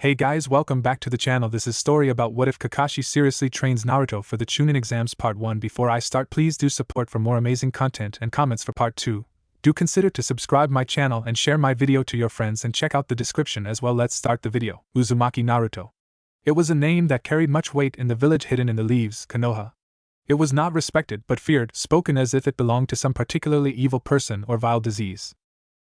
Hey guys, welcome back to the channel. This is story about what if Kakashi seriously trains Naruto for the Chunin exams part 1. Before I start, please do support for more amazing content and comments for part 2. Do consider to subscribe my channel and share my video to your friends and check out the description as well. Let's start the video. Uzumaki Naruto. It was a name that carried much weight in the village hidden in the leaves, Konoha. It was not respected but feared, spoken as if it belonged to some particularly evil person or vile disease.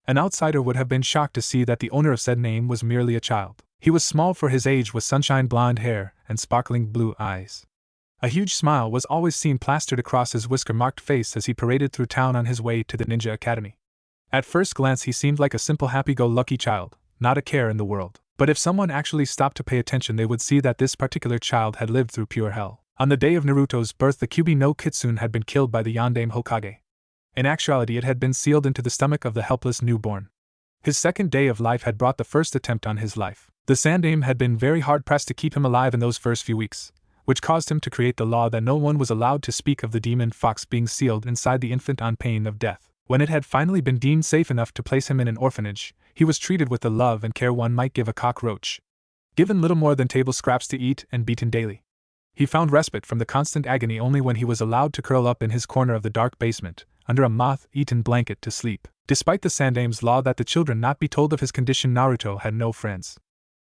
An outsider would have been shocked to see that the owner of said name was merely a child. He was small for his age with sunshine blonde hair and sparkling blue eyes. A huge smile was always seen plastered across his whisker-marked face as he paraded through town on his way to the ninja academy. At first glance he seemed like a simple happy-go-lucky child, not a care in the world. But if someone actually stopped to pay attention, they would see that this particular child had lived through pure hell. On the day of Naruto's birth, the Kyuubi no Kitsune had been killed by the Yondaime Hokage. In actuality, it had been sealed into the stomach of the helpless newborn. His second day of life had brought the first attempt on his life. The Sandaime had been very hard-pressed to keep him alive in those first few weeks, which caused him to create the law that no one was allowed to speak of the demon fox being sealed inside the infant on pain of death. When it had finally been deemed safe enough to place him in an orphanage, he was treated with the love and care one might give a cockroach. Given little more than table scraps to eat and beaten daily. He found respite from the constant agony only when he was allowed to curl up in his corner of the dark basement, under a moth-eaten blanket to sleep. Despite the Sandaime's law that the children not be told of his condition, Naruto had no friends.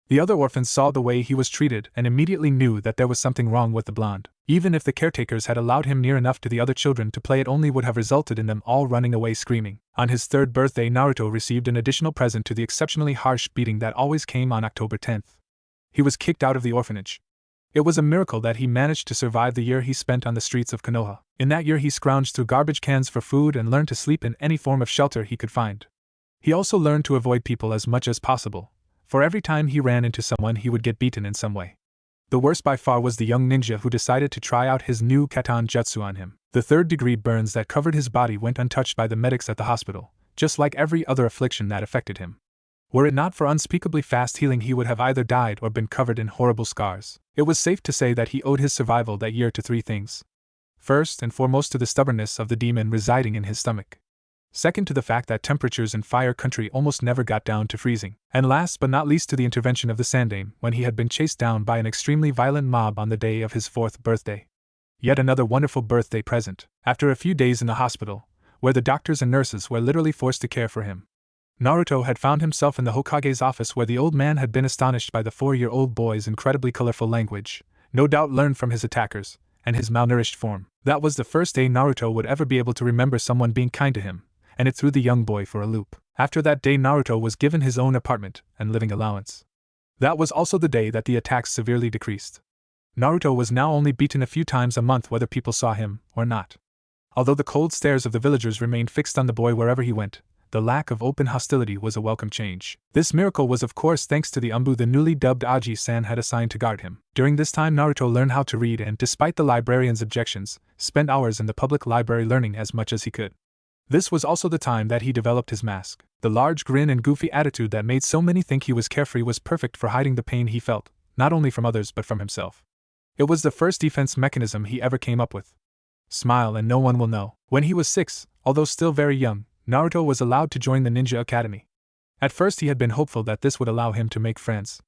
The other orphans saw the way he was treated and immediately knew that there was something wrong with the blonde. Even if the caretakers had allowed him near enough to the other children to play, it only would have resulted in them all running away screaming. On his third birthday, Naruto received an additional present to the exceptionally harsh beating that always came on October 10th. He was kicked out of the orphanage. It was a miracle that he managed to survive the year he spent on the streets of Konoha. In that year he scrounged through garbage cans for food and learned to sleep in any form of shelter he could find. He also learned to avoid people as much as possible, for every time he ran into someone he would get beaten in some way. The worst by far was the young ninja who decided to try out his new Katan Jutsu on him. The third-degree burns that covered his body went untouched by the medics at the hospital, just like every other affliction that affected him. Were it not for unspeakably fast healing, he would have either died or been covered in horrible scars. It was safe to say that he owed his survival that year to three things. First and foremost, to the stubbornness of the demon residing in his stomach. Second, to the fact that temperatures in Fire Country almost never got down to freezing. And last but not least, to the intervention of the Sandaime when he had been chased down by an extremely violent mob on the day of his 4th birthday. Yet another wonderful birthday present. After a few days in the hospital, where the doctors and nurses were literally forced to care for him, Naruto had found himself in the Hokage's office, where the old man had been astonished by the 4-year-old boy's incredibly colorful language, no doubt learned from his attackers, and his malnourished form. That was the first day Naruto would ever be able to remember someone being kind to him, and it threw the young boy for a loop. After that day, Naruto was given his own apartment and living allowance. That was also the day that the attacks severely decreased. Naruto was now only beaten a few times a month, whether people saw him or not. Although the cold stares of the villagers remained fixed on the boy wherever he went, the lack of open hostility was a welcome change. This miracle was of course thanks to the Umbu the newly dubbed Aji-san had assigned to guard him. During this time, Naruto learned how to read and, despite the librarian's objections, spent hours in the public library learning as much as he could. This was also the time that he developed his mask. The large grin and goofy attitude that made so many think he was carefree was perfect for hiding the pain he felt, not only from others but from himself. It was the first defense mechanism he ever came up with. Smile and no one will know. When he was 6, although still very young, Naruto was allowed to join the ninja academy. At first he had been hopeful that this would allow him to make friends.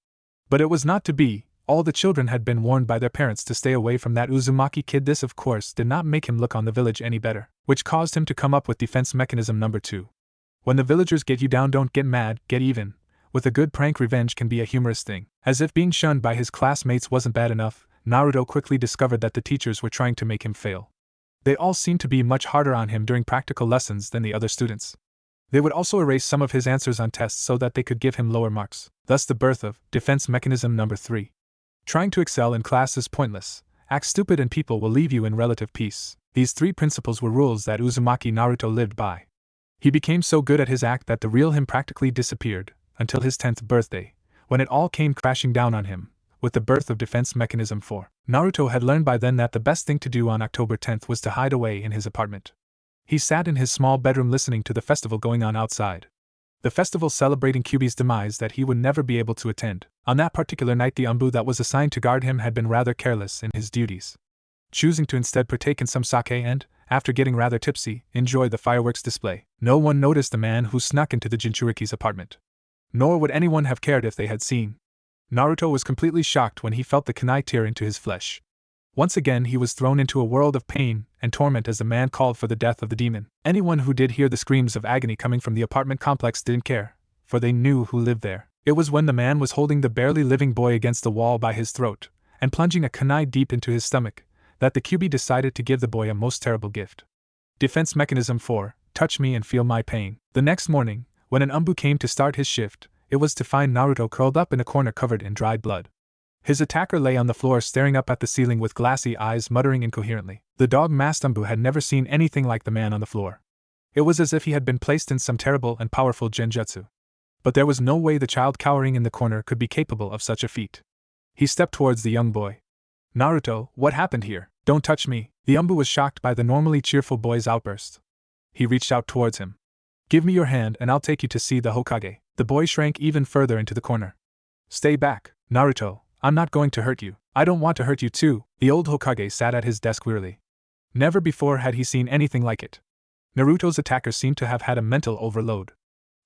But it was not to be. All the children had been warned by their parents to stay away from that Uzumaki kid. This of course did not make him look on the village any better, which caused him to come up with defense mechanism number 2. When the villagers get you down, don't get mad, get even. With a good prank, revenge can be a humorous thing. As if being shunned by his classmates wasn't bad enough, Naruto quickly discovered that the teachers were trying to make him fail. They all seemed to be much harder on him during practical lessons than the other students. They would also erase some of his answers on tests so that they could give him lower marks. Thus the birth of defense mechanism number 3. Trying to excel in class is pointless. Act stupid and people will leave you in relative peace. These 3 principles were rules that Uzumaki Naruto lived by. He became so good at his act that the real him practically disappeared, until his 10th birthday, when it all came crashing down on him, with the birth of defense mechanism 4. Naruto had learned by then that the best thing to do on October 10th was to hide away in his apartment. He sat in his small bedroom listening to the festival going on outside. The festival celebrating Kyuubi's demise that he would never be able to attend. On that particular night, the Umbu that was assigned to guard him had been rather careless in his duties, choosing to instead partake in some sake and, after getting rather tipsy, enjoy the fireworks display. No one noticed the man who snuck into the Jinchuriki's apartment. Nor would anyone have cared if they had seen. Naruto was completely shocked when he felt the kunai tear into his flesh. Once again he was thrown into a world of pain and torment as the man called for the death of the demon. Anyone who did hear the screams of agony coming from the apartment complex didn't care, for they knew who lived there. It was when the man was holding the barely living boy against the wall by his throat, and plunging a kunai deep into his stomach, that the Kyuubi decided to give the boy a most terrible gift. Defense mechanism 4, touch me and feel my pain. The next morning, when an Umbu came to start his shift, it was to find Naruto curled up in a corner covered in dried blood. His attacker lay on the floor staring up at the ceiling with glassy eyes muttering incoherently. The dog-masked Umbu had never seen anything like the man on the floor. It was as if he had been placed in some terrible and powerful genjutsu. But there was no way the child cowering in the corner could be capable of such a feat. He stepped towards the young boy. Naruto, what happened here? Don't touch me. The Umbu was shocked by the normally cheerful boy's outburst. He reached out towards him. Give me your hand and I'll take you to see the Hokage. The boy shrank even further into the corner. Stay back, Naruto. I'm not going to hurt you. I don't want to hurt you too. The old Hokage sat at his desk wearily. Never before had he seen anything like it. Naruto's attacker seemed to have had a mental overload.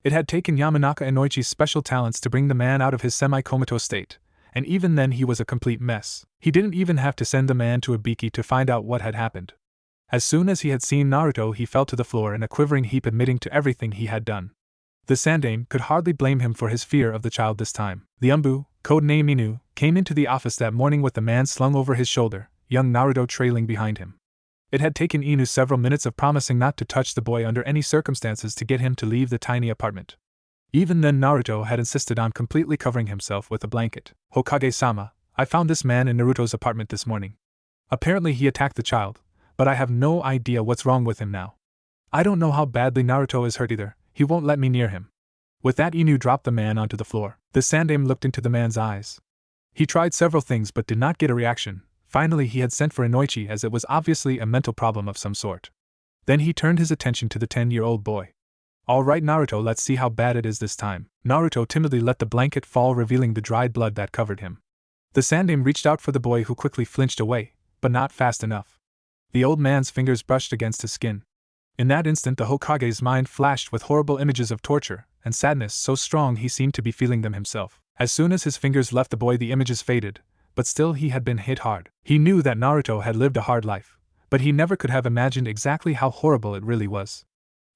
It had taken Yamanaka Inoichi's special talents to bring the man out of his semi-comatose state, and even then he was a complete mess. He didn't even have to send the man to Ibiki to find out what had happened. As soon as he had seen Naruto, he fell to the floor in a quivering heap, admitting to everything he had done. The Sandaime could hardly blame him for his fear of the child this time. The Umbu, codename Inu, came into the office that morning with the man slung over his shoulder, young Naruto trailing behind him. It had taken Inu several minutes of promising not to touch the boy under any circumstances to get him to leave the tiny apartment. Even then Naruto had insisted on completely covering himself with a blanket. Hokage-sama, I found this man in Naruto's apartment this morning. Apparently he attacked the child, but I have no idea what's wrong with him now. I don't know how badly Naruto is hurt either. He won't let me near him. With that, Inu dropped the man onto the floor. The Sandaime looked into the man's eyes. He tried several things but did not get a reaction. Finally he had sent for Inoichi, as it was obviously a mental problem of some sort. Then he turned his attention to the 10-year-old boy. All right Naruto, let's see how bad it is this time. Naruto timidly let the blanket fall, revealing the dried blood that covered him. The Sandaime reached out for the boy, who quickly flinched away, but not fast enough. The old man's fingers brushed against his skin. In that instant the Hokage's mind flashed with horrible images of torture and sadness so strong he seemed to be feeling them himself. As soon as his fingers left the boy, the images faded, but still he had been hit hard. He knew that Naruto had lived a hard life, but he never could have imagined exactly how horrible it really was.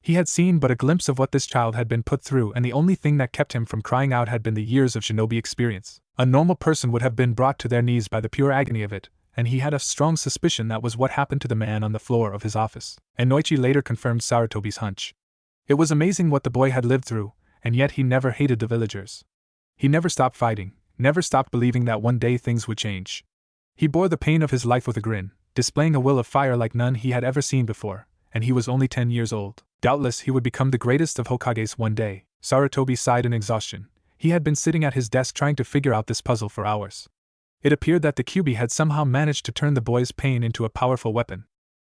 He had seen but a glimpse of what this child had been put through, and the only thing that kept him from crying out had been the years of shinobi experience. A normal person would have been brought to their knees by the pure agony of it, and he had a strong suspicion that was what happened to the man on the floor of his office. Inoichi later confirmed Sarutobi's hunch. It was amazing what the boy had lived through, and yet he never hated the villagers. He never stopped fighting, never stopped believing that one day things would change. He bore the pain of his life with a grin, displaying a will of fire like none he had ever seen before, and he was only 10 years old. Doubtless he would become the greatest of Hokages one day. Sarutobi sighed in exhaustion. He had been sitting at his desk trying to figure out this puzzle for hours. It appeared that the Kyuubi had somehow managed to turn the boy's pain into a powerful weapon.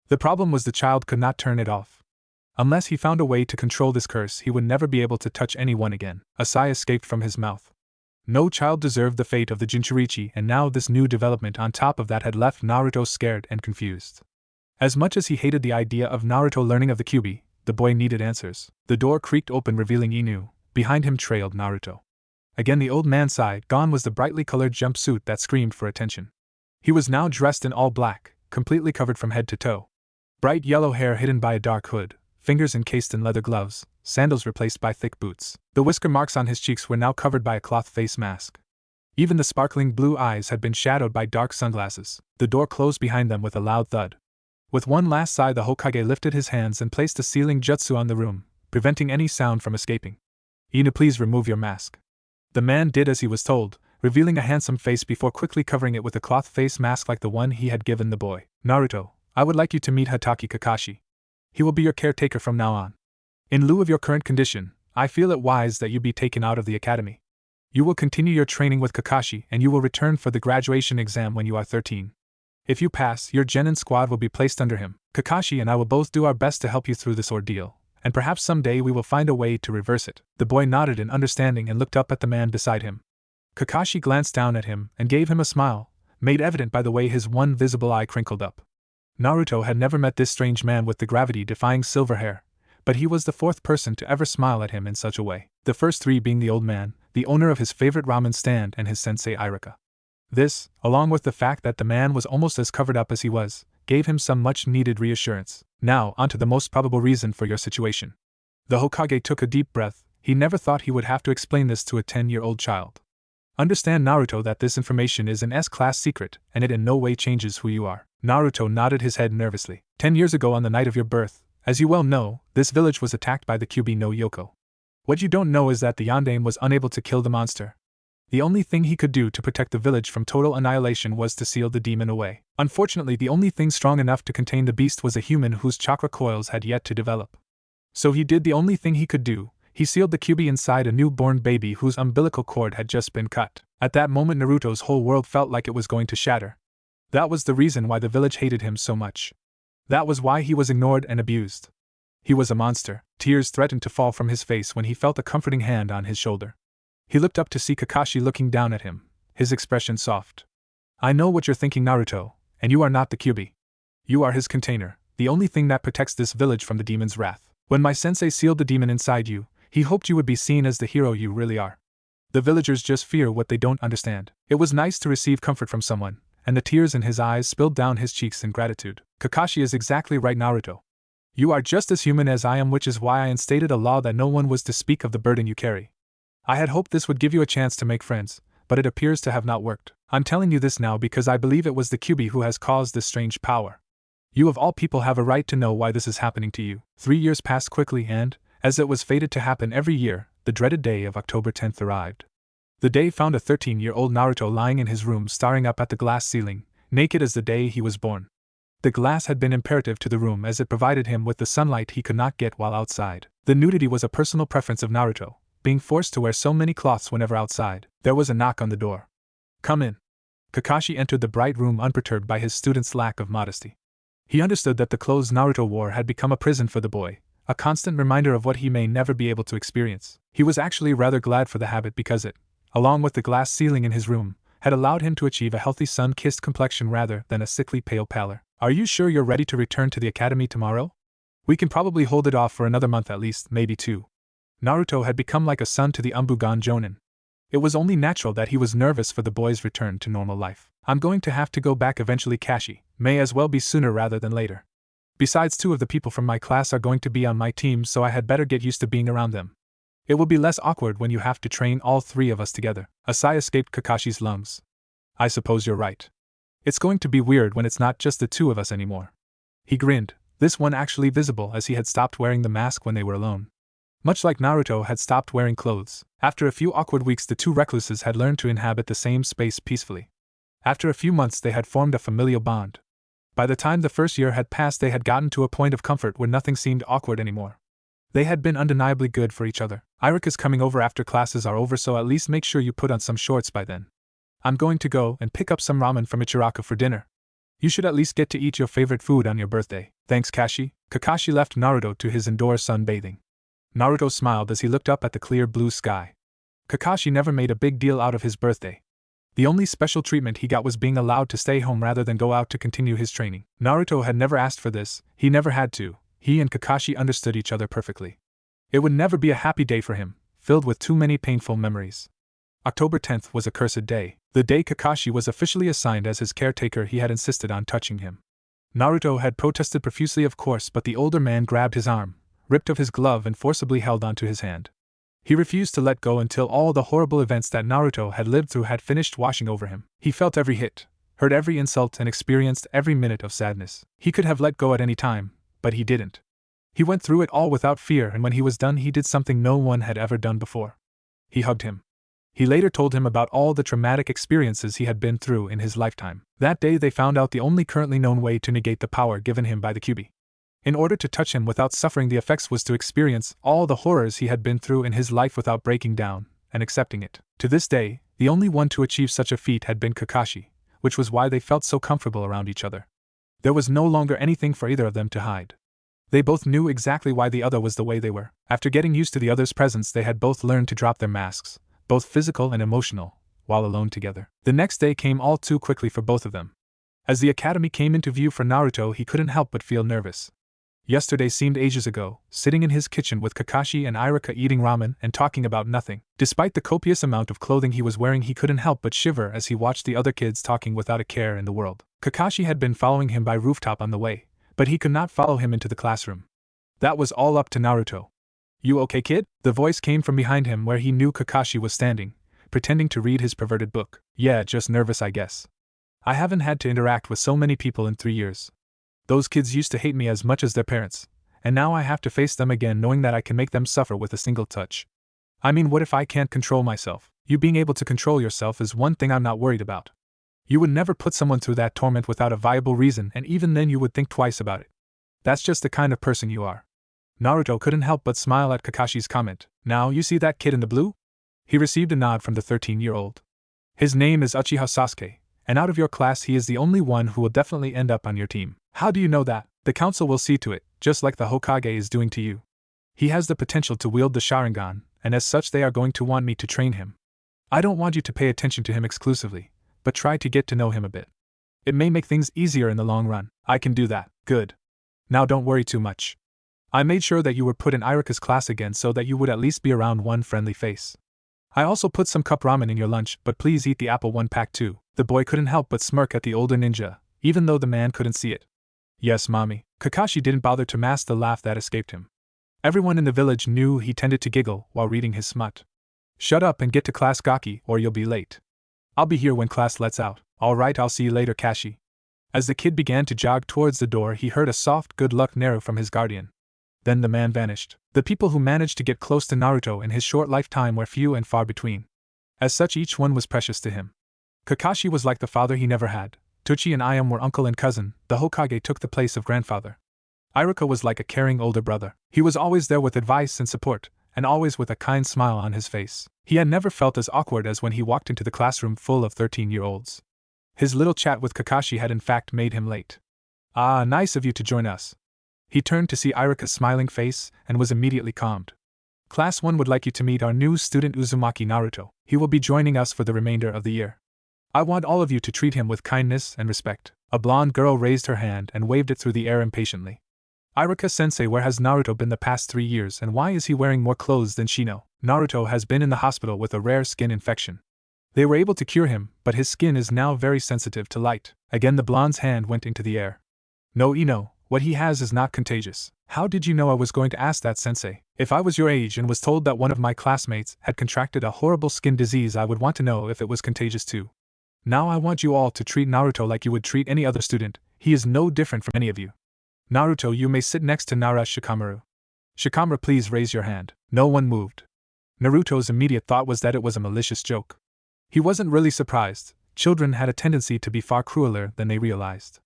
The problem was the child could not turn it off. Unless he found a way to control this curse, he would never be able to touch anyone again. A sigh escaped from his mouth. No child deserved the fate of the Jinchurichi, and now this new development on top of that had left Naruto scared and confused. As much as he hated the idea of Naruto learning of the Kyuubi, the boy needed answers. The door creaked open, revealing Inu. Behind him trailed Naruto. Again the old man sighed. Gone was the brightly colored jumpsuit that screamed for attention. He was now dressed in all black, completely covered from head to toe. Bright yellow hair hidden by a dark hood, fingers encased in leather gloves, sandals replaced by thick boots. The whisker marks on his cheeks were now covered by a cloth face mask. Even the sparkling blue eyes had been shadowed by dark sunglasses. The door closed behind them with a loud thud. With one last sigh, the Hokage lifted his hands and placed a sealing jutsu on the room, preventing any sound from escaping. Inu, please remove your mask. The man did as he was told, revealing a handsome face before quickly covering it with a cloth face mask like the one he had given the boy. Naruto, I would like you to meet Hatake Kakashi. He will be your caretaker from now on. In lieu of your current condition, I feel it wise that you be taken out of the academy. You will continue your training with Kakashi, and you will return for the graduation exam when you are 13. If you pass, your genin squad will be placed under him. Kakashi and I will both do our best to help you through this ordeal, and perhaps someday we will find a way to reverse it. The boy nodded in understanding and looked up at the man beside him. Kakashi glanced down at him and gave him a smile, made evident by the way his one visible eye crinkled up. Naruto had never met this strange man with the gravity-defying silver hair, but he was the fourth person to ever smile at him in such a way. The first three being the old man, the owner of his favorite ramen stand and his sensei Irika. This, along with the fact that the man was almost as covered up as he was, gave him some much-needed reassurance. Now, onto the most probable reason for your situation. The Hokage took a deep breath. He never thought he would have to explain this to a 10-year-old child. Understand, Naruto, that this information is an S-class secret, and it in no way changes who you are. Naruto nodded his head nervously. 10 years ago on the night of your birth, as you well know, this village was attacked by the Kyuubi no Yoko. What you don't know is that the Yondaime was unable to kill the monster. The only thing he could do to protect the village from total annihilation was to seal the demon away. Unfortunately, the only thing strong enough to contain the beast was a human whose chakra coils had yet to develop. So he did the only thing he could do. He sealed the Kyuubi inside a newborn baby whose umbilical cord had just been cut. At that moment, Naruto's whole world felt like it was going to shatter. That was the reason why the village hated him so much. That was why he was ignored and abused. He was a monster. Tears threatened to fall from his face when he felt a comforting hand on his shoulder. He looked up to see Kakashi looking down at him, his expression soft. I know what you're thinking, Naruto, and you are not the Kyuubi. You are his container, the only thing that protects this village from the demon's wrath. When my sensei sealed the demon inside you, he hoped you would be seen as the hero you really are. The villagers just fear what they don't understand. It was nice to receive comfort from someone, and the tears in his eyes spilled down his cheeks in gratitude. Kakashi is exactly right, Naruto. You are just as human as I am, which is why I instated a law that no one was to speak of the burden you carry. I had hoped this would give you a chance to make friends, but it appears to have not worked. I'm telling you this now because I believe it was the Kyuubi who has caused this strange power. You of all people have a right to know why this is happening to you. 3 years passed quickly and, as it was fated to happen every year, the dreaded day of October 10th arrived. The day found a 13-year-old Naruto lying in his room staring up at the glass ceiling, naked as the day he was born. The glass had been imperative to the room as it provided him with the sunlight he could not get while outside. The nudity was a personal preference of Naruto, being forced to wear so many cloths whenever outside. There was a knock on the door. Come in. Kakashi entered the bright room unperturbed by his student's lack of modesty. He understood that the clothes Naruto wore had become a prison for the boy, a constant reminder of what he may never be able to experience. He was actually rather glad for the habit because it, along with the glass ceiling in his room, had allowed him to achieve a healthy sun-kissed complexion rather than a sickly pale pallor. Are you sure you're ready to return to the academy tomorrow? We can probably hold it off for another month at least, maybe 2. Naruto had become like a son to the Umbugan Jonin. It was only natural that he was nervous for the boy's return to normal life. I'm going to have to go back eventually, Kashi. May as well be sooner rather than later. Besides, 2 of the people from my class are going to be on my team, so I had better get used to being around them. It will be less awkward when you have to train all 3 of us together. A sigh escaped Kakashi's lungs. I suppose you're right. It's going to be weird when it's not just the 2 of us anymore. He grinned, this one actually visible as he had stopped wearing the mask when they were alone. Much like Naruto had stopped wearing clothes, after a few awkward weeks the 2 recluses had learned to inhabit the same space peacefully. After a few months they had formed a familial bond. By the time the first year had passed they had gotten to a point of comfort where nothing seemed awkward anymore. They had been undeniably good for each other. Irika's coming over after classes are over, so at least make sure you put on some shorts by then. I'm going to go and pick up some ramen from Ichiraku for dinner. You should at least get to eat your favorite food on your birthday. Thanks, Kashi. Kakashi left Naruto to his indoor sunbathing. Naruto smiled as he looked up at the clear blue sky. Kakashi never made a big deal out of his birthday. The only special treatment he got was being allowed to stay home rather than go out to continue his training. Naruto had never asked for this, he never had to. He and Kakashi understood each other perfectly. It would never be a happy day for him, filled with too many painful memories. October 10th was a cursed day. The day Kakashi was officially assigned as his caretaker, he had insisted on touching him. Naruto had protested profusely, of course, but the older man grabbed his arm, ripped off his glove and forcibly held onto his hand. He refused to let go until all the horrible events that Naruto had lived through had finished washing over him. He felt every hit, heard every insult and experienced every minute of sadness. He could have let go at any time, but he didn't. He went through it all without fear, and when he was done he did something no one had ever done before. He hugged him. He later told him about all the traumatic experiences he had been through in his lifetime. That day they found out the only currently known way to negate the power given him by the Kyuubi. In order to touch him without suffering the effects was to experience all the horrors he had been through in his life without breaking down and accepting it. To this day, the only one to achieve such a feat had been Kakashi, which was why they felt so comfortable around each other. There was no longer anything for either of them to hide. They both knew exactly why the other was the way they were. After getting used to the other's presence, they had both learned to drop their masks, both physical and emotional, while alone together. The next day came all too quickly for both of them. As the academy came into view for Naruto, he couldn't help but feel nervous. Yesterday seemed ages ago, sitting in his kitchen with Kakashi and Irika eating ramen and talking about nothing. Despite the copious amount of clothing he was wearing, he couldn't help but shiver as he watched the other kids talking without a care in the world. Kakashi had been following him by rooftop on the way, but he could not follow him into the classroom. That was all up to Naruto. "You okay, kid?" The voice came from behind him where he knew Kakashi was standing, pretending to read his perverted book. "Yeah, just nervous, I guess. I haven't had to interact with so many people in 3 years. Those kids used to hate me as much as their parents, and now I have to face them again knowing that I can make them suffer with a single touch. I mean, what if I can't control myself? You being able to control yourself is one thing I'm not worried about. You would never put someone through that torment without a viable reason, and even then you would think twice about it. That's just the kind of person you are." Naruto couldn't help but smile at Kakashi's comment. "Now, you see that kid in the blue?" He received a nod from the 13-year-old. "His name is Uchiha Sasuke, and out of your class he is the only one who will definitely end up on your team." "How do you know that?" "The council will see to it, just like the Hokage is doing to you. He has the potential to wield the Sharingan, and as such they are going to want me to train him. I don't want you to pay attention to him exclusively, but try to get to know him a bit. It may make things easier in the long run." "I can do that." "Good. Now don't worry too much. I made sure that you were put in Irika's class again so that you would at least be around one friendly face. I also put some cup ramen in your lunch, but please eat the apple one pack too." The boy couldn't help but smirk at the older ninja, even though the man couldn't see it. "Yes, mommy." Kakashi didn't bother to mask the laugh that escaped him. Everyone in the village knew he tended to giggle while reading his smut. "Shut up and get to class, Gaki, or you'll be late. I'll be here when class lets out." "All right, I'll see you later, Kashi." As the kid began to jog towards the door, he heard a soft good luck Naru from his guardian. Then the man vanished. The people who managed to get close to Naruto in his short lifetime were few and far between. As such, each one was precious to him. Kakashi was like the father he never had. Tochi and Ayam were uncle and cousin. The Hokage took the place of grandfather. Irika was like a caring older brother. He was always there with advice and support, and always with a kind smile on his face. He had never felt as awkward as when he walked into the classroom full of 13-year-olds. His little chat with Kakashi had in fact made him late. "Ah, nice of you to join us." He turned to see Irika's smiling face and was immediately calmed. "Class 1 would like you to meet our new student Uzumaki Naruto. He will be joining us for the remainder of the year. I want all of you to treat him with kindness and respect." A blonde girl raised her hand and waved it through the air impatiently. "Irika-sensei, where has Naruto been the past 3 years, and why is he wearing more clothes than Shino?" "Naruto has been in the hospital with a rare skin infection. They were able to cure him, but his skin is now very sensitive to light." Again the blonde's hand went into the air. "No, Ino, what he has is not contagious." "How did you know I was going to ask that, sensei? If I was your age and was told that one of my classmates had contracted a horrible skin disease, I would want to know if it was contagious too. Now I want you all to treat Naruto like you would treat any other student. He is no different from any of you. Naruto, you may sit next to Nara Shikamaru. Shikamaru, please raise your hand." No one moved. Naruto's immediate thought was that it was a malicious joke. He wasn't really surprised. Children had a tendency to be far crueler than they realized.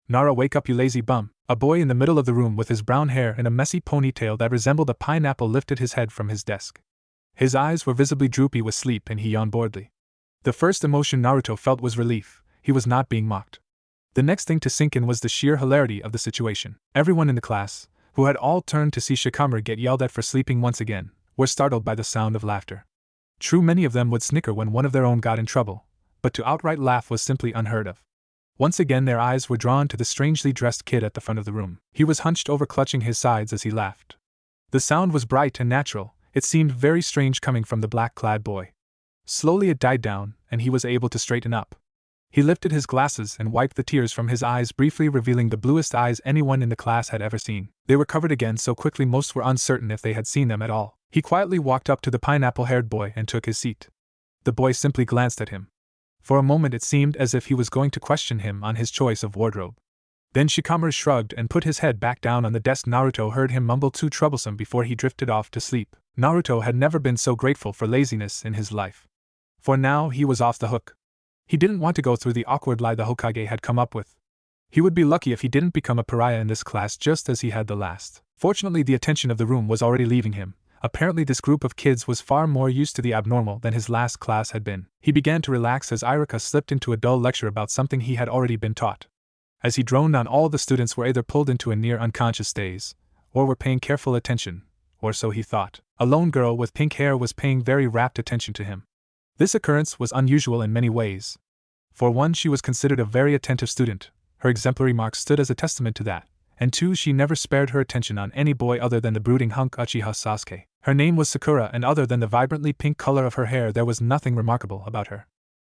"Nara, wake up, you lazy bum." A boy in the middle of the room with his brown hair in a messy ponytail that resembled a pineapple lifted his head from his desk. His eyes were visibly droopy with sleep and he yawned boredly. The first emotion Naruto felt was relief. He was not being mocked. The next thing to sink in was the sheer hilarity of the situation. Everyone in the class, who had all turned to see Shikamaru get yelled at for sleeping once again, were startled by the sound of laughter. True, many of them would snicker when one of their own got in trouble, but to outright laugh was simply unheard of. Once again their eyes were drawn to the strangely dressed kid at the front of the room. He was hunched over, clutching his sides as he laughed. The sound was bright and natural. It seemed very strange coming from the black-clad boy. Slowly it died down, and he was able to straighten up. He lifted his glasses and wiped the tears from his eyes, briefly revealing the bluest eyes anyone in the class had ever seen. They were covered again so quickly most were uncertain if they had seen them at all. He quietly walked up to the pineapple-haired boy and took his seat. The boy simply glanced at him. For a moment it seemed as if he was going to question him on his choice of wardrobe. Then Shikamaru shrugged and put his head back down on the desk. Naruto heard him mumble too troublesome before he drifted off to sleep. Naruto had never been so grateful for laziness in his life. For now he was off the hook. He didn't want to go through the awkward lie the Hokage had come up with. He would be lucky if he didn't become a pariah in this class just as he had the last. Fortunately, the attention of the room was already leaving him. Apparently this group of kids was far more used to the abnormal than his last class had been. He began to relax as Irika slipped into a dull lecture about something he had already been taught. As he droned on, all the students were either pulled into a near unconscious daze, or were paying careful attention, or so he thought. A lone girl with pink hair was paying very rapt attention to him. This occurrence was unusual in many ways. For one, she was considered a very attentive student. Her exemplary marks stood as a testament to that, and 2. She never spared her attention on any boy other than the brooding hunk Uchiha Sasuke. Her name was Sakura, and other than the vibrantly pink color of her hair, there was nothing remarkable about her.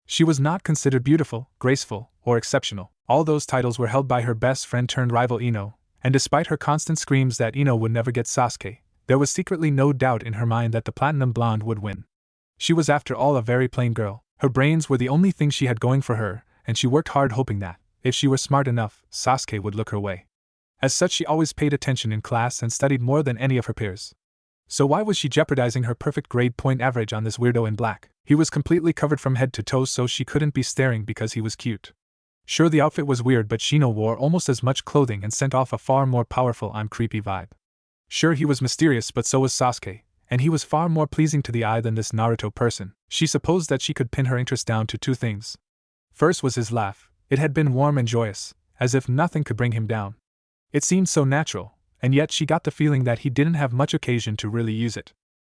She was not considered beautiful, graceful, or exceptional. All those titles were held by her best friend turned rival Ino, and despite her constant screams that Ino would never get Sasuke, there was secretly no doubt in her mind that the platinum blonde would win. She was after all a very plain girl. Her brains were the only thing she had going for her, and she worked hard hoping that, if she were smart enough, Sasuke would look her way. As such, she always paid attention in class and studied more than any of her peers. So why was she jeopardizing her perfect grade point average on this weirdo in black? He was completely covered from head to toe, so she couldn't be staring because he was cute. Sure, the outfit was weird, but Shino wore almost as much clothing and sent off a far more powerful "I'm creepy" vibe. Sure, he was mysterious, but so was Sasuke, and he was far more pleasing to the eye than this Naruto person. She supposed that she could pin her interest down to 2 things. First was his laugh. It had been warm and joyous, as if nothing could bring him down. It seemed so natural, and yet she got the feeling that he didn't have much occasion to really use it.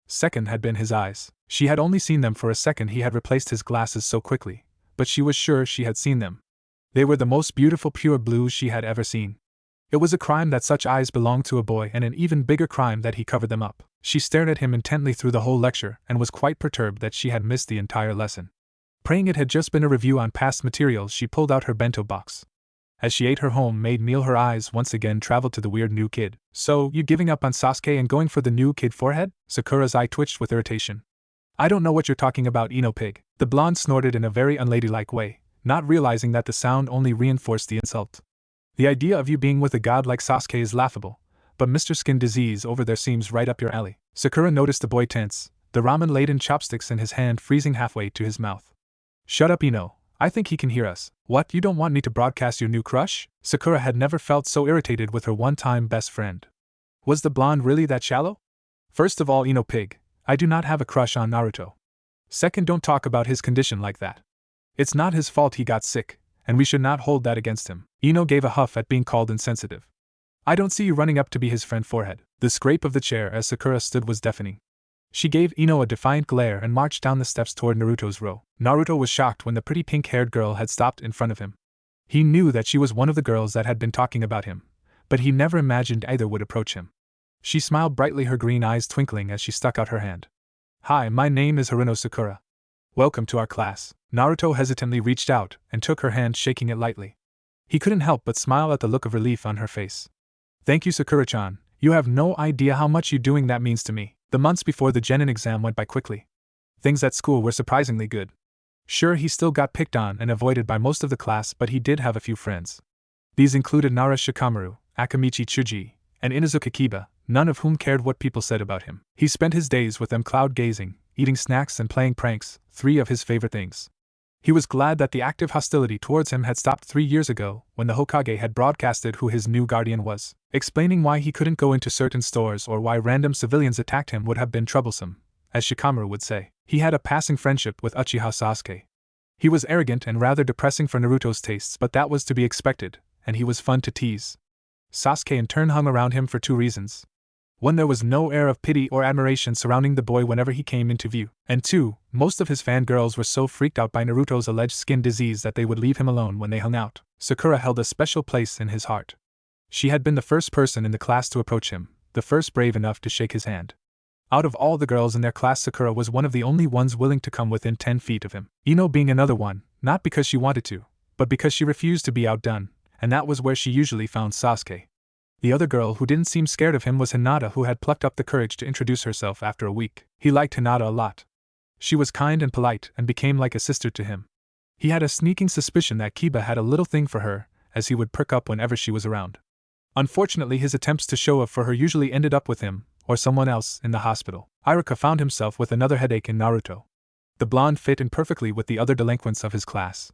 Second had been his eyes. She had only seen them for a second. He had replaced his glasses so quickly, but she was sure she had seen them. They were the most beautiful pure blue she had ever seen. It was a crime that such eyes belonged to a boy, and an even bigger crime that he covered them up. She stared at him intently through the whole lecture and was quite perturbed that she had missed the entire lesson. Praying it had just been a review on past materials, she pulled out her bento box. As she ate her homemade meal, her eyes once again traveled to the weird new kid. So, you giving up on Sasuke and going for the new kid forehead? Sakura's eye twitched with irritation. I don't know what you're talking about, Ino pig. The blonde snorted in a very unladylike way, not realizing that the sound only reinforced the insult. The idea of you being with a god like Sasuke is laughable, but Mr. Skin Disease over there seems right up your alley. Sakura noticed the boy tense, the ramen-laden chopsticks in his hand freezing halfway to his mouth. Shut up, Ino. I think he can hear us. What, you don't want me to broadcast your new crush? Sakura had never felt so irritated with her one-time best friend. Was the blonde really that shallow? First of all, Ino pig, I do not have a crush on Naruto. Second, don't talk about his condition like that. It's not his fault he got sick, and we should not hold that against him. Ino gave a huff at being called insensitive. I don't see you running up to be his friend forehead. The scrape of the chair as Sakura stood was deafening. She gave Ino a defiant glare and marched down the steps toward Naruto's row. Naruto was shocked when the pretty pink-haired girl had stopped in front of him. He knew that she was one of the girls that had been talking about him, but he never imagined either would approach him. She smiled brightly, her green eyes twinkling as she stuck out her hand. Hi, my name is Haruno Sakura. Welcome to our class. Naruto hesitantly reached out and took her hand, shaking it lightly. He couldn't help but smile at the look of relief on her face. Thank you, Sakura-chan. You have no idea how much you doing that means to me. The months before the Genin exam went by quickly. Things at school were surprisingly good. Sure, he still got picked on and avoided by most of the class, but he did have a few friends. These included Nara Shikamaru, Akamichi Chuji, and Inuzuka Kiba, none of whom cared what people said about him. He spent his days with them cloud-gazing, eating snacks and playing pranks, 3 of his favorite things. He was glad that the active hostility towards him had stopped 3 years ago, when the Hokage had broadcasted who his new guardian was. Explaining why he couldn't go into certain stores or why random civilians attacked him would have been troublesome, as Shikamaru would say. He had a passing friendship with Uchiha Sasuke. He was arrogant and rather depressing for Naruto's tastes, but that was to be expected, and he was fun to tease. Sasuke in turn hung around him for 2 reasons. 1, there was no air of pity or admiration surrounding the boy whenever he came into view, and 2, most of his fangirls were so freaked out by Naruto's alleged skin disease that they would leave him alone when they hung out. Sakura held a special place in his heart. She had been the first person in the class to approach him, the first brave enough to shake his hand. Out of all the girls in their class, Sakura was one of the only ones willing to come within 10 feet of him. Ino being another one, not because she wanted to, but because she refused to be outdone, and that was where she usually found Sasuke. The other girl who didn't seem scared of him was Hinata, who had plucked up the courage to introduce herself after a week. He liked Hinata a lot. She was kind and polite and became like a sister to him. He had a sneaking suspicion that Kiba had a little thing for her, as he would perk up whenever she was around. Unfortunately, his attempts to show up for her usually ended up with him, or someone else, in the hospital. Iruka found himself with another headache in Naruto. The blonde fit in perfectly with the other delinquents of his class.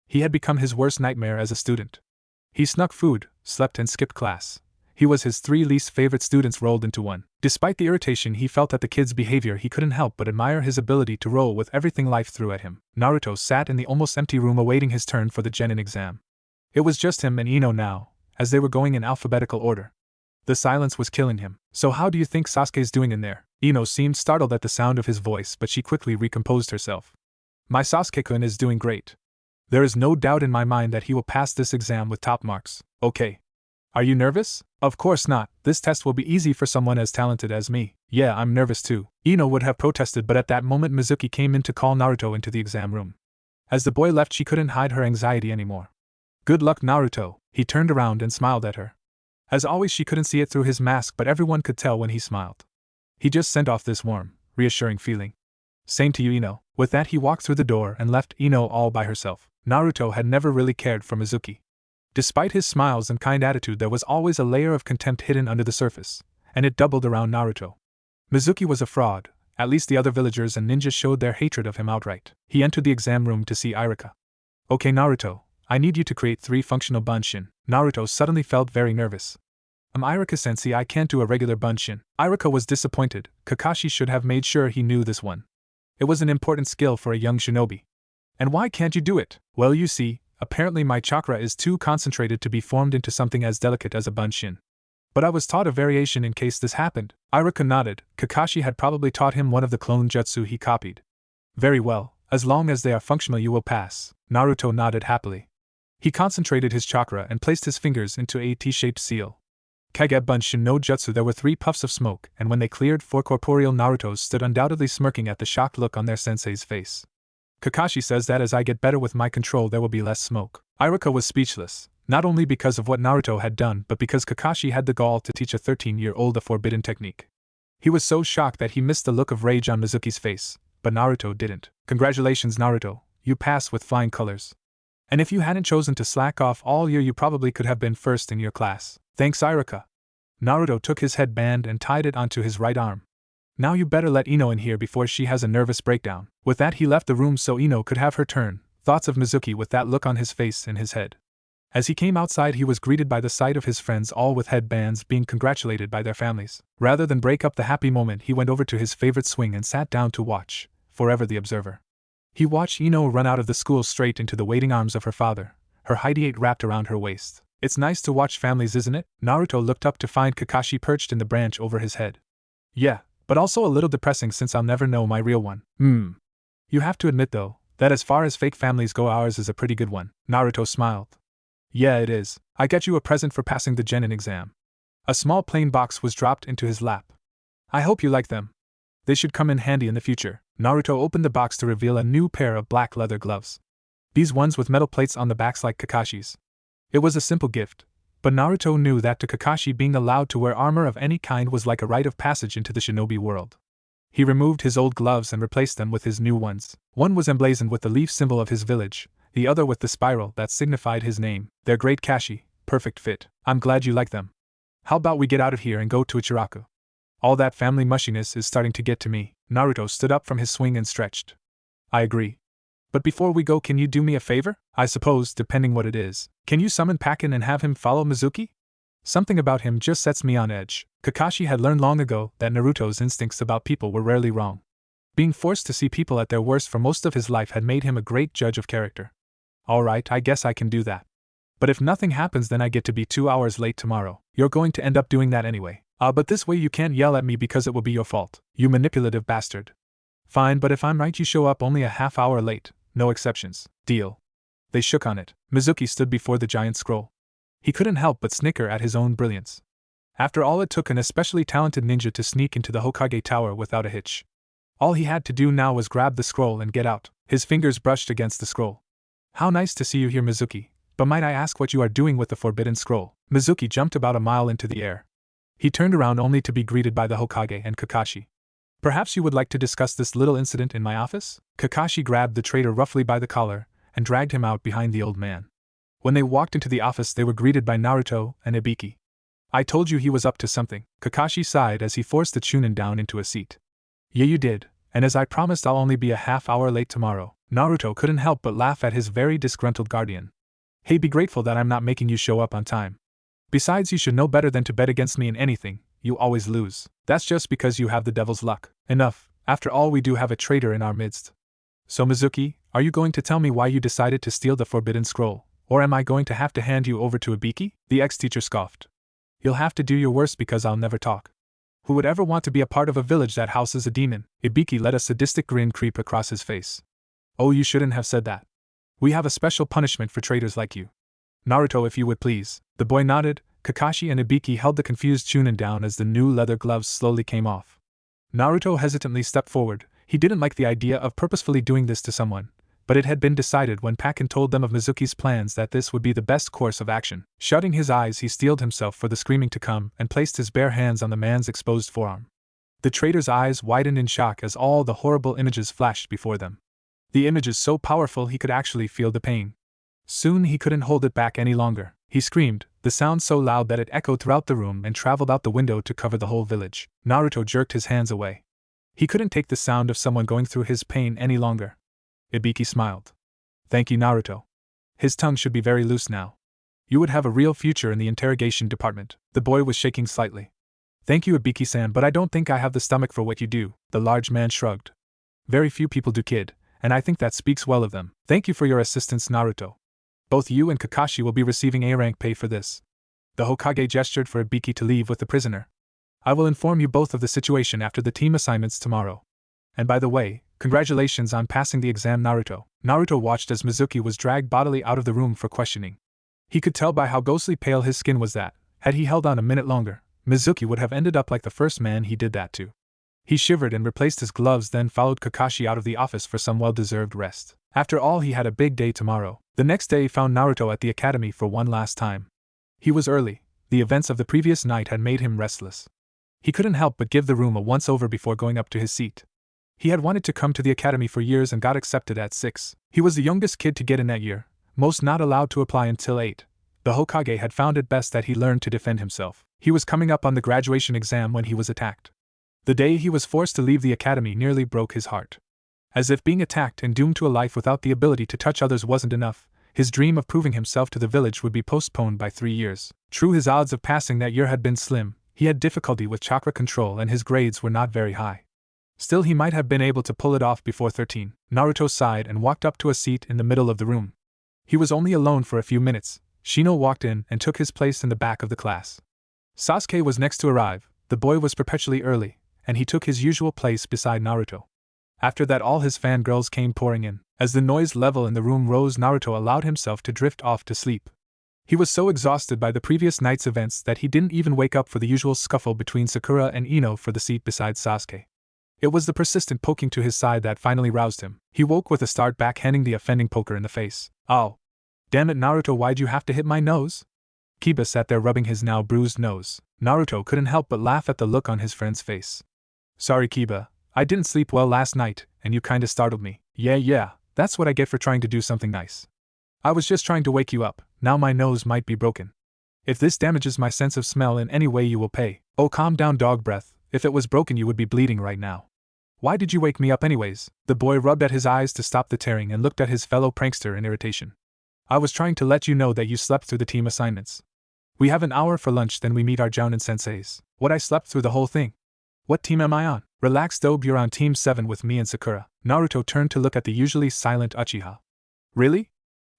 He had become his worst nightmare as a student. He snuck food, slept and skipped class. He was his 3 least favorite students rolled into one. Despite the irritation he felt at the kid's behavior, he couldn't help but admire his ability to roll with everything life threw at him. Naruto sat in the almost empty room awaiting his turn for the Genin exam. It was just him and Ino now, as they were going in alphabetical order. The silence was killing him. So how do you think Sasuke's doing in there? Ino seemed startled at the sound of his voice, but she quickly recomposed herself. My Sasuke-kun is doing great. There is no doubt in my mind that he will pass this exam with top marks. Okay. Are you nervous? Of course not, this test will be easy for someone as talented as me. Yeah, I'm nervous too. Ino would have protested, but at that moment Mizuki came in to call Naruto into the exam room. As the boy left, she couldn't hide her anxiety anymore. Good luck, Naruto. He turned around and smiled at her. As always, she couldn't see it through his mask, but everyone could tell when he smiled. He just sent off this warm, reassuring feeling. Same to you, Ino. With that, he walked through the door and left Ino all by herself. Naruto had never really cared for Mizuki. Despite his smiles and kind attitude, there was always a layer of contempt hidden under the surface, and it doubled around Naruto. Mizuki was a fraud. At least the other villagers and ninjas showed their hatred of him outright. He entered the exam room to see Irika. Okay, Naruto, I need you to create 3 functional bunshin. Naruto suddenly felt very nervous. Irika-sensei, I can't do a regular bunshin. Irika was disappointed. Kakashi should have made sure he knew this one. It was an important skill for a young shinobi. And why can't you do it? Well, you see, apparently my chakra is too concentrated to be formed into something as delicate as a bunshin. But I was taught a variation in case this happened. Irika nodded. Kakashi had probably taught him one of the clone jutsu he copied. Very well, as long as they are functional you will pass. Naruto nodded happily. He concentrated his chakra and placed his fingers into a T-shaped seal. Kage Bunshin no Jutsu. There were 3 puffs of smoke, and when they cleared, 4 corporeal Narutos stood undoubtedly smirking at the shocked look on their sensei's face. Kakashi says that as I get better with my control there will be less smoke. Irika was speechless, not only because of what Naruto had done but because Kakashi had the gall to teach a 13-year-old a forbidden technique. He was so shocked that he missed the look of rage on Mizuki's face, but Naruto didn't. Congratulations, Naruto, you passed with flying colors. And if you hadn't chosen to slack off all year you probably could have been first in your class. Thanks, Irika. Naruto took his headband and tied it onto his right arm. Now you better let Ino in here before she has a nervous breakdown. With that he left the room so Ino could have her turn. Thoughts of Mizuki with that look on his face in his head. As he came outside he was greeted by the sight of his friends all with headbands being congratulated by their families. Rather than break up the happy moment he went over to his favorite swing and sat down to watch, forever the observer. He watched Ino run out of the school straight into the waiting arms of her father, her hide wrapped around her waist. It's nice to watch families, isn't it? Naruto looked up to find Kakashi perched in the branch over his head. Yeah, but also a little depressing since I'll never know my real one. You have to admit though, that as far as fake families go ours is a pretty good one. Naruto smiled. Yeah, it is. I get you a present for passing the genin exam. A small plain box was dropped into his lap. I hope you like them. They should come in handy in the future. Naruto opened the box to reveal a new pair of black leather gloves. These ones with metal plates on the backs like Kakashi's. It was a simple gift, but Naruto knew that to Kakashi being allowed to wear armor of any kind was like a rite of passage into the shinobi world. He removed his old gloves and replaced them with his new ones. One was emblazoned with the leaf symbol of his village, the other with the spiral that signified his name. They're great, Kashi, perfect fit. I'm glad you like them. How about we get out of here and go to Ichiraku? All that family mushiness is starting to get to me. Naruto stood up from his swing and stretched. I agree. But before we go, can you do me a favor? I suppose, depending what it is. Can you summon Pakin and have him follow Mizuki? Something about him just sets me on edge. Kakashi had learned long ago that Naruto's instincts about people were rarely wrong. Being forced to see people at their worst for most of his life had made him a great judge of character. Alright, I guess I can do that. But if nothing happens then I get to be 2 hours late tomorrow. You're going to end up doing that anyway. But this way you can't yell at me because it will be your fault. You manipulative bastard. Fine, but if I'm right you show up only a half hour late. No exceptions. Deal. They shook on it. Mizuki stood before the giant scroll. He couldn't help but snicker at his own brilliance. After all, it took an especially talented ninja to sneak into the Hokage Tower without a hitch. All he had to do now was grab the scroll and get out. His fingers brushed against the scroll. How nice to see you here, Mizuki. But might I ask what you are doing with the forbidden scroll? Mizuki jumped about a mile into the air. He turned around only to be greeted by the Hokage and Kakashi. Perhaps you would like to discuss this little incident in my office? Kakashi grabbed the traitor roughly by the collar and dragged him out behind the old man. When they walked into the office they were greeted by Naruto and Ibiki. I told you he was up to something. Kakashi sighed as he forced the Chunin down into a seat. Yeah, you did, and as I promised I'll only be a half hour late tomorrow. Naruto couldn't help but laugh at his very disgruntled guardian. Hey, be grateful that I'm not making you show up on time. Besides, you should know better than to bet against me in anything. You always lose. That's just because you have the devil's luck. Enough, after all we do have a traitor in our midst. So Mizuki, are you going to tell me why you decided to steal the forbidden scroll, or am I going to have to hand you over to Ibiki? The ex-teacher scoffed. You'll have to do your worst because I'll never talk. Who would ever want to be a part of a village that houses a demon? Ibiki let a sadistic grin creep across his face. Oh, you shouldn't have said that. We have a special punishment for traitors like you. Naruto, if you would please. The boy nodded, Kakashi and Ibiki held the confused Chunin down as the new leather gloves slowly came off. Naruto hesitantly stepped forward. He didn't like the idea of purposefully doing this to someone, but it had been decided when Pakken told them of Mizuki's plans that this would be the best course of action. Shutting his eyes, he steeled himself for the screaming to come and placed his bare hands on the man's exposed forearm. The traitor's eyes widened in shock as all the horrible images flashed before them. The images so powerful he could actually feel the pain. Soon he couldn't hold it back any longer. He screamed, the sound so loud that it echoed throughout the room and traveled out the window to cover the whole village. Naruto jerked his hands away. He couldn't take the sound of someone going through his pain any longer. Ibiki smiled. Thank you, Naruto. His tongue should be very loose now. You would have a real future in the interrogation department. The boy was shaking slightly. Thank you, Ibiki-san, but I don't think I have the stomach for what you do, the large man shrugged. Very few people do, kid, and I think that speaks well of them. Thank you for your assistance, Naruto. Both you and Kakashi will be receiving A-rank pay for this. The Hokage gestured for Ibiki to leave with the prisoner. I will inform you both of the situation after the team assignments tomorrow. And by the way, congratulations on passing the exam, Naruto. Naruto watched as Mizuki was dragged bodily out of the room for questioning. He could tell by how ghostly pale his skin was that, had he held on a minute longer, Mizuki would have ended up like the first man he did that to. He shivered and replaced his gloves, then followed Kakashi out of the office for some well-deserved rest. After all, he had a big day tomorrow. The next day found Naruto at the academy for one last time. He was early. The events of the previous night had made him restless. He couldn't help but give the room a once-over before going up to his seat. He had wanted to come to the academy for years and got accepted at 6. He was the youngest kid to get in that year, most not allowed to apply until 8. The Hokage had found it best that he learned to defend himself. He was coming up on the graduation exam when he was attacked. The day he was forced to leave the academy nearly broke his heart. As if being attacked and doomed to a life without the ability to touch others wasn't enough, his dream of proving himself to the village would be postponed by 3 years. True, his odds of passing that year had been slim. He had difficulty with chakra control and his grades were not very high. Still, he might have been able to pull it off before 13. Naruto sighed and walked up to a seat in the middle of the room. He was only alone for a few minutes. Shino walked in and took his place in the back of the class. Sasuke was next to arrive. The boy was perpetually early, and he took his usual place beside Naruto. After that, all his fangirls came pouring in. As the noise level in the room rose, Naruto allowed himself to drift off to sleep. He was so exhausted by the previous night's events that he didn't even wake up for the usual scuffle between Sakura and Ino for the seat beside Sasuke. It was the persistent poking to his side that finally roused him. He woke with a start, backhanding the offending poker in the face. Oh. Damn it, Naruto, why'd you have to hit my nose? Kiba sat there rubbing his now bruised nose. Naruto couldn't help but laugh at the look on his friend's face. Sorry, Kiba. I didn't sleep well last night, and you kinda startled me. Yeah, that's what I get for trying to do something nice. I was just trying to wake you up. Now my nose might be broken. If this damages my sense of smell in any way, you will pay. Oh, calm down, dog breath. If it was broken, you would be bleeding right now. Why did you wake me up anyways? The boy rubbed at his eyes to stop the tearing and looked at his fellow prankster in irritation. I was trying to let you know that you slept through the team assignments. We have an hour for lunch, then we meet our Jounin senseis. What, I slept through the whole thing? What team am I on? Relax, Dobe, you're on team 7 with me and Sakura. Naruto turned to look at the usually silent Uchiha. Really?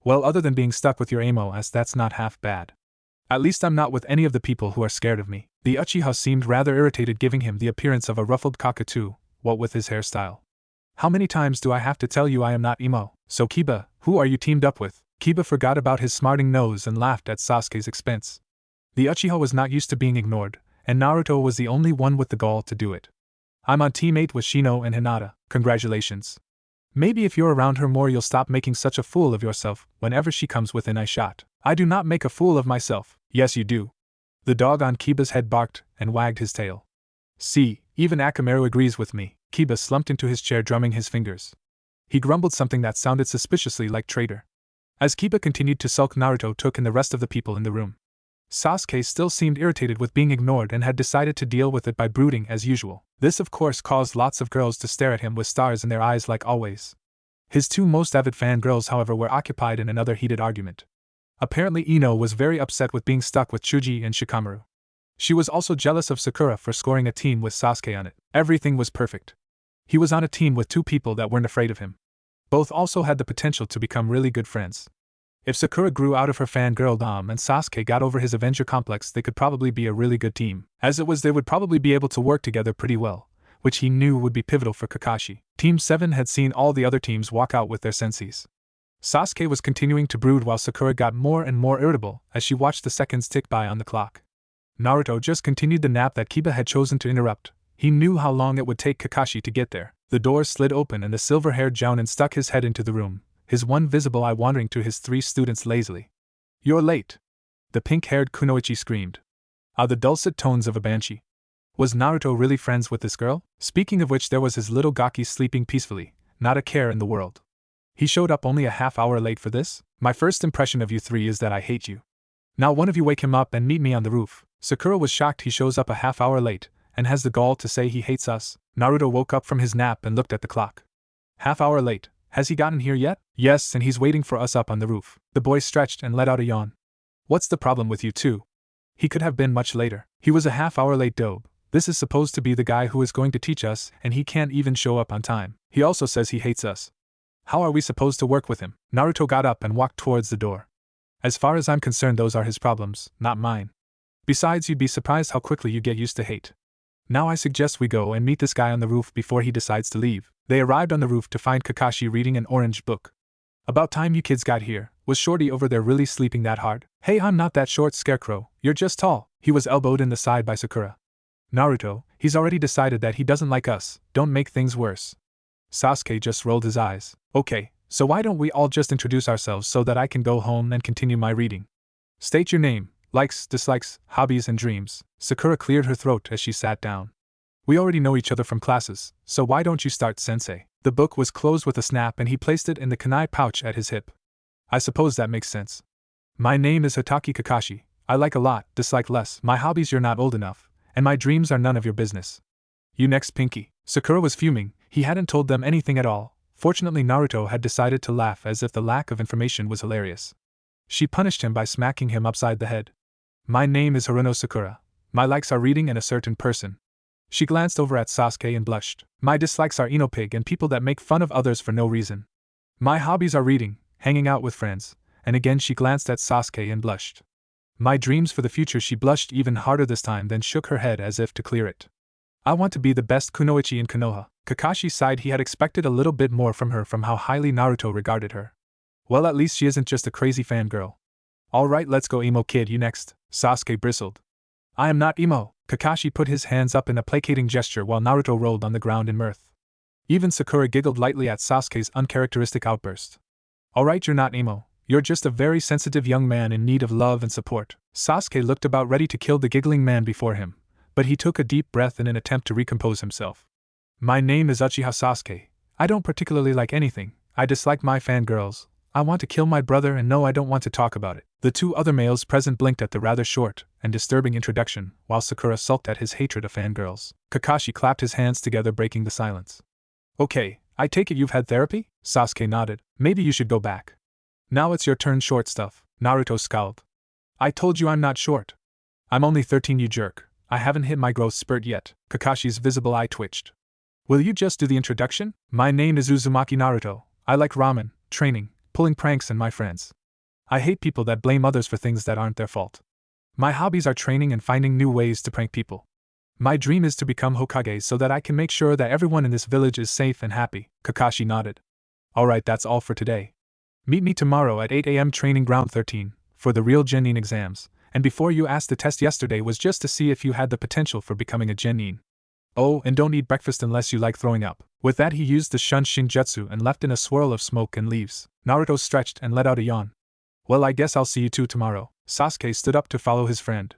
Well, other than being stuck with your amo, as that's not half bad. At least I'm not with any of the people who are scared of me. The Uchiha seemed rather irritated, giving him the appearance of a ruffled cockatoo, what with his hairstyle. How many times do I have to tell you I am not emo? So Kiba, who are you teamed up with? Kiba forgot about his smarting nose and laughed at Sasuke's expense. The Uchiha was not used to being ignored, and Naruto was the only one with the gall to do it. I'm on team 8 with Shino and Hinata. Congratulations. Maybe if you're around her more, you'll stop making such a fool of yourself whenever she comes within eyeshot. I do not make a fool of myself. Yes, you do. The dog on Kiba's head barked and wagged his tail. See, even Akamaru agrees with me. Kiba slumped into his chair, drumming his fingers. He grumbled something that sounded suspiciously like traitor. As Kiba continued to sulk, Naruto took in the rest of the people in the room. Sasuke still seemed irritated with being ignored and had decided to deal with it by brooding as usual. This of course caused lots of girls to stare at him with stars in their eyes like always. His two most avid fangirls, however, were occupied in another heated argument. Apparently Ino was very upset with being stuck with Chuji and Shikamaru. She was also jealous of Sakura for scoring a team with Sasuke on it. Everything was perfect. He was on a team with two people that weren't afraid of him. Both also had the potential to become really good friends. If Sakura grew out of her fangirldom and Sasuke got over his Avenger complex, they could probably be a really good team. As it was, they would probably be able to work together pretty well, which he knew would be pivotal for Kakashi. Team 7 had seen all the other teams walk out with their senseis. Sasuke was continuing to brood while Sakura got more and more irritable as she watched the seconds tick by on the clock. Naruto just continued the nap that Kiba had chosen to interrupt. He knew how long it would take Kakashi to get there. The door slid open and the silver-haired Jounin stuck his head into the room, his one visible eye wandering to his 3 students lazily. "You're late!" the pink-haired kunoichi screamed. The dulcet tones of a banshee. Was Naruto really friends with this girl? Speaking of which, there was his little Gaki sleeping peacefully, not a care in the world. He showed up only a half-hour late for this? My first impression of you 3 is that I hate you. Now one of you wake him up and meet me on the roof. Sakura was shocked he shows up a half-hour late, and has the gall to say he hates us. Naruto woke up from his nap and looked at the clock. Half-hour late. Has he gotten here yet? Yes, and he's waiting for us up on the roof. The boy stretched and let out a yawn. What's the problem with you two? He could have been much later. He was a half-hour late, dope. This is supposed to be the guy who is going to teach us, and he can't even show up on time. He also says he hates us. How are we supposed to work with him? Naruto got up and walked towards the door. As far as I'm concerned, those are his problems, not mine. Besides, you'd be surprised how quickly you get used to hate. Now I suggest we go and meet this guy on the roof before he decides to leave. They arrived on the roof to find Kakashi reading an orange book. About time you kids got here. Was Shorty over there really sleeping that hard? Hey, I'm not that short, Scarecrow. You're just tall. He was elbowed in the side by Sakura. Naruto, he's already decided that he doesn't like us. Don't make things worse. Sasuke just rolled his eyes. Okay, so why don't we all just introduce ourselves so that I can go home and continue my reading? State your name, likes, dislikes, hobbies, and dreams. Sakura cleared her throat as she sat down. We already know each other from classes, so why don't you start, sensei? The book was closed with a snap and he placed it in the kunai pouch at his hip. I suppose that makes sense. My name is Hitaki Kakashi. I like a lot, dislike less. My hobbies, you're not old enough, and my dreams are none of your business. You next, Pinky. Sakura was fuming. He hadn't told them anything at all. Fortunately, Naruto had decided to laugh as if the lack of information was hilarious. She punished him by smacking him upside the head. My name is Haruno Sakura. My likes are reading and a certain person. She glanced over at Sasuke and blushed. My dislikes are Enopig and people that make fun of others for no reason. My hobbies are reading, hanging out with friends, and again she glanced at Sasuke and blushed. My dreams for the future, she blushed even harder this time, then shook her head as if to clear it. I want to be the best kunoichi in Konoha. Kakashi sighed. He had expected a little bit more from her from how highly Naruto regarded her. Well, at least she isn't just a crazy fangirl. Alright, let's go, emo kid, you next. Sasuke bristled. I am not emo. Kakashi put his hands up in a placating gesture while Naruto rolled on the ground in mirth. Even Sakura giggled lightly at Sasuke's uncharacteristic outburst. Alright, you're not emo. You're just a very sensitive young man in need of love and support. Sasuke looked about ready to kill the giggling man before him, but he took a deep breath in an attempt to recompose himself. My name is Uchiha Sasuke. I don't particularly like anything. I dislike my fangirls. I want to kill my brother, and no, I don't want to talk about it. The 2 other males present blinked at the rather short and disturbing introduction, while Sakura sulked at his hatred of fangirls. Kakashi clapped his hands together, breaking the silence. Okay, I take it you've had therapy? Sasuke nodded. Maybe you should go back. Now it's your turn, short stuff. Naruto scowled. I told you I'm not short. I'm only 13, you jerk. I haven't hit my growth spurt yet. Kakashi's visible eye twitched. Will you just do the introduction? My name is Uzumaki Naruto. I like ramen, training, pulling pranks, and my friends. I hate people that blame others for things that aren't their fault. My hobbies are training and finding new ways to prank people. My dream is to become Hokage so that I can make sure that everyone in this village is safe and happy. Kakashi nodded. Alright, that's all for today. Meet me tomorrow at 8 a.m. Training Ground 13 for the real Genin exams, and before you asked, the test yesterday was just to see if you had the potential for becoming a Genin. Oh, and don't eat breakfast unless you like throwing up. With that, he used the Shun Shinjutsu and left in a swirl of smoke and leaves. Naruto stretched and let out a yawn. Well, I guess I'll see you two tomorrow. Sasuke stood up to follow his friend.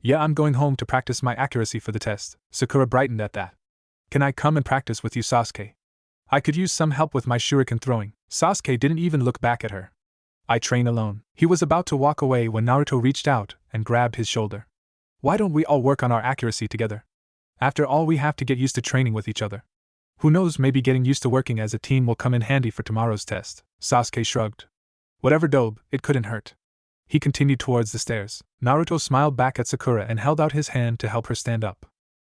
Yeah, I'm going home to practice my accuracy for the test. Sakura brightened at that. Can I come and practice with you, Sasuke? I could use some help with my shuriken throwing. Sasuke didn't even look back at her. I train alone. He was about to walk away when Naruto reached out and grabbed his shoulder. Why don't we all work on our accuracy together? After all, we have to get used to training with each other. Who knows, maybe getting used to working as a team will come in handy for tomorrow's test. Sasuke shrugged. Whatever, dope, it couldn't hurt. He continued towards the stairs. Naruto smiled back at Sakura and held out his hand to help her stand up.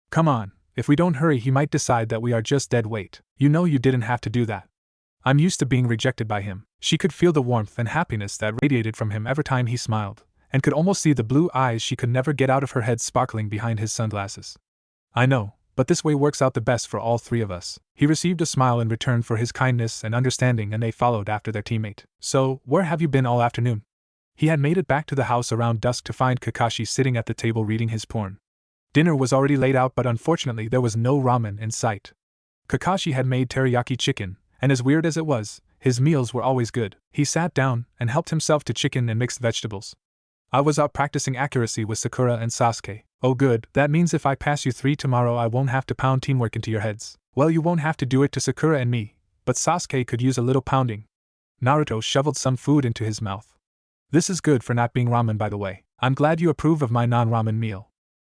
Come on, if we don't hurry he might decide that we are just dead weight. You know you didn't have to do that. I'm used to being rejected by him. She could feel the warmth and happiness that radiated from him every time he smiled, and could almost see the blue eyes she could never get out of her head sparkling behind his sunglasses. I know, but this way works out the best for all three of us. He received a smile in return for his kindness and understanding, and they followed after their teammate. So, where have you been all afternoon? He had made it back to the house around dusk to find Kakashi sitting at the table reading his porn. Dinner was already laid out, but unfortunately there was no ramen in sight. Kakashi had made teriyaki chicken, and as weird as it was, his meals were always good. He sat down and helped himself to chicken and mixed vegetables. I was out practicing accuracy with Sakura and Sasuke. Oh good, that means if I pass you three tomorrow I won't have to pound teamwork into your heads. Well, you won't have to do it to Sakura and me, but Sasuke could use a little pounding. Naruto shoveled some food into his mouth. This is good for not being ramen, by the way. I'm glad you approve of my non-ramen meal.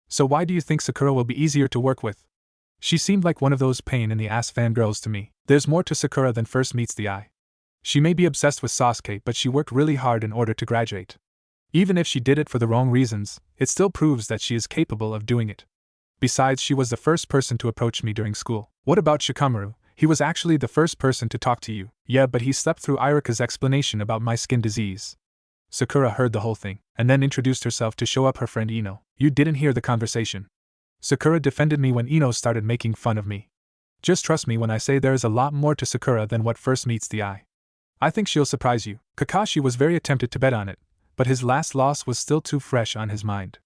So why do you think Sakura will be easier to work with? She seemed like one of those pain-in-the-ass fangirls to me. There's more to Sakura than first meets the eye. She may be obsessed with Sasuke, but she worked really hard in order to graduate. Even if she did it for the wrong reasons, it still proves that she is capable of doing it. Besides, she was the first person to approach me during school. What about Shikamaru? He was actually the first person to talk to you. Yeah, but he slept through Irika's explanation about my skin disease. Sakura heard the whole thing, and then introduced herself to show up her friend Ino. You didn't hear the conversation. Sakura defended me when Ino started making fun of me. Just trust me when I say there is a lot more to Sakura than what first meets the eye. I think she'll surprise you. Kakashi was very tempted to bet on it, but his last loss was still too fresh on his mind.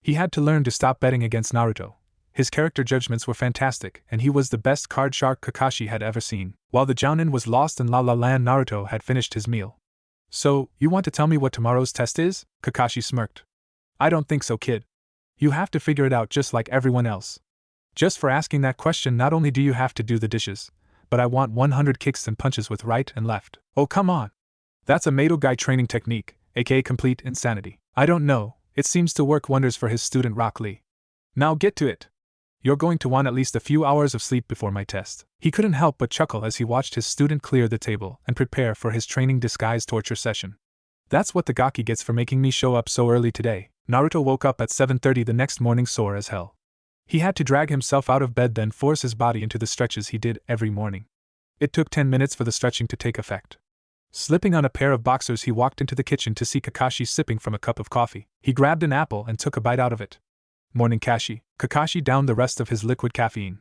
He had to learn to stop betting against Naruto. His character judgments were fantastic, and he was the best card shark Kakashi had ever seen. While the Jounin was lost in La La Land, Naruto had finished his meal. So, you want to tell me what tomorrow's test is? Kakashi smirked. I don't think so, kid. You have to figure it out just like everyone else. Just for asking that question, not only do you have to do the dishes, but I want 100 kicks and punches with right and left. Oh, come on. That's a Meito guy training technique, aka complete insanity. I don't know, it seems to work wonders for his student Rock Lee. Now get to it. You're going to want at least a few hours of sleep before my test. He couldn't help but chuckle as he watched his student clear the table and prepare for his training disguise torture session. That's what the Gaki gets for making me show up so early today. Naruto woke up at 7:30 the next morning sore as hell. He had to drag himself out of bed, then force his body into the stretches he did every morning. It took 10 minutes for the stretching to take effect. Slipping on a pair of boxers, he walked into the kitchen to see Kakashi sipping from a cup of coffee. He grabbed an apple and took a bite out of it. Morning, Kashi. Kakashi downed the rest of his liquid caffeine.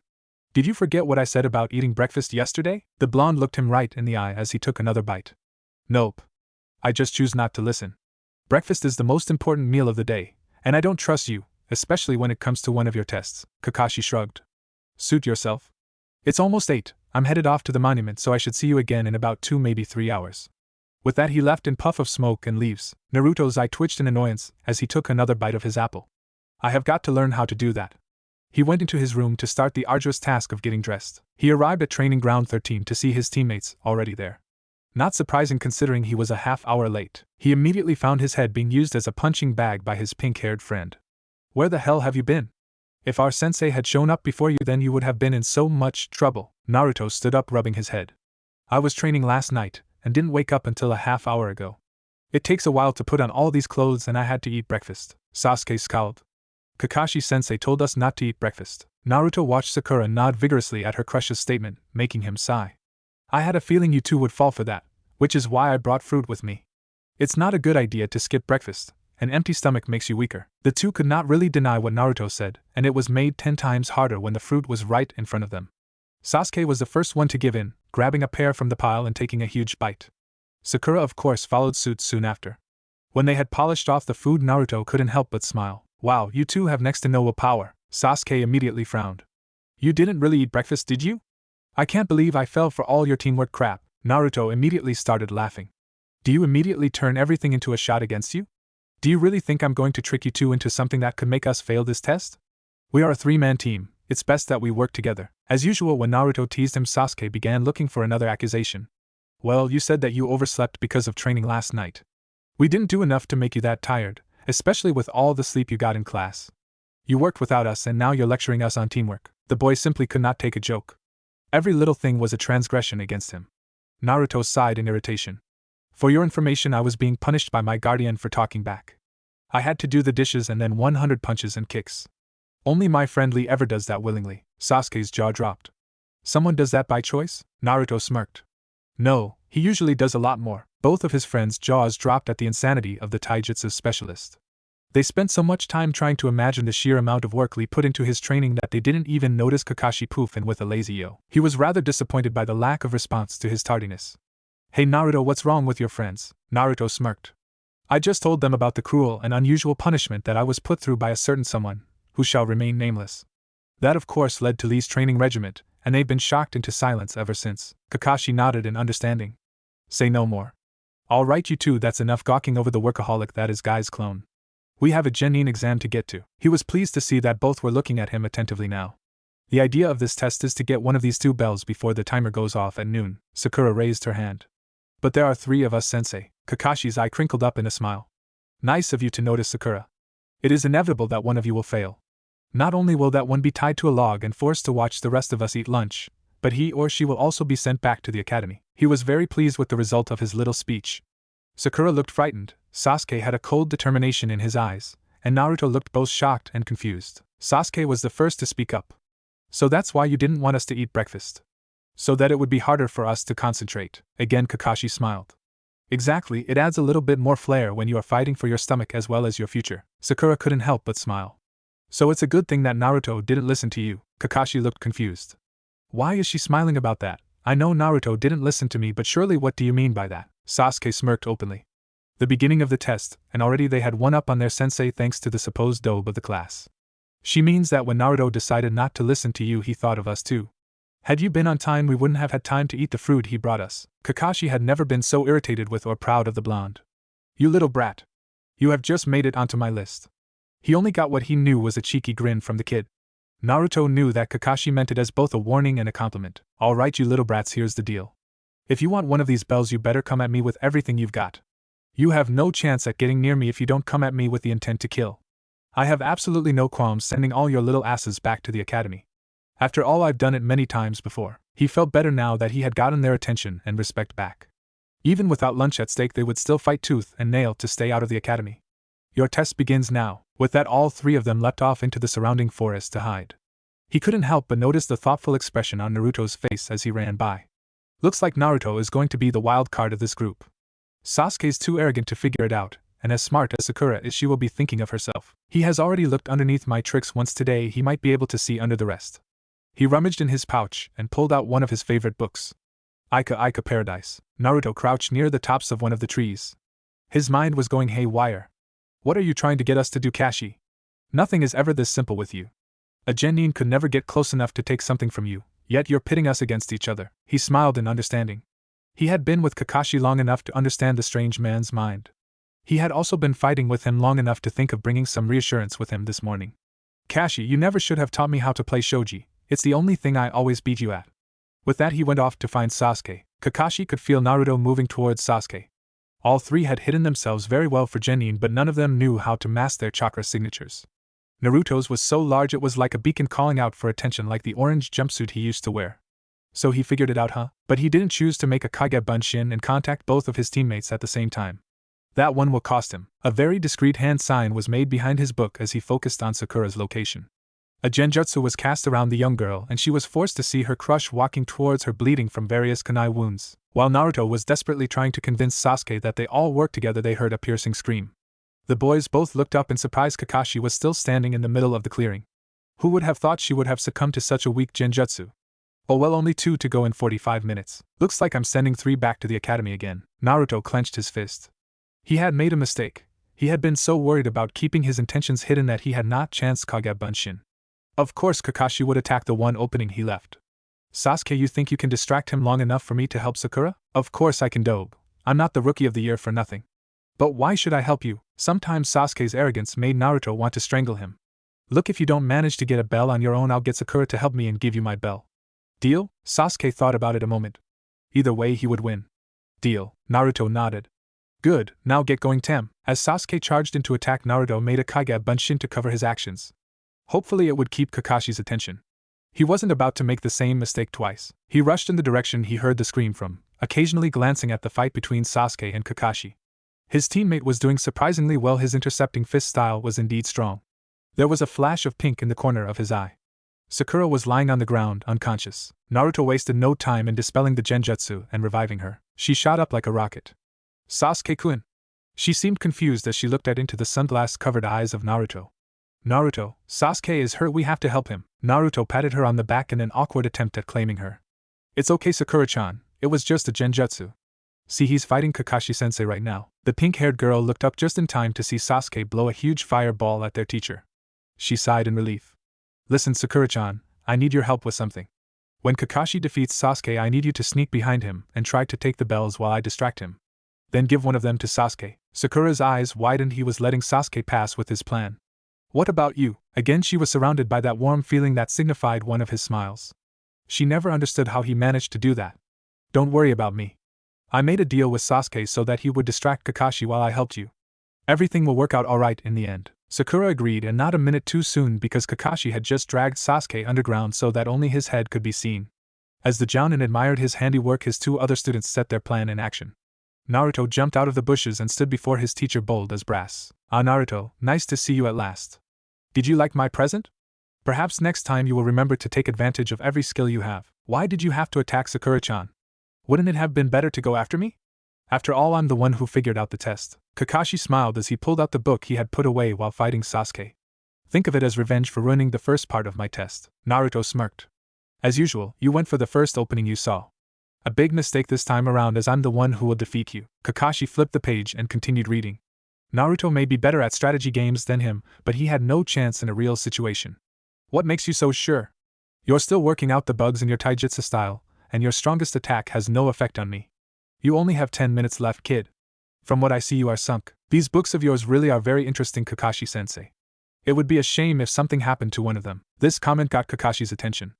Did you forget what I said about eating breakfast yesterday? The blonde looked him right in the eye as he took another bite. Nope. I just choose not to listen. Breakfast is the most important meal of the day, and I don't trust you, especially when it comes to one of your tests. Kakashi shrugged. Suit yourself. It's almost 8. I'm headed off to the monument, so I should see you again in about 2, maybe 3 hours. With that, he left in puff of smoke and leaves. Naruto's eye twitched in annoyance as he took another bite of his apple. I have got to learn how to do that. He went into his room to start the arduous task of getting dressed. He arrived at training ground 13 to see his teammates already there. Not surprising considering he was a half-hour late. He immediately found his head being used as a punching bag by his pink-haired friend. Where the hell have you been? If our sensei had shown up before you, then you would have been in so much trouble. Naruto stood up, rubbing his head. I was training last night and didn't wake up until a half-hour ago. It takes a while to put on all these clothes, and I had to eat breakfast. Sasuke scowled. Kakashi-sensei told us not to eat breakfast. Naruto watched Sakura nod vigorously at her crush's statement, making him sigh. I had a feeling you two would fall for that, which is why I brought fruit with me. It's not a good idea to skip breakfast. An empty stomach makes you weaker. The two could not really deny what Naruto said, and it was made 10 times harder when the fruit was right in front of them. Sasuke was the first one to give in, grabbing a pear from the pile and taking a huge bite. Sakura, of course, followed suit soon after. When they had polished off the food, Naruto couldn't help but smile. Wow, you two have next to no willpower. Sasuke immediately frowned. You didn't really eat breakfast, did you? I can't believe I fell for all your teamwork crap. Naruto immediately started laughing. Do you immediately turn everything into a shot against you? Do you really think I'm going to trick you two into something that could make us fail this test? We are a 3-man team. It's best that we work together. As usual, when Naruto teased him, Sasuke began looking for another accusation. Well, you said that you overslept because of training last night. We didn't do enough to make you that tired, especially with all the sleep you got in class. You worked without us and now you're lecturing us on teamwork. The boy simply could not take a joke. Every little thing was a transgression against him. Naruto sighed in irritation. For your information, I was being punished by my guardian for talking back. I had to do the dishes and then 100 punches and kicks. Only my friend Lee ever does that willingly. Sasuke's jaw dropped. Someone does that by choice? Naruto smirked. No, he usually does a lot more. Both of his friends' jaws dropped at the insanity of the taijutsu specialist. They spent so much time trying to imagine the sheer amount of work Lee put into his training that they didn't even notice Kakashi poof in with a lazy yo. He was rather disappointed by the lack of response to his tardiness. Hey Naruto, what's wrong with your friends? Naruto smirked. I just told them about the cruel and unusual punishment that I was put through by a certain someone, who shall remain nameless. That of course led to Lee's training regiment, and they've been shocked into silence ever since. Kakashi nodded in understanding. Say no more. All right you two, that's enough gawking over the workaholic that is Guy's clone. We have a Chunin exam to get to. He was pleased to see that both were looking at him attentively now. The idea of this test is to get one of these 2 bells before the timer goes off at noon. Sakura raised her hand. But there are 3 of us, sensei. Kakashi's eye crinkled up in a smile. Nice of you to notice, Sakura. It is inevitable that one of you will fail. Not only will that one be tied to a log and forced to watch the rest of us eat lunch, but he or she will also be sent back to the academy. He was very pleased with the result of his little speech. Sakura looked frightened, Sasuke had a cold determination in his eyes, and Naruto looked both shocked and confused. Sasuke was the first to speak up. So that's why you didn't want us to eat breakfast? So that it would be harder for us to concentrate. Again Kakashi smiled. Exactly, it adds a little bit more flair when you are fighting for your stomach as well as your future. Sakura couldn't help but smile. So it's a good thing that Naruto didn't listen to you. Kakashi looked confused. Why is she smiling about that? I know Naruto didn't listen to me, but surely what do you mean by that? Sasuke smirked openly. The beginning of the test, and already they had one up on their sensei thanks to the supposed dope of the class. She means that when Naruto decided not to listen to you, he thought of us too. Had you been on time, we wouldn't have had time to eat the fruit he brought us. Kakashi had never been so irritated with or proud of the blonde. You little brat. You have just made it onto my list. He only got what he knew was a cheeky grin from the kid. Naruto knew that Kakashi meant it as both a warning and a compliment. Alright you little brats, here's the deal. If you want one of these bells, you better come at me with everything you've got. You have no chance at getting near me if you don't come at me with the intent to kill. I have absolutely no qualms sending all your little asses back to the academy. After all, I've done it many times before. He felt better now that he had gotten their attention and respect back. Even without lunch at stake, they would still fight tooth and nail to stay out of the academy. Your test begins now. With that, all 3 of them leapt off into the surrounding forest to hide. He couldn't help but notice the thoughtful expression on Naruto's face as he ran by. Looks like Naruto is going to be the wild card of this group. Sasuke's too arrogant to figure it out, and as smart as Sakura is, she will be thinking of herself. He has already looked underneath my tricks once today, he might be able to see under the rest. He rummaged in his pouch and pulled out one of his favorite books. Ika Paradise. Naruto crouched near the tops of one of the trees. His mind was going haywire. What are you trying to get us to do, Kashi? Nothing is ever this simple with you. A Chunin could never get close enough to take something from you, yet you're pitting us against each other. He smiled in understanding. He had been with Kakashi long enough to understand the strange man's mind. He had also been fighting with him long enough to think of bringing some reassurance with him this morning. Kashi, you never should have taught me how to play shogi. It's the only thing I always beat you at. With that, he went off to find Sasuke. Kakashi could feel Naruto moving towards Sasuke. All 3 had hidden themselves very well for Chunin, but none of them knew how to mask their chakra signatures. Naruto's was so large it was like a beacon calling out for attention, like the orange jumpsuit he used to wear. So he figured it out, huh? But he didn't choose to make a Kage Bunshin and contact both of his teammates at the same time. That one will cost him. A very discreet hand sign was made behind his book as he focused on Sakura's location. A genjutsu was cast around the young girl, and she was forced to see her crush walking towards her bleeding from various kunai wounds. While Naruto was desperately trying to convince Sasuke that they all worked together, they heard a piercing scream. The boys both looked up in surprise. Kakashi was still standing in the middle of the clearing. Who would have thought she would have succumbed to such a weak genjutsu? Oh well, only 2 to go in 45 minutes. Looks like I'm sending 3 back to the academy again. Naruto clenched his fist. He had made a mistake. He had been so worried about keeping his intentions hidden that he had not chanced Kage Bunshin. Of course Kakashi would attack the one opening he left. Sasuke, you think you can distract him long enough for me to help Sakura? Of course I can, dope. I'm not the rookie of the year for nothing. But why should I help you? Sometimes Sasuke's arrogance made Naruto want to strangle him. Look, if you don't manage to get a bell on your own, I'll get Sakura to help me and give you my bell. Deal? Sasuke thought about it a moment. Either way he would win. Deal. Naruto nodded. Good, now get going, Tem. As Sasuke charged in to attack, Naruto made a Kage Bunshin to cover his actions. Hopefully it would keep Kakashi's attention. He wasn't about to make the same mistake twice. He rushed in the direction he heard the scream from, occasionally glancing at the fight between Sasuke and Kakashi. His teammate was doing surprisingly well. His intercepting fist style was indeed strong. There was a flash of pink in the corner of his eye. Sakura was lying on the ground, unconscious. Naruto wasted no time in dispelling the genjutsu and reviving her. She shot up like a rocket. Sasuke-kun! She seemed confused as she looked into the sunglass-covered eyes of Naruto. Naruto, Sasuke is hurt, we have to help him. Naruto patted her on the back in an awkward attempt at claiming her. It's okay, Sakura-chan, it was just a genjutsu. See, he's fighting Kakashi-sensei right now. The pink-haired girl looked up just in time to see Sasuke blow a huge fireball at their teacher. She sighed in relief. Listen, Sakura-chan, I need your help with something. When Kakashi defeats Sasuke, I need you to sneak behind him and try to take the bells while I distract him. Then give one of them to Sasuke. Sakura's eyes widened. He was letting Sasuke pass with his plan. What about you? Again she was surrounded by that warm feeling that signified one of his smiles. She never understood how he managed to do that. Don't worry about me. I made a deal with Sasuke so that he would distract Kakashi while I helped you. Everything will work out alright in the end. Sakura agreed, and not a minute too soon, because Kakashi had just dragged Sasuke underground so that only his head could be seen. As the Jounin admired his handiwork, his two other students set their plan in action. Naruto jumped out of the bushes and stood before his teacher bold as brass. Ah, Naruto, nice to see you at last. Did you like my present? Perhaps next time you will remember to take advantage of every skill you have. Why did you have to attack Sakura-chan? Wouldn't it have been better to go after me? After all, I'm the one who figured out the test. Kakashi smiled as he pulled out the book he had put away while fighting Sasuke. Think of it as revenge for ruining the first part of my test. Naruto smirked. As usual, you went for the first opening you saw. A big mistake this time around, as I'm the one who will defeat you. Kakashi flipped the page and continued reading. Naruto may be better at strategy games than him, but he had no chance in a real situation. What makes you so sure? You're still working out the bugs in your taijutsu style, and your strongest attack has no effect on me. You only have 10 minutes left, kid. From what I see, you are sunk. These books of yours really are very interesting, Kakashi-sensei. It would be a shame if something happened to one of them. This comment got Kakashi's attention.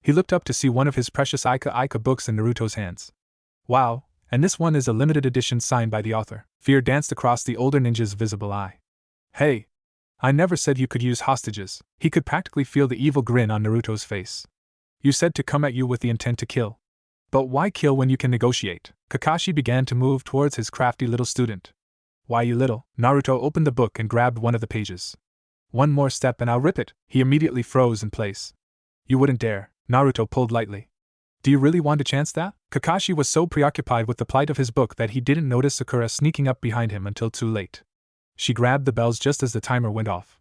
He looked up to see one of his precious Ika books in Naruto's hands. Wow, and this one is a limited edition signed by the author. Fear danced across the older ninja's visible eye. Hey! I never said you could use hostages. He could practically feel the evil grin on Naruto's face. You said to come at you with the intent to kill. But why kill when you can negotiate? Kakashi began to move towards his crafty little student. Why, you little? Naruto opened the book and grabbed one of the pages. One more step and I'll rip it. He immediately froze in place. You wouldn't dare. Naruto pulled lightly. Do you really want to chance that? Kakashi was so preoccupied with the plight of his book that he didn't notice Sakura sneaking up behind him until too late. She grabbed the bells just as the timer went off.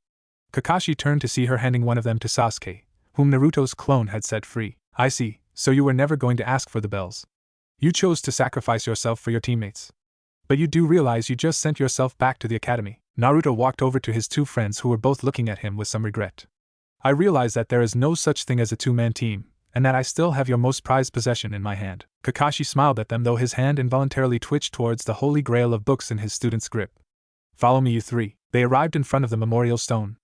Kakashi turned to see her handing one of them to Sasuke, whom Naruto's clone had set free. I see, so you were never going to ask for the bells. You chose to sacrifice yourself for your teammates. But you do realize you just sent yourself back to the academy. Naruto walked over to his two friends who were both looking at him with some regret. I realize that there is no such thing as a two-man team, and that I still have your most prized possession in my hand. Kakashi smiled at them, though his hand involuntarily twitched towards the holy grail of books in his student's grip. Follow me, you three. They arrived in front of the memorial stone.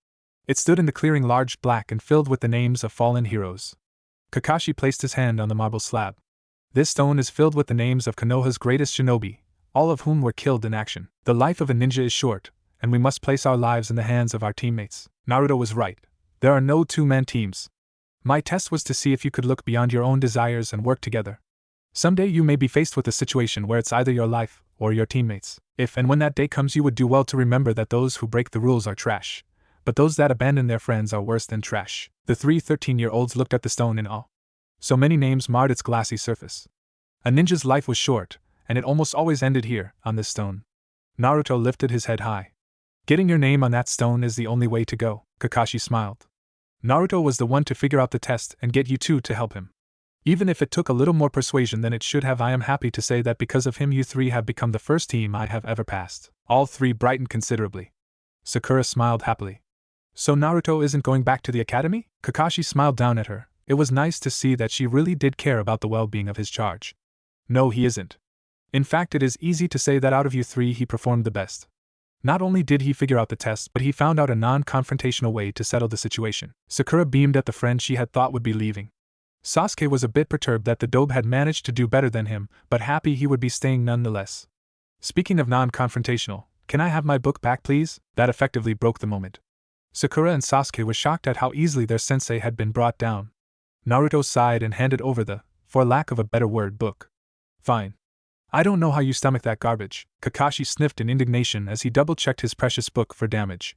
It stood in the clearing, large, black, and filled with the names of fallen heroes. Kakashi placed his hand on the marble slab. This stone is filled with the names of Konoha's greatest shinobi, all of whom were killed in action. The life of a ninja is short, and we must place our lives in the hands of our teammates. Naruto was right. There are no two-man teams. My test was to see if you could look beyond your own desires and work together. Someday you may be faced with a situation where it's either your life or your teammates. If and when that day comes, you would do well to remember that those who break the rules are trash, but those that abandon their friends are worse than trash. The three 13-year-olds looked at the stone in awe. So many names marred its glassy surface. A ninja's life was short, and it almost always ended here, on this stone. Naruto lifted his head high. Getting your name on that stone is the only way to go. Kakashi smiled. Naruto was the one to figure out the test and get you two to help him. Even if it took a little more persuasion than it should have, I am happy to say that because of him you three have become the first team I have ever passed. All three brightened considerably. Sakura smiled happily. So Naruto isn't going back to the academy? Kakashi smiled down at her. It was nice to see that she really did care about the well-being of his charge. No, he isn't. In fact, it is easy to say that out of you three he performed the best. Not only did he figure out the test, but he found out a non-confrontational way to settle the situation. Sakura beamed at the friend she had thought would be leaving. Sasuke was a bit perturbed that the dobe had managed to do better than him, but happy he would be staying nonetheless. Speaking of non-confrontational, can I have my book back, please? That effectively broke the moment. Sakura and Sasuke were shocked at how easily their sensei had been brought down. Naruto sighed and handed over the, for lack of a better word, book. Fine. I don't know how you stomach that garbage. Kakashi sniffed in indignation as he double-checked his precious book for damage.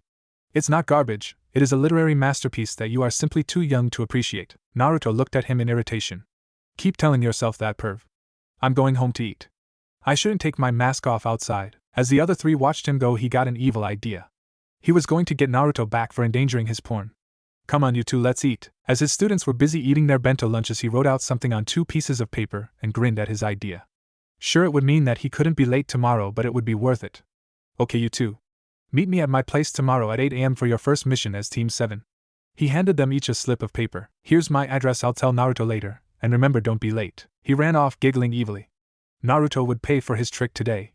It's not garbage, it is a literary masterpiece that you are simply too young to appreciate. Naruto looked at him in irritation. Keep telling yourself that, perv. I'm going home to eat. I shouldn't take my mask off outside. As the other three watched him go, he got an evil idea. He was going to get Naruto back for endangering his pawn. Come on you two, let's eat. As his students were busy eating their bento lunches, he wrote out something on 2 pieces of paper and grinned at his idea. Sure, it would mean that he couldn't be late tomorrow, but it would be worth it. Okay you two. Meet me at my place tomorrow at 8 a.m. for your first mission as Team 7. He handed them each a slip of paper. Here's my address, I'll tell Naruto later, and remember, don't be late. He ran off, giggling evilly. Naruto would pay for his trick today.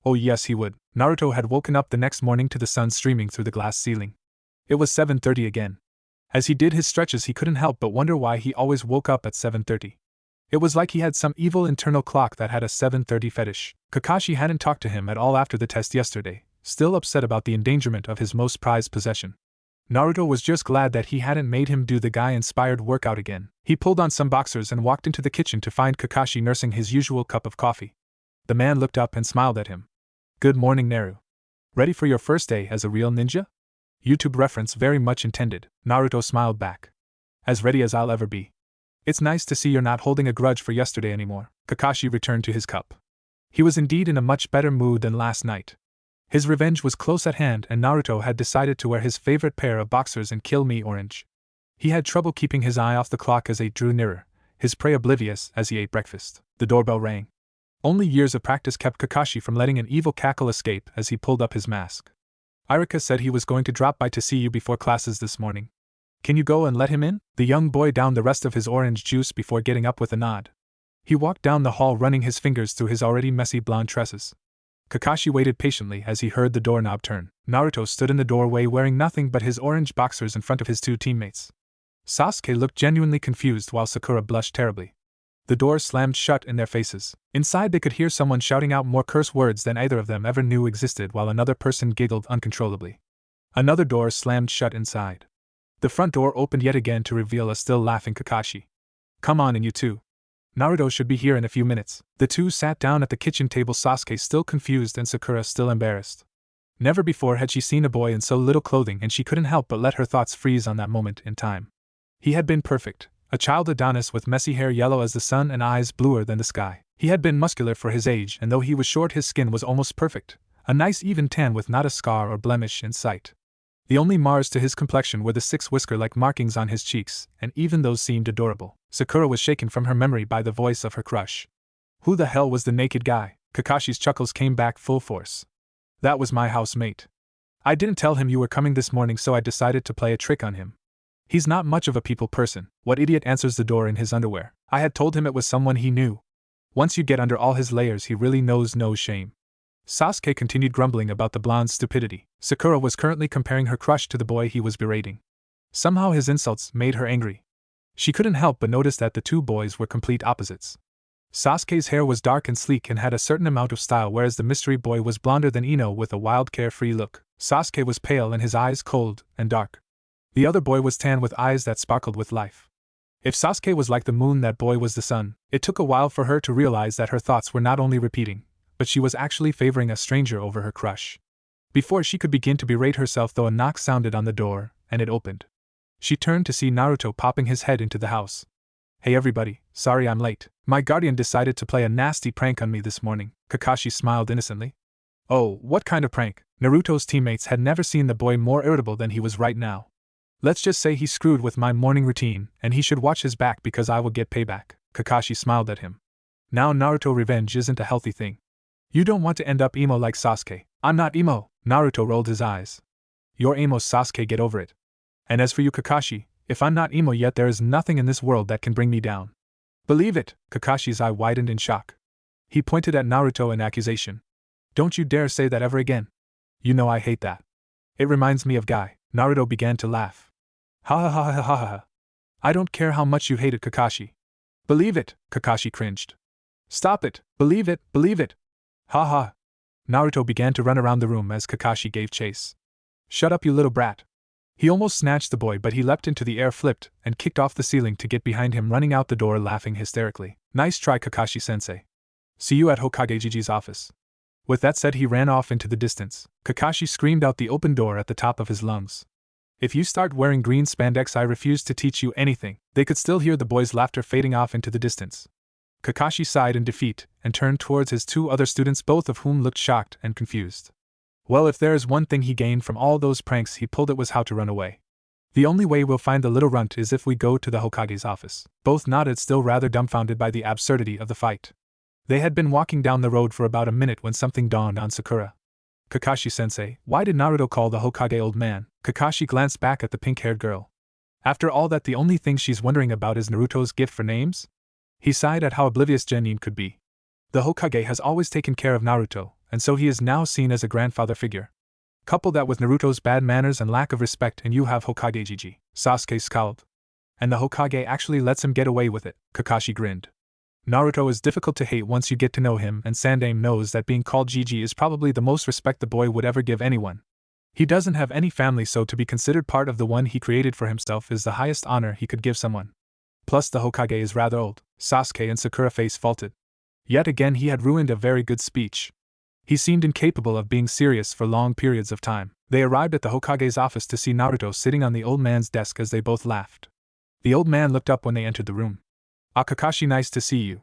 Oh yes, he would. Naruto had woken up the next morning to the sun streaming through the glass ceiling. It was 7:30 again. As he did his stretches, he couldn't help but wonder why he always woke up at 7:30. It was like he had some evil internal clock that had a 7:30 fetish. Kakashi hadn't talked to him at all after the test yesterday, still upset about the endangerment of his most prized possession. Naruto was just glad that he hadn't made him do the guy-inspired workout again. He pulled on some boxers and walked into the kitchen to find Kakashi nursing his usual cup of coffee. The man looked up and smiled at him. Good morning, Naru. Ready for your first day as a real ninja? YouTube reference very much intended. Naruto smiled back. As ready as I'll ever be. It's nice to see you're not holding a grudge for yesterday anymore. Kakashi returned to his cup. He was indeed in a much better mood than last night. His revenge was close at hand, and Naruto had decided to wear his favorite pair of boxers and kill me orange. He had trouble keeping his eye off the clock as 8 drew nearer, his prey oblivious as he ate breakfast. The doorbell rang. Only years of practice kept Kakashi from letting an evil cackle escape as he pulled up his mask. Irika said he was going to drop by to see you before classes this morning. Can you go and let him in? The young boy downed the rest of his orange juice before getting up with a nod. He walked down the hall, running his fingers through his already messy blonde tresses. Kakashi waited patiently as he heard the doorknob turn. Naruto stood in the doorway wearing nothing but his orange boxers in front of his 2 teammates. Sasuke looked genuinely confused while Sakura blushed terribly. The door slammed shut in their faces. Inside they could hear someone shouting out more curse words than either of them ever knew existed, while another person giggled uncontrollably. Another door slammed shut inside. The front door opened yet again to reveal a still laughing Kakashi. Come on in you two. Naruto should be here in a few minutes. The two sat down at the kitchen table, Sasuke still confused and Sakura still embarrassed. Never before had she seen a boy in so little clothing, and she couldn't help but let her thoughts freeze on that moment in time. He had been perfect, a child Adonis with messy hair yellow as the sun and eyes bluer than the sky. He had been muscular for his age, and though he was short, his skin was almost perfect, a nice even tan with not a scar or blemish in sight. The only mars to his complexion were the 6 whisker-like markings on his cheeks, and even those seemed adorable. Sakura was shaken from her memory by the voice of her crush. Who the hell was the naked guy? Kakashi's chuckles came back full force. That was my housemate. I didn't tell him you were coming this morning, so I decided to play a trick on him. He's not much of a people person. What idiot answers the door in his underwear? I had told him it was someone he knew. Once you get under all his layers, he really knows no shame. Sasuke continued grumbling about the blonde's stupidity. Sakura was currently comparing her crush to the boy he was berating. Somehow his insults made her angry. She couldn't help but notice that the 2 boys were complete opposites. Sasuke's hair was dark and sleek and had a certain amount of style, whereas the mystery boy was blonder than Ino with a wild, carefree look. Sasuke was pale and his eyes cold and dark. The other boy was tan with eyes that sparkled with life. If Sasuke was like the moon, that boy was the sun. It took a while for her to realize that her thoughts were not only repeating, but she was actually favoring a stranger over her crush. Before she could begin to berate herself, though, a knock sounded on the door, and it opened. She turned to see Naruto popping his head into the house. Hey everybody, sorry I'm late. My guardian decided to play a nasty prank on me this morning. Kakashi smiled innocently. Oh, what kind of prank? Naruto's teammates had never seen the boy more irritable than he was right now. Let's just say he screwed with my morning routine, and he should watch his back because I will get payback. Kakashi smiled at him. Now Naruto, revenge isn't a healthy thing. You don't want to end up emo like Sasuke. I'm not emo. Naruto rolled his eyes. You're emo, Sasuke, get over it. And as for you, Kakashi, if I'm not emo yet, there is nothing in this world that can bring me down. Believe it. Kakashi's eye widened in shock. He pointed at Naruto in accusation. Don't you dare say that ever again. You know I hate that. It reminds me of Guy. Naruto began to laugh. Ha ha ha ha ha ha. I don't care how much you hate it, Kakashi. Believe it, Kakashi cringed. Stop it, believe it, believe it. Ha ha. Naruto began to run around the room as Kakashi gave chase. Shut up, you little brat. He almost snatched the boy, but he leapt into the air, flipped, and kicked off the ceiling to get behind him, running out the door laughing hysterically. Nice try, Kakashi-sensei. See you at Hokage Gigi's office. With that said, he ran off into the distance. Kakashi screamed out the open door at the top of his lungs. If you start wearing green spandex, I refuse to teach you anything. They could still hear the boy's laughter fading off into the distance. Kakashi sighed in defeat and turned towards his two other students, both of whom looked shocked and confused. Well, if there is one thing he gained from all those pranks he pulled, it was how to run away. The only way we'll find the little runt is if we go to the Hokage's office. Both nodded, still rather dumbfounded by the absurdity of the fight. They had been walking down the road for about a minute when something dawned on Sakura. Kakashi-sensei, why did Naruto call the Hokage old man? Kakashi glanced back at the pink-haired girl. After all that, the only thing she's wondering about is Naruto's gift for names? He sighed at how oblivious Genin could be. The Hokage has always taken care of Naruto, and so he is now seen as a grandfather figure. Couple that with Naruto's bad manners and lack of respect and you have Hokage Gigi. Sasuke scowled. And the Hokage actually lets him get away with it, Kakashi grinned. Naruto is difficult to hate once you get to know him, and Sandaime knows that being called Gigi is probably the most respect the boy would ever give anyone. He doesn't have any family, so to be considered part of the one he created for himself is the highest honor he could give someone. Plus the Hokage is rather old. Sasuke and Sakura face faulted. Yet again he had ruined a very good speech. He seemed incapable of being serious for long periods of time. They arrived at the Hokage's office to see Naruto sitting on the old man's desk as they both laughed. The old man looked up when they entered the room. Ah, Kakashi, nice to see you.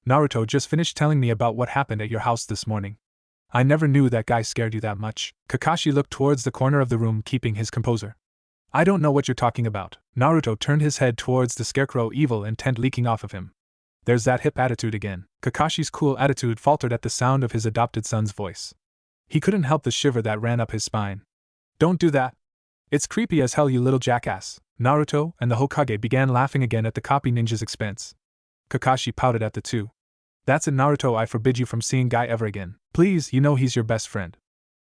Naruto just finished telling me about what happened at your house this morning. I never knew that guy scared you that much. Kakashi looked towards the corner of the room, keeping his composure. I don't know what you're talking about. Naruto turned his head towards the scarecrow, evil intent leaking off of him. There's that hip attitude again. Kakashi's cool attitude faltered at the sound of his adopted son's voice. He couldn't help the shiver that ran up his spine. Don't do that. It's creepy as hell, you little jackass. Naruto and the Hokage began laughing again at the copy ninja's expense. Kakashi pouted at the two. That's it, Naruto, I forbid you from seeing Guy ever again. Please, you know he's your best friend.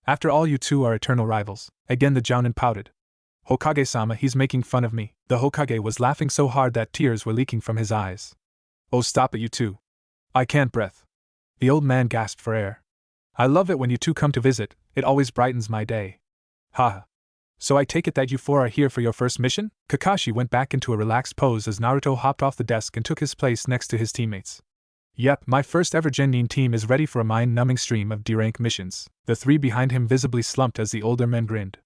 After all, you two are eternal rivals. Again the Jounin pouted. Hokage-sama, he's making fun of me. The Hokage was laughing so hard that tears were leaking from his eyes. Oh, stop it, you two. I can't breath. The old man gasped for air. I love it when you two come to visit, it always brightens my day. Haha. So I take it that you four are here for your first mission? Kakashi went back into a relaxed pose as Naruto hopped off the desk and took his place next to his teammates. Yep, my first ever Genin team is ready for a mind-numbing stream of D-rank missions. The three behind him visibly slumped as the older men grinned.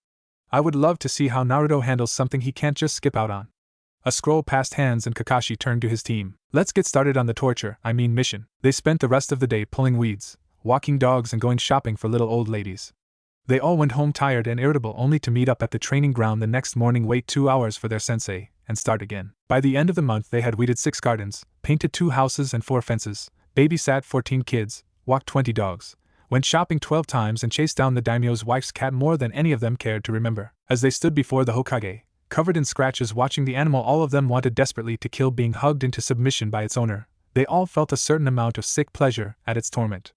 I would love to see how Naruto handles something he can't just skip out on. A scroll passed hands and Kakashi turned to his team. Let's get started on the mission. They spent the rest of the day pulling weeds, walking dogs and going shopping for little old ladies. They all went home tired and irritable, only to meet up at the training ground the next morning, wait 2 hours for their sensei, and start again. By the end of the month they had weeded 6 gardens, painted 2 houses and 4 fences, babysat 14 kids, walked 20 dogs, went shopping 12 times and chased down the daimyo's wife's cat more than any of them cared to remember. As they stood before the Hokage, covered in scratches watching the animal all of them wanted desperately to kill being hugged into submission by its owner, they all felt a certain amount of sick pleasure at its torment.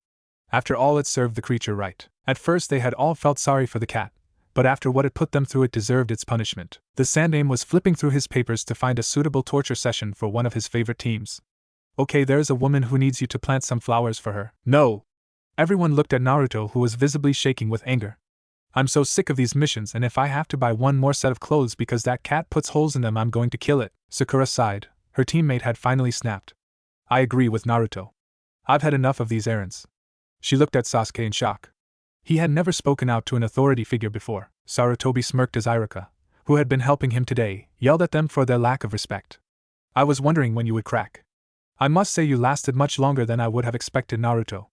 After all, it served the creature right. At first they had all felt sorry for the cat, but after what it put them through, it deserved its punishment. The Sandaime was flipping through his papers to find a suitable torture session for one of his favorite teams. Okay, there's a woman who needs you to plant some flowers for her. No! Everyone looked at Naruto, who was visibly shaking with anger. I'm so sick of these missions, and if I have to buy one more set of clothes because that cat puts holes in them, I'm going to kill it. Sakura sighed. Her teammate had finally snapped. I agree with Naruto. I've had enough of these errands. She looked at Sasuke in shock. He had never spoken out to an authority figure before. Sarutobi smirked as Iruka, who had been helping him today, yelled at them for their lack of respect. I was wondering when you would crack. I must say you lasted much longer than I would have expected, Naruto.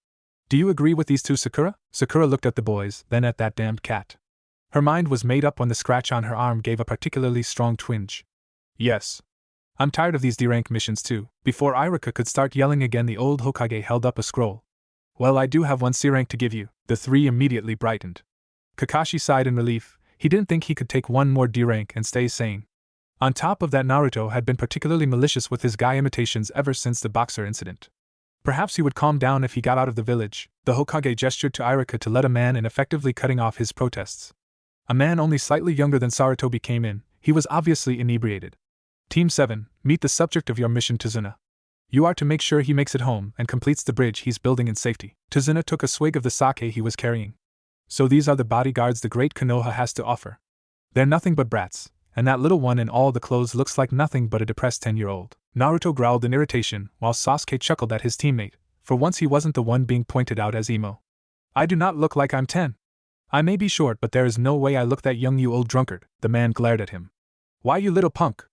Do you agree with these two, Sakura? Sakura looked at the boys, then at that damned cat. Her mind was made up when the scratch on her arm gave a particularly strong twinge. Yes. I'm tired of these D-rank missions too. Before Iruka could start yelling again, the old Hokage held up a scroll. Well, I do have one C-rank to give you. The three immediately brightened. Kakashi sighed in relief. He didn't think he could take one more D-rank and stay sane. On top of that, Naruto had been particularly malicious with his guy imitations ever since the boxer incident. Perhaps he would calm down if he got out of the village. The Hokage gestured to Iruka to let a man in, effectively cutting off his protests. A man only slightly younger than Sarutobi came in. He was obviously inebriated. Team 7, meet the subject of your mission, Tazuna. You are to make sure he makes it home and completes the bridge he's building in safety. Tazuna took a swig of the sake he was carrying. So these are the bodyguards the great Konoha has to offer. They're nothing but brats, and that little one in all the clothes looks like nothing but a depressed 10-year-old. Naruto growled in irritation, while Sasuke chuckled at his teammate. For once he wasn't the one being pointed out as emo. I do not look like I'm 10. I may be short, but there is no way I look that young, you old drunkard. The man glared at him. Why, you little punk?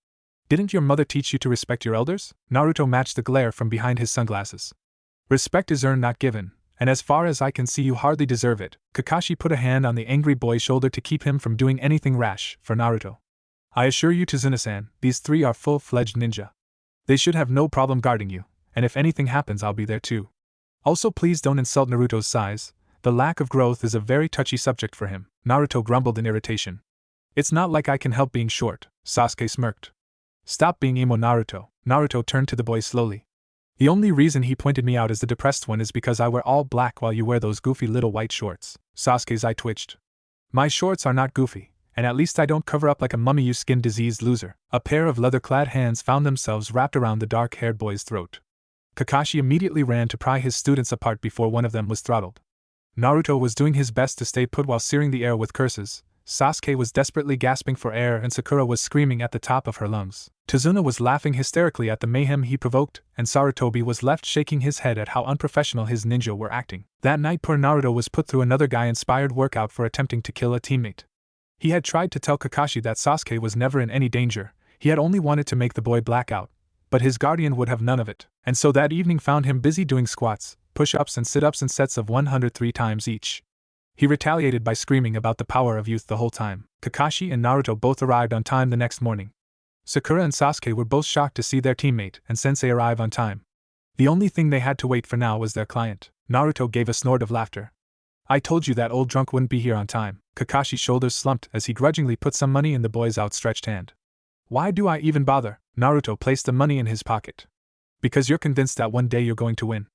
Didn't your mother teach you to respect your elders? Naruto matched the glare from behind his sunglasses. Respect is earned, not given, and as far as I can see, you hardly deserve it. Kakashi put a hand on the angry boy's shoulder to keep him from doing anything rash for Naruto. I assure you, Tazuna-san, these three are full-fledged ninja. They should have no problem guarding you, and if anything happens, I'll be there too. Also, please don't insult Naruto's size. The lack of growth is a very touchy subject for him. Naruto grumbled in irritation. It's not like I can help being short, Sasuke smirked. Stop being emo, Naruto. Naruto turned to the boy slowly. The only reason he pointed me out as the depressed one is because I wear all black while you wear those goofy little white shorts. Sasuke's eye twitched. My shorts are not goofy, and at least I don't cover up like a mummy, you skin-diseased loser. A pair of leather-clad hands found themselves wrapped around the dark-haired boy's throat. Kakashi immediately ran to pry his students apart before one of them was throttled. Naruto was doing his best to stay put while searing the air with curses. Sasuke was desperately gasping for air and Sakura was screaming at the top of her lungs. Tazuna was laughing hysterically at the mayhem he provoked, and Sarutobi was left shaking his head at how unprofessional his ninja were acting. That night, poor Naruto was put through another guy-inspired workout for attempting to kill a teammate. He had tried to tell Kakashi that Sasuke was never in any danger, he had only wanted to make the boy black out, but his guardian would have none of it, and so that evening found him busy doing squats, push-ups and sit-ups in sets of 103 times each. He retaliated by screaming about the power of youth the whole time. Kakashi and Naruto both arrived on time the next morning. Sakura and Sasuke were both shocked to see their teammate and sensei arrive on time. The only thing they had to wait for now was their client. Naruto gave a snort of laughter. I told you that old drunk wouldn't be here on time. Kakashi's shoulders slumped as he grudgingly put some money in the boy's outstretched hand. Why do I even bother? Naruto placed the money in his pocket. Because you're convinced that one day you're going to win.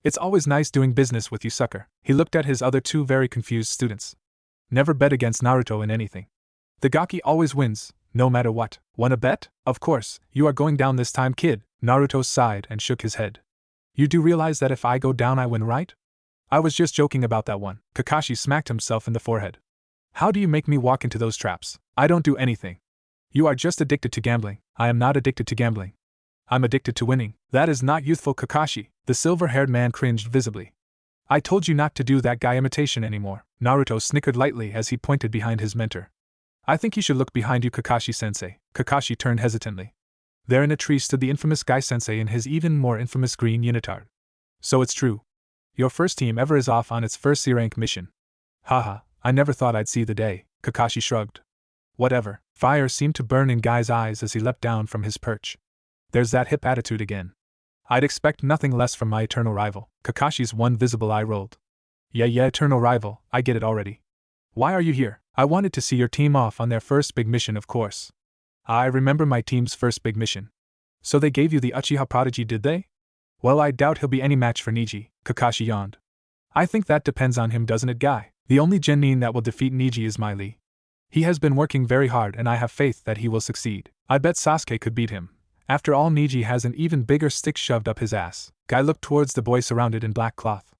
It's always nice doing business with you, sucker. He looked at his other two very confused students. Never bet against Naruto in anything. The Gaki always wins, no matter what. Wanna bet? Of course, you are going down this time, kid. Naruto sighed and shook his head. You do realize that if I go down I win, right? I was just joking about that one. Kakashi smacked himself in the forehead. How do you make me walk into those traps? I don't do anything. You are just addicted to gambling. I am not addicted to gambling. I'm addicted to winning. That is not youthful, Kakashi. The silver-haired man cringed visibly. I told you not to do that guy imitation anymore. Naruto snickered lightly as he pointed behind his mentor. I think you should look behind you, Kakashi-sensei. Kakashi turned hesitantly. There in a tree stood the infamous Guy-sensei in his even more infamous green unitard. So it's true. Your first team ever is off on its first C-rank mission. Haha, I never thought I'd see the day. Kakashi shrugged. Whatever. Fire seemed to burn in Guy's eyes as he leapt down from his perch. There's that hip attitude again. I'd expect nothing less from my eternal rival. Kakashi's one visible eye rolled. Yeah, eternal rival, I get it already. Why are you here? I wanted to see your team off on their first big mission, of course. I remember my team's first big mission. So they gave you the Uchiha Prodigy, did they? Well, I doubt he'll be any match for Niji, Kakashi yawned. I think that depends on him, doesn't it, Guy? The only genin that will defeat Niji is my Lee. He has been working very hard and I have faith that he will succeed. I bet Sasuke could beat him. After all, Niji has an even bigger stick shoved up his ass. Guy looked towards the boy surrounded in black cloth.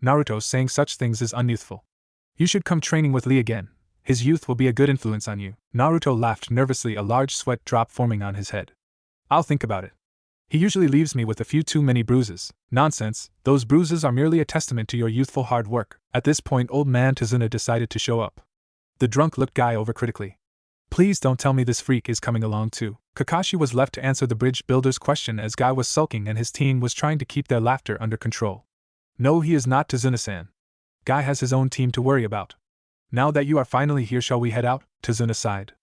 Naruto saying such things is unyouthful. You should come training with Lee again. His youth will be a good influence on you. Naruto laughed nervously, a large sweat drop forming on his head. I'll think about it. He usually leaves me with a few too many bruises. Nonsense, those bruises are merely a testament to your youthful hard work. At this point, old man Tazuna decided to show up. The drunk looked Guy over critically. Please don't tell me this freak is coming along too. Kakashi was left to answer the bridge builder's question as Guy was sulking and his team was trying to keep their laughter under control. No, he is not, Tazuna-san. Guy has his own team to worry about. Now that you are finally here, shall we head out? Tazuna sighed.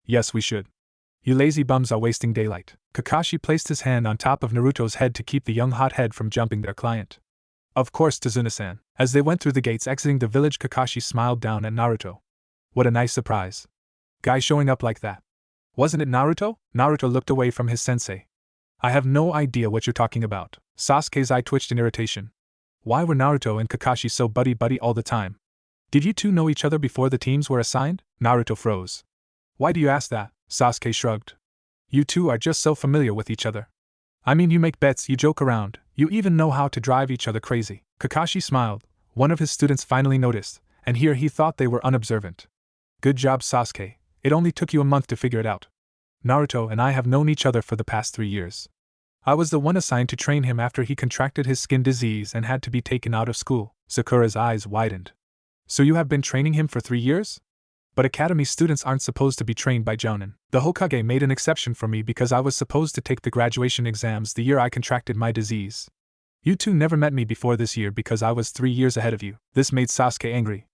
Yes, we should. You lazy bums are wasting daylight. Kakashi placed his hand on top of Naruto's head to keep the young hothead from jumping their client. Of course, Tazuna-san. As they went through the gates exiting the village, Kakashi smiled down at Naruto. What a nice surprise. Guy showing up like that. Wasn't it Naruto? Naruto looked away from his sensei. I have no idea what you're talking about. Sasuke's eye twitched in irritation. Why were Naruto and Kakashi so buddy-buddy all the time? Did you two know each other before the teams were assigned? Naruto froze. Why do you ask that? Sasuke shrugged. You two are just so familiar with each other. I mean, you make bets, you joke around, you even know how to drive each other crazy. Kakashi smiled. One of his students finally noticed, and here he thought they were unobservant. Good job, Sasuke. It only took you a month to figure it out. Naruto and I have known each other for the past 3 years. I was the one assigned to train him after he contracted his skin disease and had to be taken out of school. Sakura's eyes widened. So you have been training him for 3 years? But academy students aren't supposed to be trained by Jounin. The Hokage made an exception for me because I was supposed to take the graduation exams the year I contracted my disease. You two never met me before this year because I was 3 years ahead of you. This made Sasuke angry.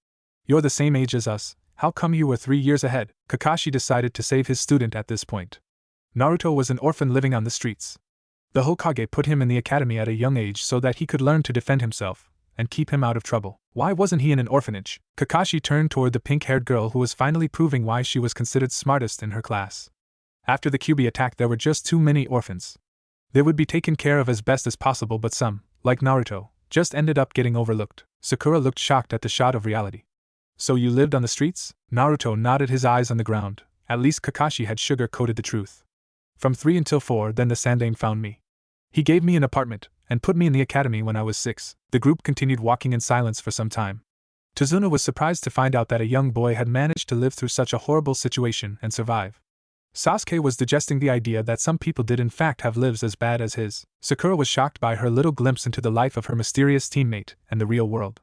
You're the same age as us, how come you were 3 years ahead? Kakashi decided to save his student at this point. Naruto was an orphan living on the streets. The Hokage put him in the academy at a young age so that he could learn to defend himself and keep him out of trouble. Why wasn't he in an orphanage? Kakashi turned toward the pink-haired girl who was finally proving why she was considered smartest in her class. After the Kyuubi attack, there were just too many orphans. They would be taken care of as best as possible, but some, like Naruto, just ended up getting overlooked. Sakura looked shocked at the shot of reality. So you lived on the streets? Naruto nodded, his eyes on the ground. At least Kakashi had sugar-coated the truth. From 3 until 4, then the Sandaime found me. He gave me an apartment and put me in the academy when I was 6. The group continued walking in silence for some time. Tazuna was surprised to find out that a young boy had managed to live through such a horrible situation and survive. Sasuke was digesting the idea that some people did in fact have lives as bad as his. Sakura was shocked by her little glimpse into the life of her mysterious teammate and the real world.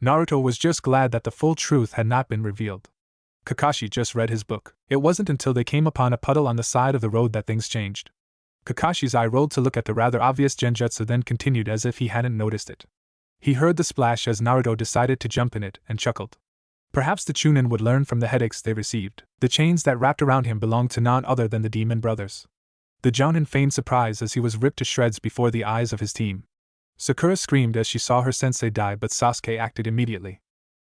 Naruto was just glad that the full truth had not been revealed. Kakashi just read his book. It wasn't until they came upon a puddle on the side of the road that things changed. Kakashi's eye rolled to look at the rather obvious genjutsu, then continued as if he hadn't noticed it. He heard the splash as Naruto decided to jump in it and chuckled. Perhaps the Chunin would learn from the headaches they received. The chains that wrapped around him belonged to none other than the demon brothers. The Jounin feigned surprise as he was ripped to shreds before the eyes of his team. Sakura screamed as she saw her sensei die, but Sasuke acted immediately.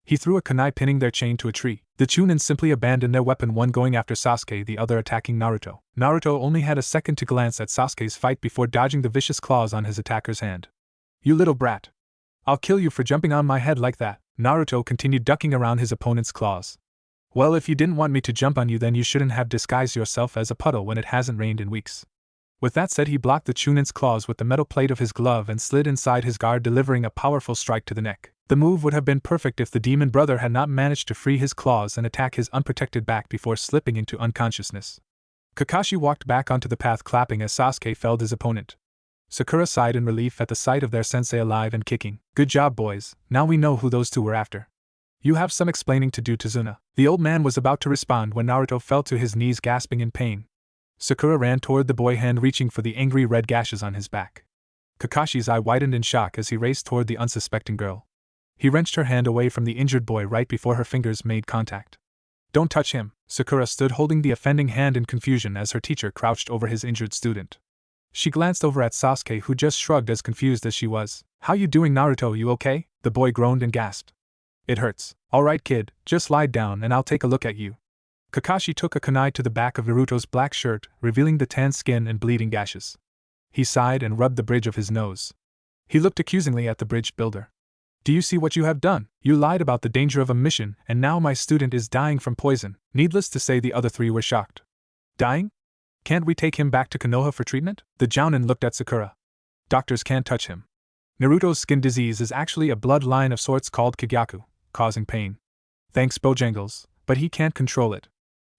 He threw a kunai, pinning their chain to a tree. The Chunin simply abandoned their weapon, one going after Sasuke, the other attacking Naruto. Naruto only had a second to glance at Sasuke's fight before dodging the vicious claws on his attacker's hand. You little brat! I'll kill you for jumping on my head like that. Naruto continued ducking around his opponent's claws. Well, if you didn't want me to jump on you, then you shouldn't have disguised yourself as a puddle when it hasn't rained in weeks. With that said, he blocked the Chunin's claws with the metal plate of his glove and slid inside his guard, delivering a powerful strike to the neck. The move would have been perfect if the demon brother had not managed to free his claws and attack his unprotected back before slipping into unconsciousness. Kakashi walked back onto the path, clapping as Sasuke felled his opponent. Sakura sighed in relief at the sight of their sensei alive and kicking. Good job, boys. Now we know who those two were after. You have some explaining to do, Tazuna. The old man was about to respond when Naruto fell to his knees, gasping in pain. Sakura ran toward the boy, hand reaching for the angry red gashes on his back. Kakashi's eye widened in shock as he raced toward the unsuspecting girl. He wrenched her hand away from the injured boy right before her fingers made contact. Don't touch him. Sakura stood holding the offending hand in confusion as her teacher crouched over his injured student. She glanced over at Sasuke, who just shrugged, as confused as she was. How you doing, Naruto? You okay? The boy groaned and gasped. It hurts. All right, kid, just lie down and I'll take a look at you. Kakashi took a kunai to the back of Naruto's black shirt, revealing the tan skin and bleeding gashes. He sighed and rubbed the bridge of his nose. He looked accusingly at the bridge builder. Do you see what you have done? You lied about the danger of a mission, and now my student is dying from poison. Needless to say, the other three were shocked. Dying? Can't we take him back to Konoha for treatment? The Jounin looked at Sakura. Doctors can't touch him. Naruto's skin disease is actually a bloodline of sorts called Kagyaku, causing pain. Thanks, Bojangles, but he can't control it.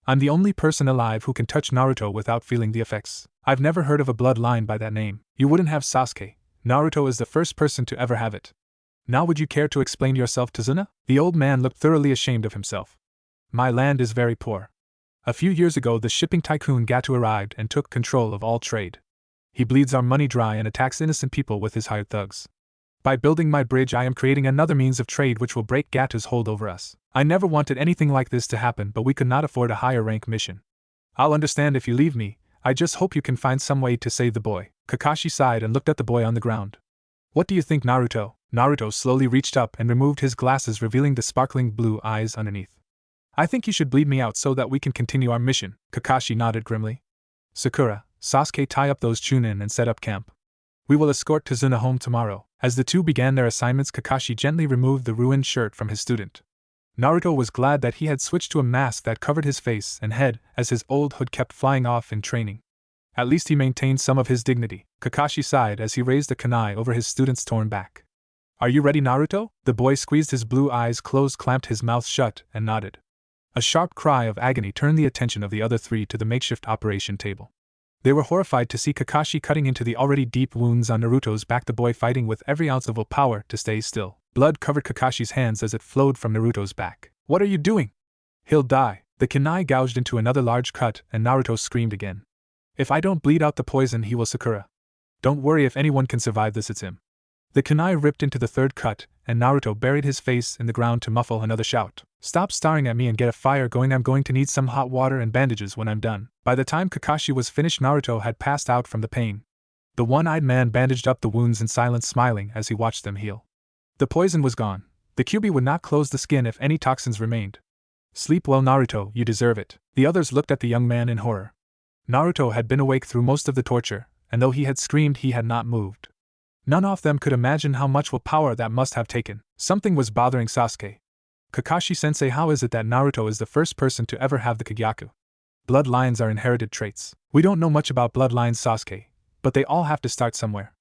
I'm the only person alive who can touch Naruto without feeling the effects. I've never heard of a bloodline by that name. You wouldn't have, Sasuke. Naruto is the first person to ever have it. Now would you care to explain yourself, Tazuna? The old man looked thoroughly ashamed of himself. My land is very poor. A few years ago the shipping tycoon Gatu arrived and took control of all trade. He bleeds our money dry and attacks innocent people with his hired thugs. By building my bridge I am creating another means of trade which will break Gatu's hold over us. I never wanted anything like this to happen, but we could not afford a higher rank mission. I'll understand if you leave me. I just hope you can find some way to save the boy. Kakashi sighed and looked at the boy on the ground. What do you think, Naruto? Naruto slowly reached up and removed his glasses, revealing the sparkling blue eyes underneath. I think you should bleed me out so that we can continue our mission. Kakashi nodded grimly. Sakura, Sasuke, tie up those Chunin and set up camp. We will escort Tazuna home tomorrow. As the two began their assignments, Kakashi gently removed the ruined shirt from his student. Naruto was glad that he had switched to a mask that covered his face and head, as his old hood kept flying off in training. At least he maintained some of his dignity. Kakashi sighed as he raised a kunai over his student's torn back. Are you ready, Naruto? The boy squeezed his blue eyes closed, clamped his mouth shut, and nodded. A sharp cry of agony turned the attention of the other three to the makeshift operation table. They were horrified to see Kakashi cutting into the already deep wounds on Naruto's back, the boy fighting with every ounce of willpower to stay still. Blood covered Kakashi's hands as it flowed from Naruto's back. What are you doing? He'll die. The kunai gouged into another large cut, and Naruto screamed again. If I don't bleed out the poison, he will. Sakura. Don't worry, if anyone can survive this, it's him. The kunai ripped into the third cut, and Naruto buried his face in the ground to muffle another shout. Stop staring at me and get a fire going. I'm going to need some hot water and bandages when I'm done. By the time Kakashi was finished, Naruto had passed out from the pain. The one-eyed man bandaged up the wounds in silence, smiling as he watched them heal. The poison was gone. The Kyuubi would not close the skin if any toxins remained. Sleep well, Naruto, you deserve it. The others looked at the young man in horror. Naruto had been awake through most of the torture, and though he had screamed, he had not moved. None of them could imagine how much willpower that must have taken. Something was bothering Sasuke. Kakashi-sensei, how is it that Naruto is the first person to ever have the Kagyaku? Bloodlines are inherited traits. We don't know much about bloodlines, Sasuke, but they all have to start somewhere.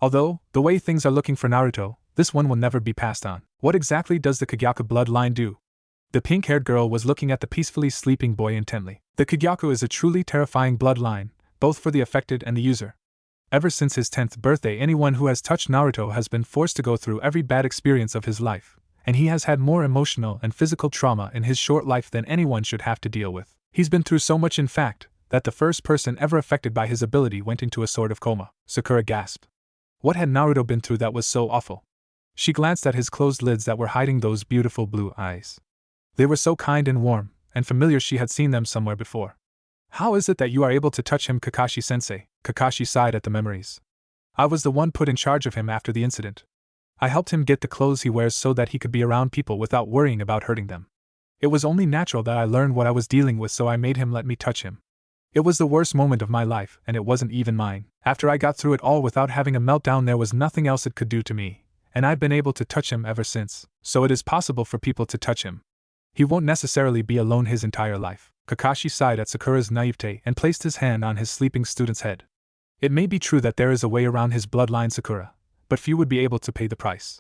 Although, the way things are looking for Naruto, this one will never be passed on. What exactly does the Kagyaku bloodline do? The pink-haired girl was looking at the peacefully sleeping boy intently. The Kagyaku is a truly terrifying bloodline, both for the affected and the user. Ever since his 10th birthday, anyone who has touched Naruto has been forced to go through every bad experience of his life, and he has had more emotional and physical trauma in his short life than anyone should have to deal with. He's been through so much, in fact, that the first person ever affected by his ability went into a sort of coma. Sakura gasped. What had Naruto been through that was so awful? She glanced at his closed lids that were hiding those beautiful blue eyes. They were so kind and warm, and familiar. She had seen them somewhere before. How is it that you are able to touch him, Kakashi-sensei? Kakashi sighed at the memories. I was the one put in charge of him after the incident. I helped him get the clothes he wears so that he could be around people without worrying about hurting them. It was only natural that I learned what I was dealing with, so I made him let me touch him. It was the worst moment of my life, and it wasn't even mine. After I got through it all without having a meltdown, there was nothing else it could do to me, and I've been able to touch him ever since. So it is possible for people to touch him. He won't necessarily be alone his entire life. Kakashi sighed at Sakura's naivete and placed his hand on his sleeping student's head. It may be true that there is a way around his bloodline, Sakura, but few would be able to pay the price.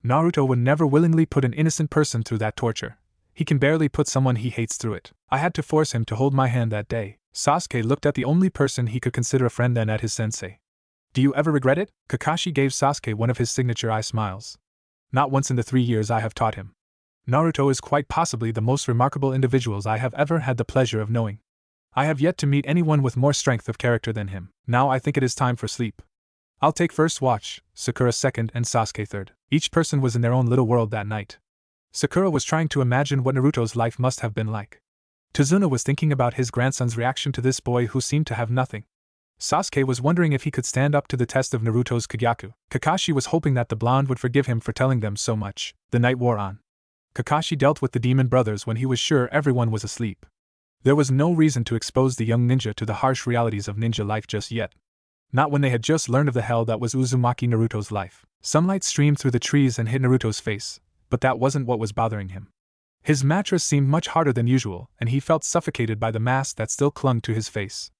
Naruto would never willingly put an innocent person through that torture. He can barely put someone he hates through it. I had to force him to hold my hand that day. Sasuke looked at the only person he could consider a friend, then at his sensei. Do you ever regret it? Kakashi gave Sasuke one of his signature eye smiles. Not once in the 3 years I have taught him. Naruto is quite possibly the most remarkable individuals I have ever had the pleasure of knowing. I have yet to meet anyone with more strength of character than him. Now I think it is time for sleep. I'll take first watch, Sakura second, and Sasuke third. Each person was in their own little world that night. Sakura was trying to imagine what Naruto's life must have been like. Tazuna was thinking about his grandson's reaction to this boy who seemed to have nothing. Sasuke was wondering if he could stand up to the test of Naruto's Kagyaku. Kakashi was hoping that the blonde would forgive him for telling them so much. The night wore on. Kakashi dealt with the demon brothers when he was sure everyone was asleep. There was no reason to expose the young ninja to the harsh realities of ninja life just yet. Not when they had just learned of the hell that was Uzumaki Naruto's life. Sunlight streamed through the trees and hit Naruto's face, but that wasn't what was bothering him. His mattress seemed much harder than usual, and he felt suffocated by the mask that still clung to his face.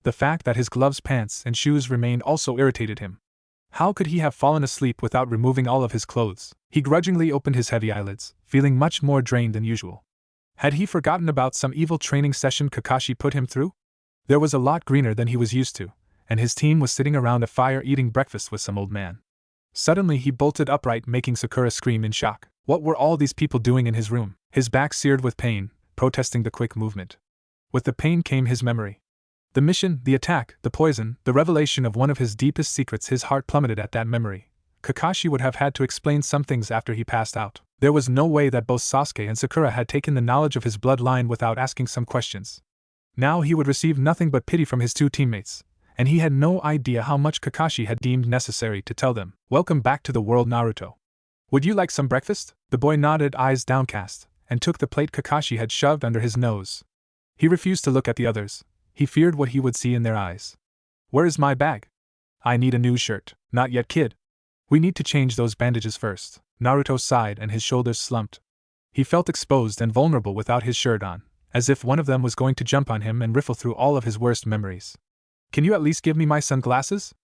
The fact that his gloves, pants, and shoes remained also irritated him. How could he have fallen asleep without removing all of his clothes? He grudgingly opened his heavy eyelids, feeling much more drained than usual. Had he forgotten about some evil training session Kakashi put him through? There was a lot greener than he was used to, and his team was sitting around a fire eating breakfast with some old man. Suddenly he bolted upright, making Sakura scream in shock. What were all these people doing in his room? His back seared with pain, protesting the quick movement. With the pain came his memory. The mission, the attack, the poison, the revelation of one of his deepest secrets. His heart plummeted at that memory. Kakashi would have had to explain some things after he passed out. There was no way that both Sasuke and Sakura had taken the knowledge of his bloodline without asking some questions. Now he would receive nothing but pity from his two teammates, and he had no idea how much Kakashi had deemed necessary to tell them. Welcome back to the world, Naruto. Would you like some breakfast? The boy nodded, eyes downcast, and took the plate Kakashi had shoved under his nose. He refused to look at the others. He feared what he would see in their eyes. Where is my bag? I need a new shirt. Not yet, kid. We need to change those bandages first. Naruto sighed and his shoulders slumped. He felt exposed and vulnerable without his shirt on, as if one of them was going to jump on him and riffle through all of his worst memories. Can you at least give me my sunglasses?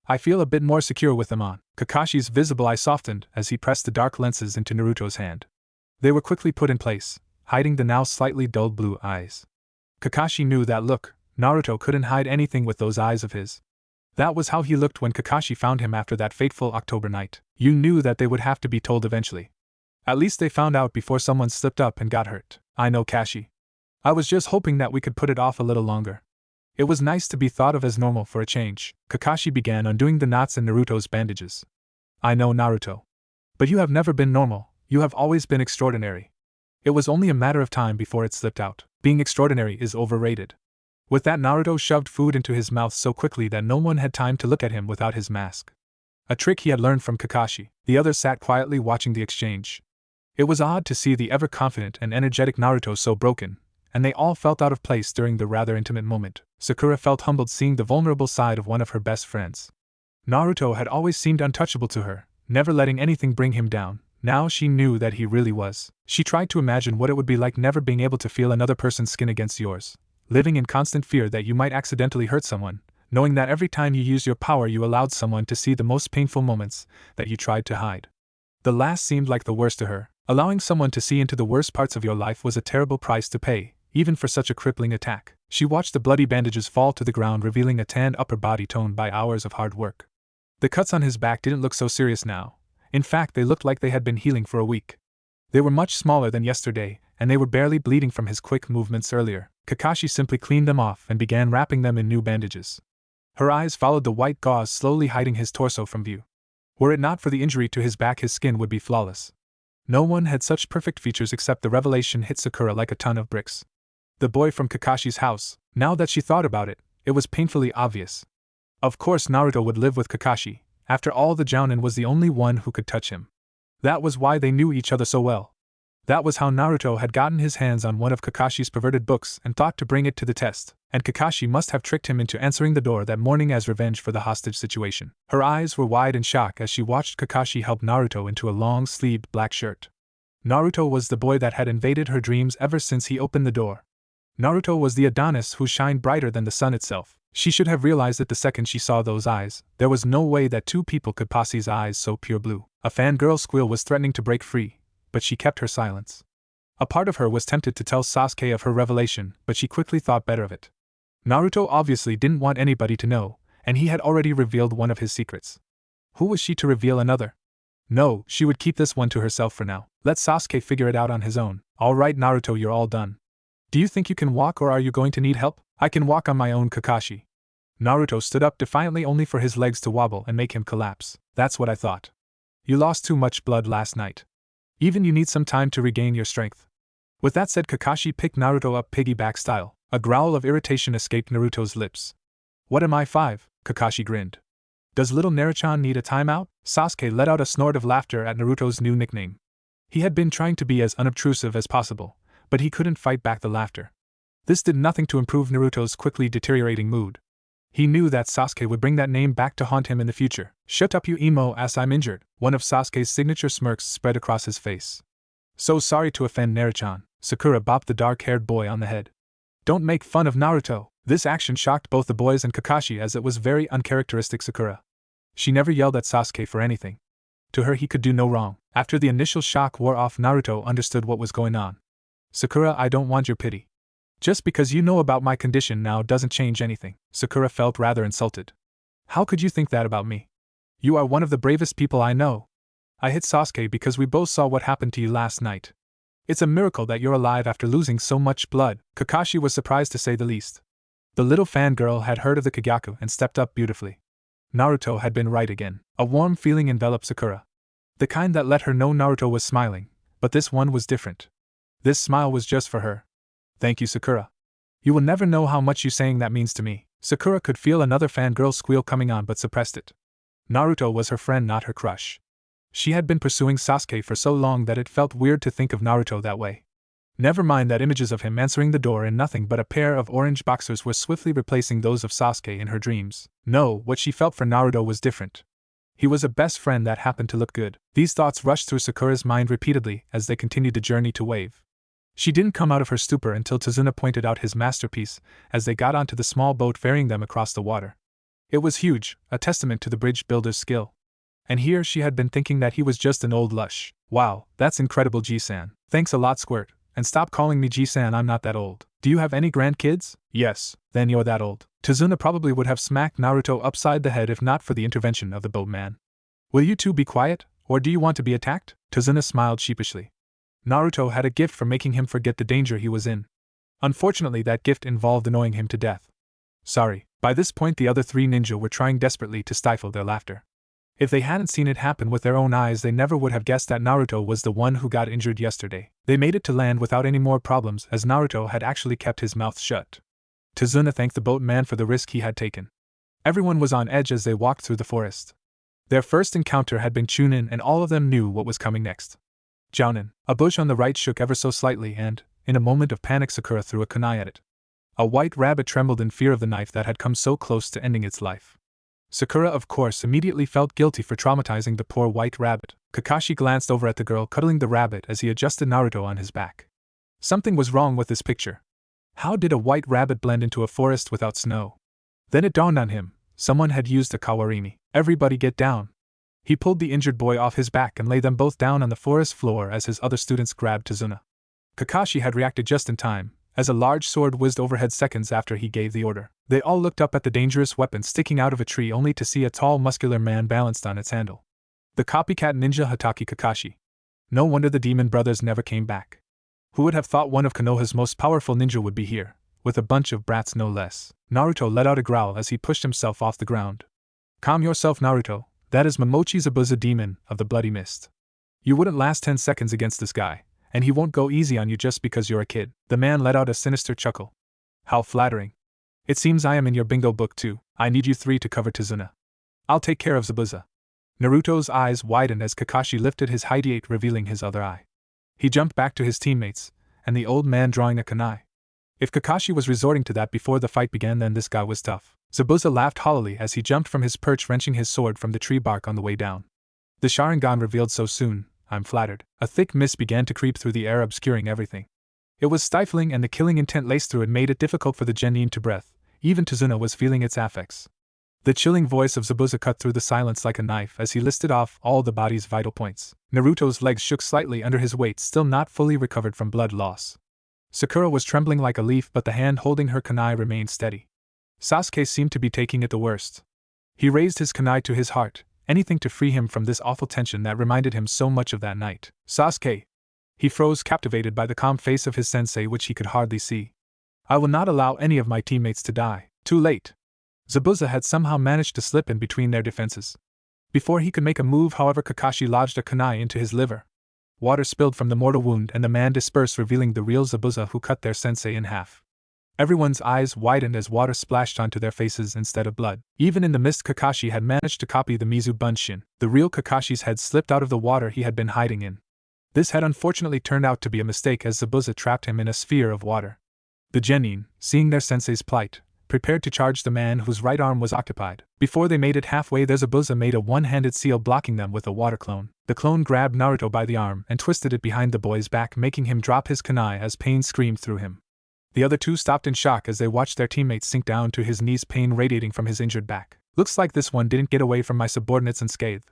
I feel a bit more secure with them on. Kakashi's visible eye softened as he pressed the dark lenses into Naruto's hand. They were quickly put in place, hiding the now slightly dulled blue eyes. Kakashi knew that look. Naruto couldn't hide anything with those eyes of his. That was how he looked when Kakashi found him after that fateful October night. You knew that they would have to be told eventually. At least they found out before someone slipped up and got hurt. I know, Kashi. I was just hoping that we could put it off a little longer. It was nice to be thought of as normal for a change. Kakashi began undoing the knots in Naruto's bandages. I know, Naruto. But you have never been normal, you have always been extraordinary. It was only a matter of time before it slipped out. Being extraordinary is overrated. With that, Naruto shoved food into his mouth so quickly that no one had time to look at him without his mask. A trick he had learned from Kakashi. The others sat quietly watching the exchange. It was odd to see the ever-confident and energetic Naruto so broken, and they all felt out of place during the rather intimate moment. Sakura felt humbled seeing the vulnerable side of one of her best friends. Naruto had always seemed untouchable to her, never letting anything bring him down. Now she knew that he really was. She tried to imagine what it would be like never being able to feel another person's skin against yours, living in constant fear that you might accidentally hurt someone, knowing that every time you used your power you allowed someone to see the most painful moments that you tried to hide. The last seemed like the worst to her. Allowing someone to see into the worst parts of your life was a terrible price to pay, even for such a crippling attack. She watched the bloody bandages fall to the ground, revealing a tanned upper body toned by hours of hard work. The cuts on his back didn't look so serious now. In fact, they looked like they had been healing for a week. They were much smaller than yesterday, and they were barely bleeding from his quick movements earlier. Kakashi simply cleaned them off and began wrapping them in new bandages. Her eyes followed the white gauze slowly hiding his torso from view. Were it not for the injury to his back, his skin would be flawless. No one had such perfect features, except the revelation hit Sakura like a ton of bricks. The boy from Kakashi's house. Now that she thought about it, it was painfully obvious. Of course Naruto would live with Kakashi. After all, the Jounin was the only one who could touch him. That was why they knew each other so well. That was how Naruto had gotten his hands on one of Kakashi's perverted books and thought to bring it to the test, and Kakashi must have tricked him into answering the door that morning as revenge for the hostage situation. Her eyes were wide in shock as she watched Kakashi help Naruto into a long-sleeved black shirt. Naruto was the boy that had invaded her dreams ever since he opened the door. Naruto was the Adonis who shined brighter than the sun itself. She should have realized it the second she saw those eyes. There was no way that two people could possess eyes so pure blue. A fangirl squeal was threatening to break free, but she kept her silence. A part of her was tempted to tell Sasuke of her revelation, but she quickly thought better of it. Naruto obviously didn't want anybody to know, and he had already revealed one of his secrets. Who was she to reveal another? No, she would keep this one to herself for now. Let Sasuke figure it out on his own. All right, Naruto, you're all done. Do you think you can walk, or are you going to need help? I can walk on my own, Kakashi. Naruto stood up defiantly, only for his legs to wobble and make him collapse. That's what I thought. You lost too much blood last night. Even you need some time to regain your strength. With that said, Kakashi picked Naruto up piggyback style. A growl of irritation escaped Naruto's lips. What am I, 5? Kakashi grinned. Does little Naruto need a timeout? Sasuke let out a snort of laughter at Naruto's new nickname. He had been trying to be as unobtrusive as possible, but he couldn't fight back the laughter. This did nothing to improve Naruto's quickly deteriorating mood. He knew that Sasuke would bring that name back to haunt him in the future. Shut up, you emo ass, I'm injured. One of Sasuke's signature smirks spread across his face. So sorry to offend Naruto. Sakura bopped the dark-haired boy on the head. Don't make fun of Naruto. This action shocked both the boys and Kakashi, as it was very uncharacteristic Sakura. She never yelled at Sasuke for anything. To her, he could do no wrong. After the initial shock wore off, Naruto understood what was going on. Sakura, I don't want your pity. Just because you know about my condition now doesn't change anything. Sakura felt rather insulted. How could you think that about me? You are one of the bravest people I know. I hit Sasuke because we both saw what happened to you last night. It's a miracle that you're alive after losing so much blood. Kakashi was surprised, to say the least. The little fangirl had heard of the Kagyaku and stepped up beautifully. Naruto had been right again. A warm feeling enveloped Sakura. The kind that let her know Naruto was smiling, but this one was different. This smile was just for her. Thank you, Sakura. You will never know how much you saying that means to me. Sakura could feel another fangirl squeal coming on but suppressed it. Naruto was her friend, not her crush. She had been pursuing Sasuke for so long that it felt weird to think of Naruto that way. Never mind that images of him answering the door in nothing but a pair of orange boxers were swiftly replacing those of Sasuke in her dreams. No, what she felt for Naruto was different. He was a best friend that happened to look good. These thoughts rushed through Sakura's mind repeatedly as they continued the journey to Wave. She didn't come out of her stupor until Tazuna pointed out his masterpiece as they got onto the small boat ferrying them across the water. It was huge, a testament to the bridge builder's skill. And here she had been thinking that he was just an old lush. Wow, that's incredible, G-san. Thanks a lot, Squirt. And stop calling me G-san, I'm not that old. Do you have any grandkids? Yes, then you're that old. Tazuna probably would have smacked Naruto upside the head if not for the intervention of the boatman. Will you two be quiet, or do you want to be attacked? Tazuna smiled sheepishly. Naruto had a gift for making him forget the danger he was in. Unfortunately, that gift involved annoying him to death. Sorry, by this point the other three ninja were trying desperately to stifle their laughter. If they hadn't seen it happen with their own eyes, they never would have guessed that Naruto was the one who got injured yesterday. They made it to land without any more problems, as Naruto had actually kept his mouth shut. Tazuna thanked the boatman for the risk he had taken. Everyone was on edge as they walked through the forest. Their first encounter had been Chunin, and all of them knew what was coming next. Jounin, a bush on the right, shook ever so slightly, and, in a moment of panic, Sakura threw a kunai at it. A white rabbit trembled in fear of the knife that had come so close to ending its life. Sakura, of course, immediately felt guilty for traumatizing the poor white rabbit. Kakashi glanced over at the girl cuddling the rabbit as he adjusted Naruto on his back. Something was wrong with this picture. How did a white rabbit blend into a forest without snow? Then it dawned on him, someone had used a kawarimi. Everybody get down. He pulled the injured boy off his back and laid them both down on the forest floor as his other students grabbed Tazuna. Kakashi had reacted just in time, as a large sword whizzed overhead seconds after he gave the order. They all looked up at the dangerous weapon sticking out of a tree, only to see a tall, muscular man balanced on its handle. The copycat ninja Hatake Kakashi. No wonder the demon brothers never came back. Who would have thought one of Konoha's most powerful ninja would be here, with a bunch of brats no less? Naruto let out a growl as he pushed himself off the ground. Calm yourself, Naruto. That is Momochi Zabuza, demon of the bloody mist. You wouldn't last 10 seconds against this guy, and he won't go easy on you just because you're a kid. The man let out a sinister chuckle. How flattering. It seems I am in your bingo book too. I need you three to cover Tazuna. I'll take care of Zabuza. Naruto's eyes widened as Kakashi lifted his hideate, revealing his other eye. He jumped back to his teammates, and the old man drawing a kunai. If Kakashi was resorting to that before the fight began, then this guy was tough. Zabuza laughed hollowly as he jumped from his perch, wrenching his sword from the tree bark on the way down. The Sharingan revealed so soon, I'm flattered. A thick mist began to creep through the air, obscuring everything. It was stifling, and the killing intent laced through it made it difficult for the genin to breathe. Even Tazuna was feeling its affects. The chilling voice of Zabuza cut through the silence like a knife as he listed off all the body's vital points. Naruto's legs shook slightly under his weight, still not fully recovered from blood loss. Sakura was trembling like a leaf, but the hand holding her kunai remained steady. Sasuke seemed to be taking it the worst. He raised his kunai to his heart, anything to free him from this awful tension that reminded him so much of that night. Sasuke! He froze, captivated by the calm face of his sensei, which he could hardly see. I will not allow any of my teammates to die. Too late. Zabuza had somehow managed to slip in between their defenses. Before he could make a move, however, Kakashi lodged a kunai into his liver. Water spilled from the mortal wound and the man dispersed, revealing the real Zabuza who cut their sensei in half. Everyone's eyes widened as water splashed onto their faces instead of blood. Even in the mist, Kakashi had managed to copy the Mizu Bunshin. The real Kakashi's head slipped out of the water he had been hiding in. This had unfortunately turned out to be a mistake, as Zabuza trapped him in a sphere of water. The genin, seeing their sensei's plight, prepared to charge the man whose right arm was occupied. Before they made it halfway, their Zabuza made a one-handed seal, blocking them with a water clone. The clone grabbed Naruto by the arm and twisted it behind the boy's back, making him drop his kunai as pain screamed through him. The other two stopped in shock as they watched their teammates sink down to his knees, pain radiating from his injured back. Looks like this one didn't get away from my subordinates unscathed.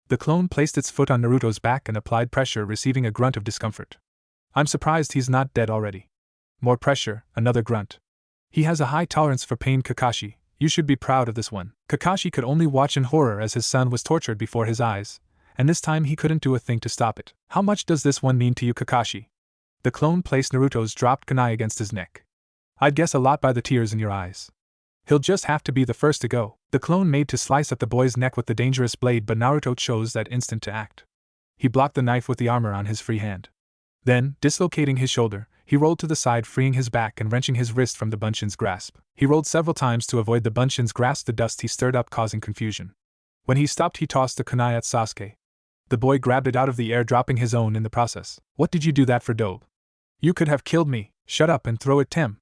The clone placed its foot on Naruto's back and applied pressure, receiving a grunt of discomfort. I'm surprised he's not dead already. More pressure, another grunt. He has a high tolerance for pain, Kakashi. You should be proud of this one. Kakashi could only watch in horror as his son was tortured before his eyes, and this time he couldn't do a thing to stop it. How much does this one mean to you, Kakashi? The clone placed Naruto's dropped kunai against his neck. I'd guess a lot by the tears in your eyes. He'll just have to be the first to go. The clone made to slice at the boy's neck with the dangerous blade, but Naruto chose that instant to act. He blocked the knife with the armor on his free hand. Then, dislocating his shoulder, he rolled to the side, freeing his back and wrenching his wrist from the Bunshin's grasp. He rolled several times to avoid the Bunshin's grasp, the dust he stirred up causing confusion. When he stopped, he tossed the kunai at Sasuke. The boy grabbed it out of the air, dropping his own in the process. What did you do that for, Dobe? You could have killed me. Shut up and throw it, Tem.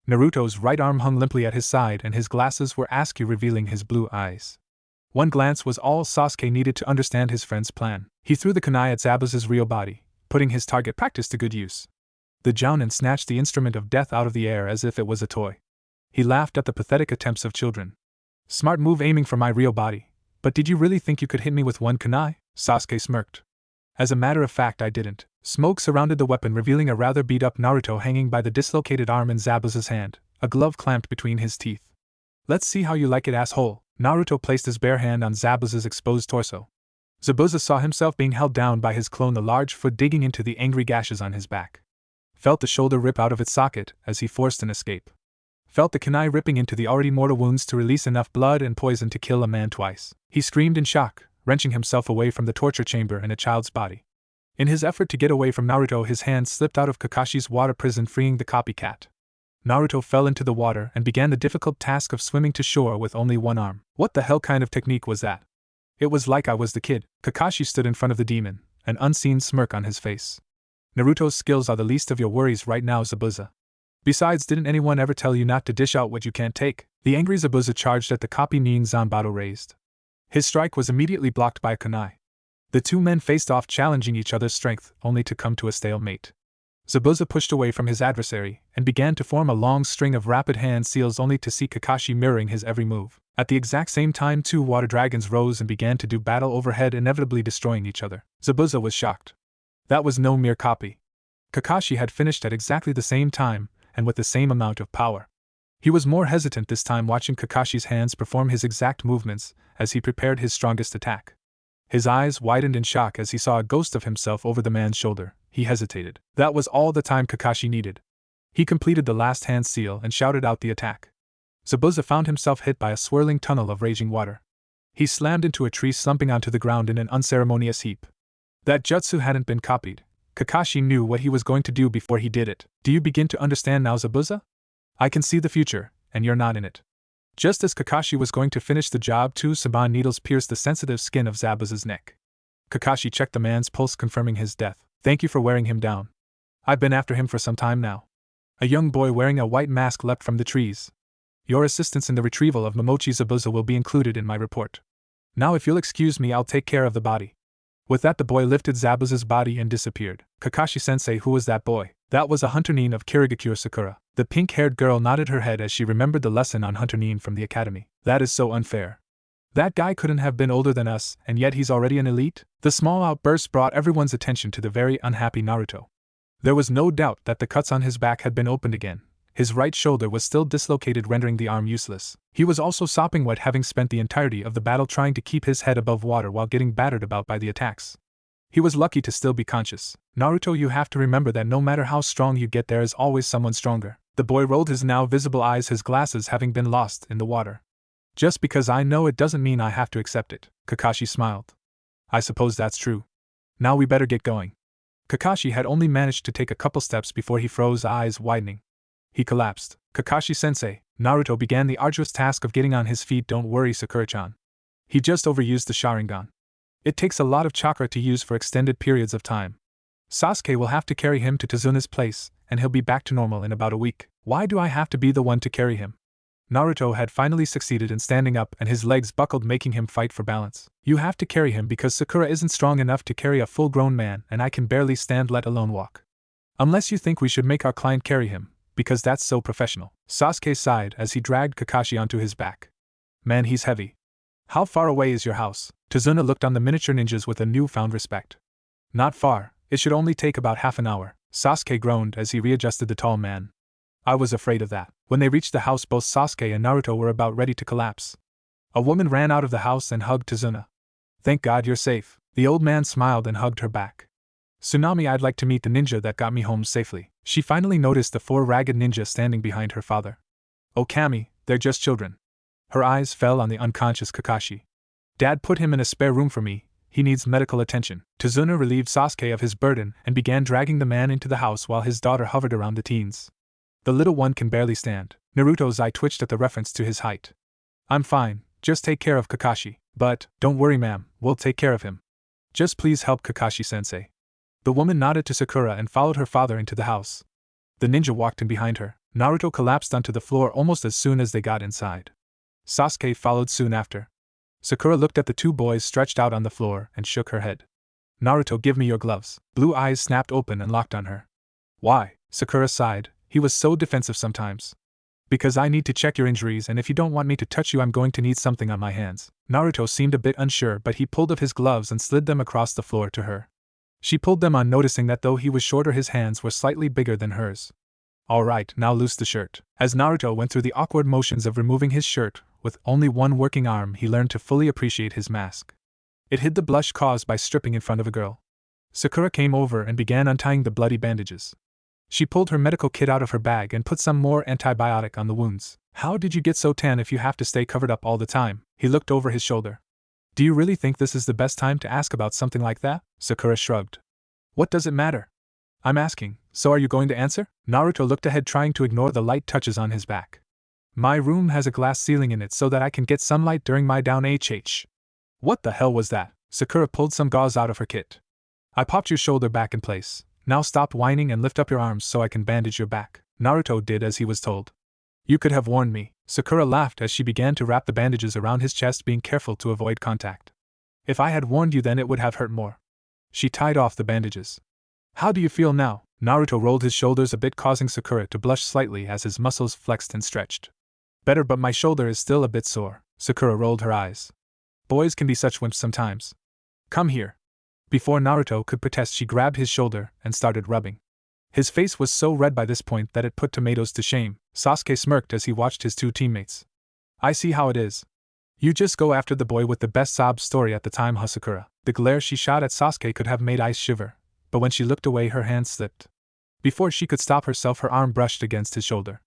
Naruto's right arm hung limply at his side and his glasses were askew, revealing his blue eyes. One glance was all Sasuke needed to understand his friend's plan. He threw the kunai at Zabuza's real body, putting his target practice to good use. The Jounin snatched the instrument of death out of the air as if it was a toy. He laughed at the pathetic attempts of children. Smart move aiming for my real body. But did you really think you could hit me with one kunai? Sasuke smirked. As a matter of fact, I didn't. Smoke surrounded the weapon, revealing a rather beat-up Naruto hanging by the dislocated arm in Zabuza's hand, a glove clamped between his teeth. Let's see how you like it, asshole. Naruto placed his bare hand on Zabuza's exposed torso. Zabuza saw himself being held down by his clone, the large foot digging into the angry gashes on his back. Felt the shoulder rip out of its socket as he forced an escape. Felt the kunai ripping into the already mortal wounds to release enough blood and poison to kill a man twice. He screamed in shock, wrenching himself away from the torture chamber and a child's body. In his effort to get away from Naruto, his hand slipped out of Kakashi's water prison, freeing the copycat. Naruto fell into the water and began the difficult task of swimming to shore with only one arm. What the hell kind of technique was that? It was like I was the kid. Kakashi stood in front of the demon, an unseen smirk on his face. Naruto's skills are the least of your worries right now, Zabuza. Besides, didn't anyone ever tell you not to dish out what you can't take? The angry Zabuza charged at the copy Nin Zanbato raised. His strike was immediately blocked by a kunai. The two men faced off, challenging each other's strength, only to come to a stalemate. Zabuza pushed away from his adversary and began to form a long string of rapid hand seals, only to see Kakashi mirroring his every move. At the exact same time, two water dragons rose and began to do battle overhead, inevitably destroying each other. Zabuza was shocked. That was no mere copy. Kakashi had finished at exactly the same time, and with the same amount of power. He was more hesitant this time, watching Kakashi's hands perform his exact movements as he prepared his strongest attack. His eyes widened in shock as he saw a ghost of himself over the man's shoulder. He hesitated. That was all the time Kakashi needed. He completed the last hand seal and shouted out the attack. Zabuza found himself hit by a swirling tunnel of raging water. He slammed into a tree, slumping onto the ground in an unceremonious heap. That jutsu hadn't been copied. Kakashi knew what he was going to do before he did it. Do you begin to understand now, Zabuza? I can see the future, and you're not in it. Just as Kakashi was going to finish the job, two Saban needles pierced the sensitive skin of Zabuza's neck. Kakashi checked the man's pulse, confirming his death. Thank you for wearing him down. I've been after him for some time now. A young boy wearing a white mask leapt from the trees. Your assistance in the retrieval of Momochi Zabuza will be included in my report. Now if you'll excuse me, I'll take care of the body. With that, the boy lifted Zabuza's body and disappeared. Kakashi-sensei, who was that boy? That was a Hunter Nin of Kirigakure Sakura. The pink-haired girl nodded her head as she remembered the lesson on Hunter Nin from the academy. That is so unfair. That guy couldn't have been older than us, and yet he's already an elite? The small outburst brought everyone's attention to the very unhappy Naruto. There was no doubt that the cuts on his back had been opened again. His right shoulder was still dislocated, rendering the arm useless. He was also sopping wet, having spent the entirety of the battle trying to keep his head above water while getting battered about by the attacks. He was lucky to still be conscious. Naruto, you have to remember that no matter how strong you get, there is always someone stronger. The boy rolled his now visible eyes, his glasses having been lost in the water. Just because I know it doesn't mean I have to accept it. Kakashi smiled. I suppose that's true. Now we better get going. Kakashi had only managed to take a couple steps before he froze, eyes widening. He collapsed. Kakashi-sensei, Naruto began the arduous task of getting on his feet. Don't worry, Sakura-chan. He just overused the Sharingan. It takes a lot of chakra to use for extended periods of time. Sasuke will have to carry him to Tazuna's place, and he'll be back to normal in about a week. Why do I have to be the one to carry him? Naruto had finally succeeded in standing up, and his legs buckled, making him fight for balance. You have to carry him because Sakura isn't strong enough to carry a full-grown man, and I can barely stand, let alone walk. Unless you think we should make our client carry him, because that's so professional. Sasuke sighed as he dragged Kakashi onto his back. Man, he's heavy. How far away is your house? Tazuna looked on the miniature ninjas with a newfound respect. Not far, it should only take about half an hour. Sasuke groaned as he readjusted the tall man. I was afraid of that. When they reached the house, both Sasuke and Naruto were about ready to collapse. A woman ran out of the house and hugged Tazuna. Thank God you're safe. The old man smiled and hugged her back. Tsunami, I'd like to meet the ninja that got me home safely. She finally noticed the four ragged ninjas standing behind her father. Oh Kami, they're just children. Her eyes fell on the unconscious Kakashi. Dad put him in a spare room for me. He needs medical attention. Tazuna relieved Sasuke of his burden and began dragging the man into the house while his daughter hovered around the teens. The little one can barely stand. Naruto's eye twitched at the reference to his height. I'm fine, just take care of Kakashi. But, don't worry ma'am, we'll take care of him. Just please help Kakashi-sensei. The woman nodded to Sakura and followed her father into the house. The ninja walked in behind her. Naruto collapsed onto the floor almost as soon as they got inside. Sasuke followed soon after. Sakura looked at the two boys stretched out on the floor and shook her head. Naruto, give me your gloves. Blue eyes snapped open and locked on her. Why? Sakura sighed. He was so defensive sometimes. Because I need to check your injuries, and if you don't want me to touch you, I'm going to need something on my hands. Naruto seemed a bit unsure, but he pulled off his gloves and slid them across the floor to her. She pulled them on, noticing that though he was shorter, his hands were slightly bigger than hers. Alright, now loose the shirt. As Naruto went through the awkward motions of removing his shirt, with only one working arm, he learned to fully appreciate his mask. It hid the blush caused by stripping in front of a girl. Sakura came over and began untying the bloody bandages. She pulled her medical kit out of her bag and put some more antibiotic on the wounds. How did you get so tan if you have to stay covered up all the time? He looked over his shoulder. Do you really think this is the best time to ask about something like that? Sakura shrugged. What does it matter? I'm asking, so are you going to answer? Naruto looked ahead, trying to ignore the light touches on his back. My room has a glass ceiling in it so that I can get sunlight during my down HH. What the hell was that? Sakura pulled some gauze out of her kit. I popped your shoulder back in place. Now stop whining and lift up your arms so I can bandage your back. Naruto did as he was told. You could have warned me. Sakura laughed as she began to wrap the bandages around his chest, being careful to avoid contact. If I had warned you, then it would have hurt more. She tied off the bandages. How do you feel now? Naruto rolled his shoulders a bit, causing Sakura to blush slightly as his muscles flexed and stretched. Better, but my shoulder is still a bit sore. Sakura rolled her eyes. Boys can be such wimps sometimes. Come here. Before Naruto could protest, she grabbed his shoulder and started rubbing. His face was so red by this point that it put tomatoes to shame. Sasuke smirked as he watched his two teammates. I see how it is. You just go after the boy with the best sob story at the time, huh, Sakura? The glare she shot at Sasuke could have made ice shiver, but when she looked away, her hand slipped. Before she could stop herself, her arm brushed against his shoulder.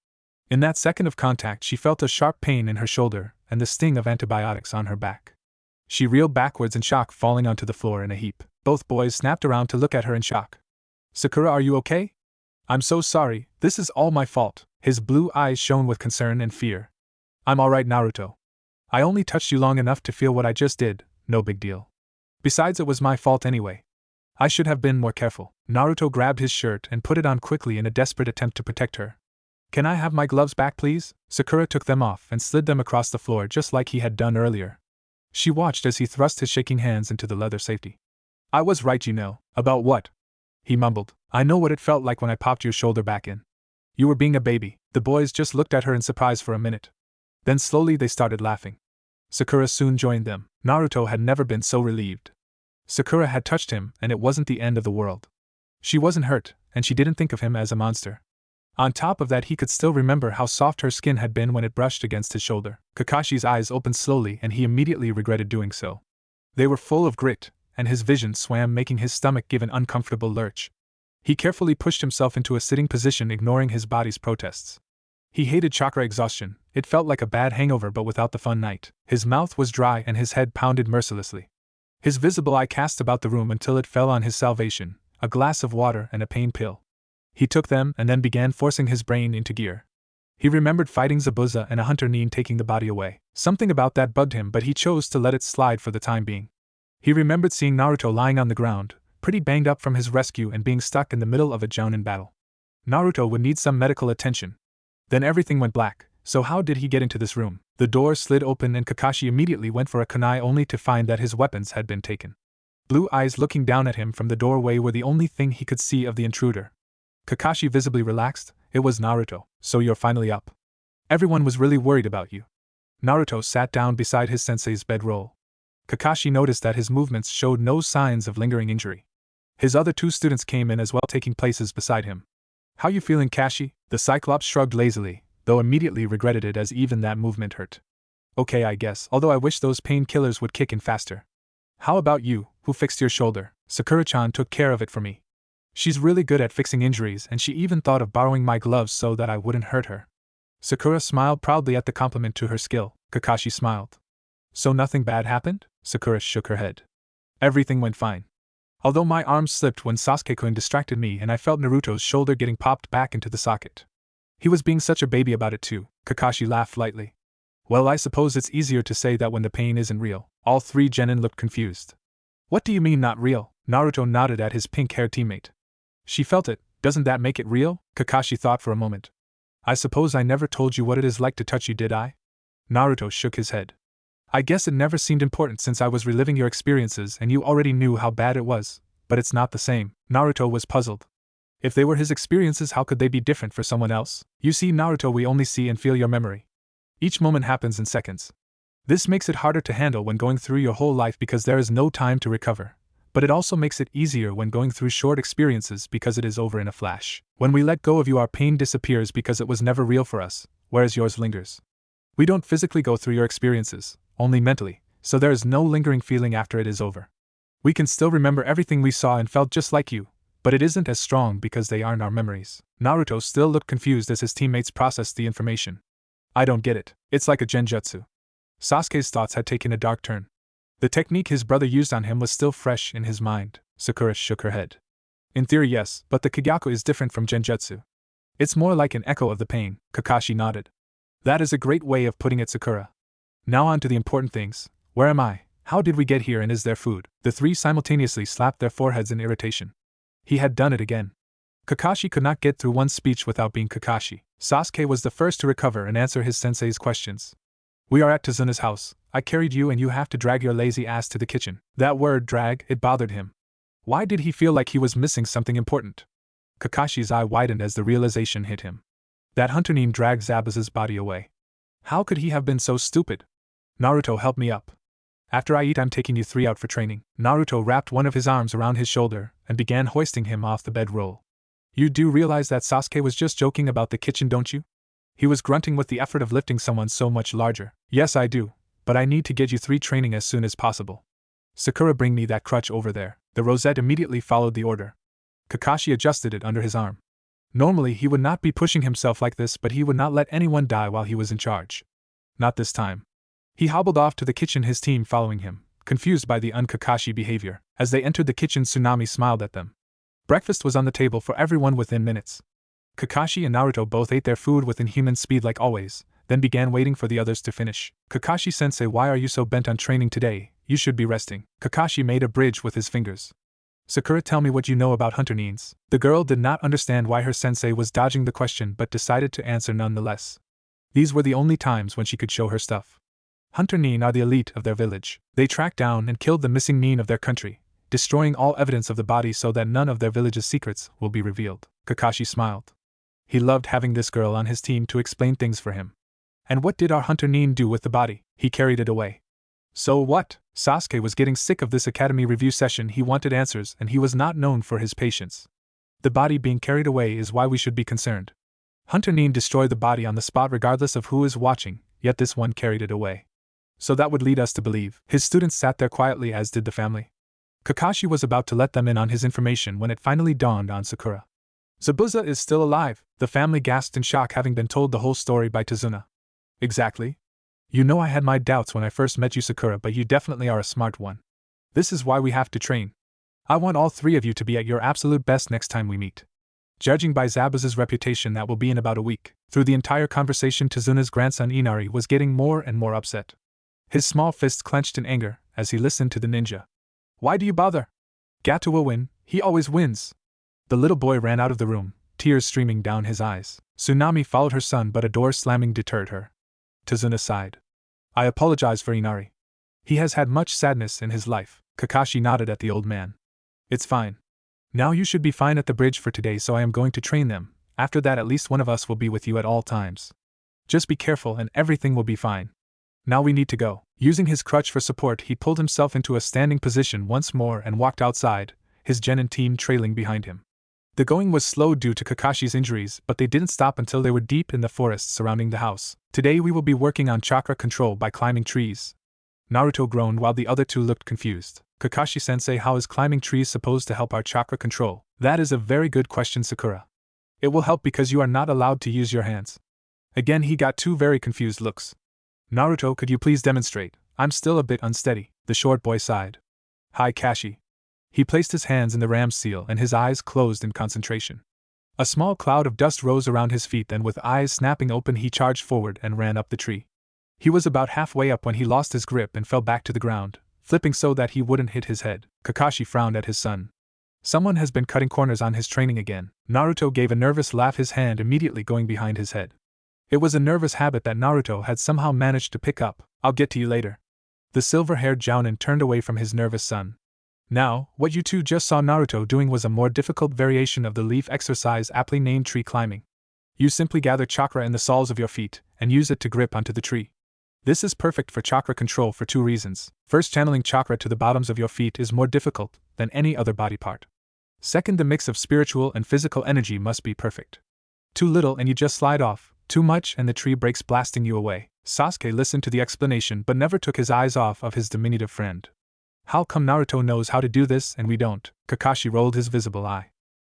In that second of contact, she felt a sharp pain in her shoulder and the sting of antibiotics on her back. She reeled backwards in shock, falling onto the floor in a heap. Both boys snapped around to look at her in shock. Sakura, are you okay? I'm so sorry, this is all my fault. His blue eyes shone with concern and fear. I'm alright, Naruto. I only touched you long enough to feel what I just did, no big deal. Besides, it was my fault anyway. I should have been more careful. Naruto grabbed his shirt and put it on quickly in a desperate attempt to protect her. Can I have my gloves back, please? Sakura took them off and slid them across the floor just like he had done earlier. She watched as he thrust his shaking hands into the leather safety. I was right, you know. About what? He mumbled. I know what it felt like when I popped your shoulder back in. You were being a baby. The boys just looked at her in surprise for a minute. Then slowly they started laughing. Sakura soon joined them. Naruto had never been so relieved. Sakura had touched him, and it wasn't the end of the world. She wasn't hurt, and she didn't think of him as a monster. On top of that, he could still remember how soft her skin had been when it brushed against his shoulder. Kakashi's eyes opened slowly, and he immediately regretted doing so. They were full of grit, and his vision swam, making his stomach give an uncomfortable lurch. He carefully pushed himself into a sitting position, ignoring his body's protests. He hated chakra exhaustion. It felt like a bad hangover but without the fun night. His mouth was dry and his head pounded mercilessly. His visible eye cast about the room until it fell on his salvation, a glass of water and a pain pill. He took them and then began forcing his brain into gear. He remembered fighting Zabuza and a hunter Nin taking the body away. Something about that bugged him, but he chose to let it slide for the time being. He remembered seeing Naruto lying on the ground, pretty banged up from his rescue and being stuck in the middle of a Chunin battle. Naruto would need some medical attention. Then everything went black. So how did he get into this room? The door slid open and Kakashi immediately went for a kunai, only to find that his weapons had been taken. Blue eyes looking down at him from the doorway were the only thing he could see of the intruder. Kakashi visibly relaxed. It was Naruto. So you're finally up. Everyone was really worried about you. Naruto sat down beside his sensei's bedroll. Kakashi noticed that his movements showed no signs of lingering injury. His other two students came in as well, taking places beside him. How you feeling, Kashi? The Cyclops shrugged lazily, though immediately regretted it as even that movement hurt. Okay, I guess, although I wish those painkillers would kick in faster. How about you? Who fixed your shoulder? Sakura-chan took care of it for me. She's really good at fixing injuries, and she even thought of borrowing my gloves so that I wouldn't hurt her. Sakura smiled proudly at the compliment to her skill. Kakashi smiled. So nothing bad happened? Sakura shook her head. Everything went fine. Although my arm slipped when Sasuke-kun distracted me and I felt Naruto's shoulder getting popped back into the socket. He was being such a baby about it too. Kakashi laughed lightly. Well, I suppose it's easier to say that when the pain isn't real. All three genin looked confused. What do you mean not real? Naruto nodded at his pink-haired teammate. She felt it. Doesn't that make it real? Kakashi thought for a moment. I suppose I never told you what it is like to touch you, did I? Naruto shook his head. I guess it never seemed important since I was reliving your experiences and you already knew how bad it was, but it's not the same. Naruto was puzzled. If they were his experiences, how could they be different for someone else? You see, Naruto, we only see and feel your memory. Each moment happens in seconds. This makes it harder to handle when going through your whole life because there is no time to recover. But it also makes it easier when going through short experiences because it is over in a flash. When we let go of you, our pain disappears because it was never real for us, whereas yours lingers. We don't physically go through your experiences, only mentally, so there is no lingering feeling after it is over. We can still remember everything we saw and felt just like you, but it isn't as strong because they aren't our memories. Naruto still looked confused as his teammates processed the information. I don't get it. It's like a genjutsu. Sasuke's thoughts had taken a dark turn. The technique his brother used on him was still fresh in his mind. Sakura shook her head. In theory, yes, but the Kagyaku is different from genjutsu. It's more like an echo of the pain. Kakashi nodded. That is a great way of putting it, Sakura. Now on to the important things. Where am I? How did we get here, and is there food? The three simultaneously slapped their foreheads in irritation. He had done it again. Kakashi could not get through one speech without being Kakashi. Sasuke was the first to recover and answer his sensei's questions. We are at Tazuna's house. I carried you and you have to drag your lazy ass to the kitchen. That word, drag, it bothered him. Why did he feel like he was missing something important? Kakashi's eye widened as the realization hit him. That Chunin dragged Zabuza's body away. How could he have been so stupid? Naruto, help me up. After I eat, I'm taking you three out for training. Naruto wrapped one of his arms around his shoulder and began hoisting him off the bedroll. You do realize that Sasuke was just joking about the kitchen, don't you? He was grunting with the effort of lifting someone so much larger. Yes, I do, but I need to get you three training as soon as possible. Sakura, bring me that crutch over there. The rosette immediately followed the order. Kakashi adjusted it under his arm. Normally he would not be pushing himself like this, but he would not let anyone die while he was in charge. Not this time. He hobbled off to the kitchen, his team following him, confused by the un-Kakashi behavior. As they entered the kitchen, Tsunami smiled at them. Breakfast was on the table for everyone within minutes. Kakashi and Naruto both ate their food with inhuman speed like always, then began waiting for the others to finish. Kakashi-sensei, why are you so bent on training today? You should be resting. Kakashi made a bridge with his fingers. Sakura, tell me what you know about Chunins. The girl did not understand why her sensei was dodging the question but decided to answer nonetheless. These were the only times when she could show her stuff. Chunin are the elite of their village. They tracked down and killed the missing nin of their country, destroying all evidence of the body so that none of their village's secrets will be revealed. Kakashi smiled. He loved having this girl on his team to explain things for him. And what did our Chunin do with the body? He carried it away. So what? Sasuke was getting sick of this academy review session. He wanted answers, and he was not known for his patience. The body being carried away is why we should be concerned. Chunin destroyed the body on the spot regardless of who is watching, yet this one carried it away. So that would lead us to believe. His students sat there quietly, as did the family. Kakashi was about to let them in on his information when it finally dawned on Sakura. Zabuza is still alive. The family gasped in shock, having been told the whole story by Tazuna. Exactly. You know, I had my doubts when I first met you, Sakura, but you definitely are a smart one. This is why we have to train. I want all three of you to be at your absolute best next time we meet. Judging by Zabuza's reputation, that will be in about a week. Through the entire conversation, Tazuna's grandson Inari was getting more and more upset. His small fists clenched in anger as he listened to the ninja. Why do you bother? Gato will win, he always wins. The little boy ran out of the room, tears streaming down his eyes. Tsunami followed her son, but a door slamming deterred her. Tazuna sighed. I apologize for Inari. He has had much sadness in his life. Kakashi nodded at the old man. It's fine. Now you should be fine at the bridge for today, so I am going to train them. After that, at least one of us will be with you at all times. Just be careful and everything will be fine. Now we need to go. Using his crutch for support, he pulled himself into a standing position once more and walked outside, his genin team trailing behind him. The going was slow due to Kakashi's injuries, but they didn't stop until they were deep in the forest surrounding the house. Today we will be working on chakra control by climbing trees. Naruto groaned while the other two looked confused. Kakashi-sensei, how is climbing trees supposed to help our chakra control? That is a very good question, Sakura. It will help because you are not allowed to use your hands. Again he got two very confused looks. Naruto, could you please demonstrate? I'm still a bit unsteady. The short boy sighed. Hi, Kashi. He placed his hands in the ram's seal and his eyes closed in concentration. A small cloud of dust rose around his feet, then with eyes snapping open he charged forward and ran up the tree. He was about halfway up when he lost his grip and fell back to the ground, flipping so that he wouldn't hit his head. Kakashi frowned at his son. Someone has been cutting corners on his training again. Naruto gave a nervous laugh, his hand immediately going behind his head. It was a nervous habit that Naruto had somehow managed to pick up. I'll get to you later. The silver-haired Jounin turned away from his nervous son. Now, what you two just saw Naruto doing was a more difficult variation of the leaf exercise aptly named tree climbing. You simply gather chakra in the soles of your feet and use it to grip onto the tree. This is perfect for chakra control for two reasons. First, channeling chakra to the bottoms of your feet is more difficult than any other body part. Second, the mix of spiritual and physical energy must be perfect. Too little and you just slide off, too much and the tree breaks, blasting you away. Sasuke listened to the explanation but never took his eyes off of his diminutive friend. How come Naruto knows how to do this and we don't? Kakashi rolled his visible eye.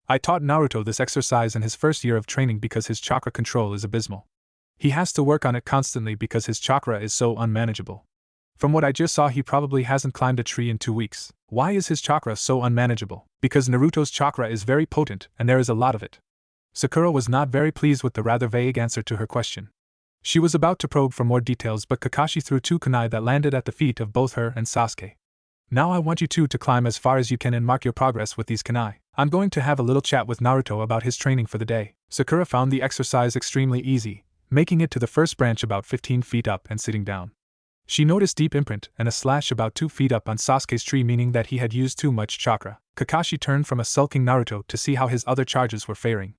I taught Naruto this exercise in his first year of training because his chakra control is abysmal. He has to work on it constantly because his chakra is so unmanageable. From what I just saw, he probably hasn't climbed a tree in 2 weeks. Why is his chakra so unmanageable? Because Naruto's chakra is very potent and there is a lot of it. Sakura was not very pleased with the rather vague answer to her question. She was about to probe for more details, but Kakashi threw 2 kunai that landed at the feet of both her and Sasuke. Now I want you two to climb as far as you can and mark your progress with these kunai. I'm going to have a little chat with Naruto about his training for the day. Sakura found the exercise extremely easy, making it to the first branch about 15 feet up and sitting down. She noticed deep imprint and a slash about 2 feet up on Sasuke's tree, meaning that he had used too much chakra. Kakashi turned from a sulking Naruto to see how his other charges were faring.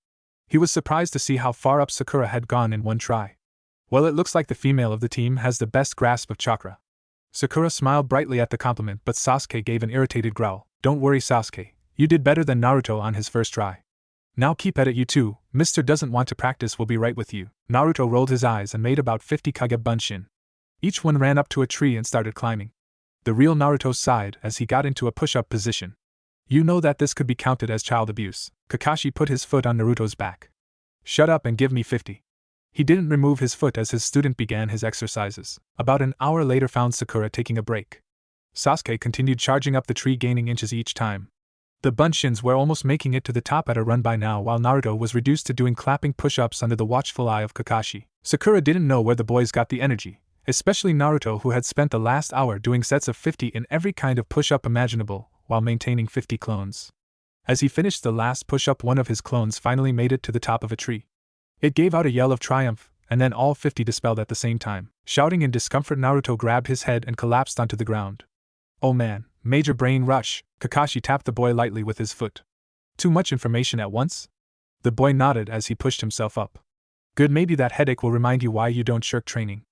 He was surprised to see how far up Sakura had gone in one try. Well, it looks like the female of the team has the best grasp of chakra. Sakura smiled brightly at the compliment, but Sasuke gave an irritated growl. Don't worry, Sasuke. You did better than Naruto on his first try. Now keep at it, you two. Mr. doesn't want to practice, will be right with you. Naruto rolled his eyes and made about 50 kage bunshin. Each one ran up to a tree and started climbing. The real Naruto sighed as he got into a push-up position. You know that this could be counted as child abuse. Kakashi put his foot on Naruto's back. Shut up and give me 50. He didn't remove his foot as his student began his exercises. About an hour later found Sakura taking a break. Sasuke continued charging up the tree, gaining inches each time. The bunshins were almost making it to the top at a run by now, while Naruto was reduced to doing clapping push-ups under the watchful eye of Kakashi. Sakura didn't know where the boys got the energy, especially Naruto, who had spent the last hour doing sets of 50 in every kind of push-up imaginable, while maintaining 50 clones. As he finished the last push-up, one of his clones finally made it to the top of a tree. It gave out a yell of triumph, and then all 50 dispelled at the same time. Shouting in discomfort, Naruto grabbed his head and collapsed onto the ground. Oh man, major brain rush. Kakashi tapped the boy lightly with his foot. Too much information at once? The boy nodded as he pushed himself up. Good, maybe that headache will remind you why you don't shirk training.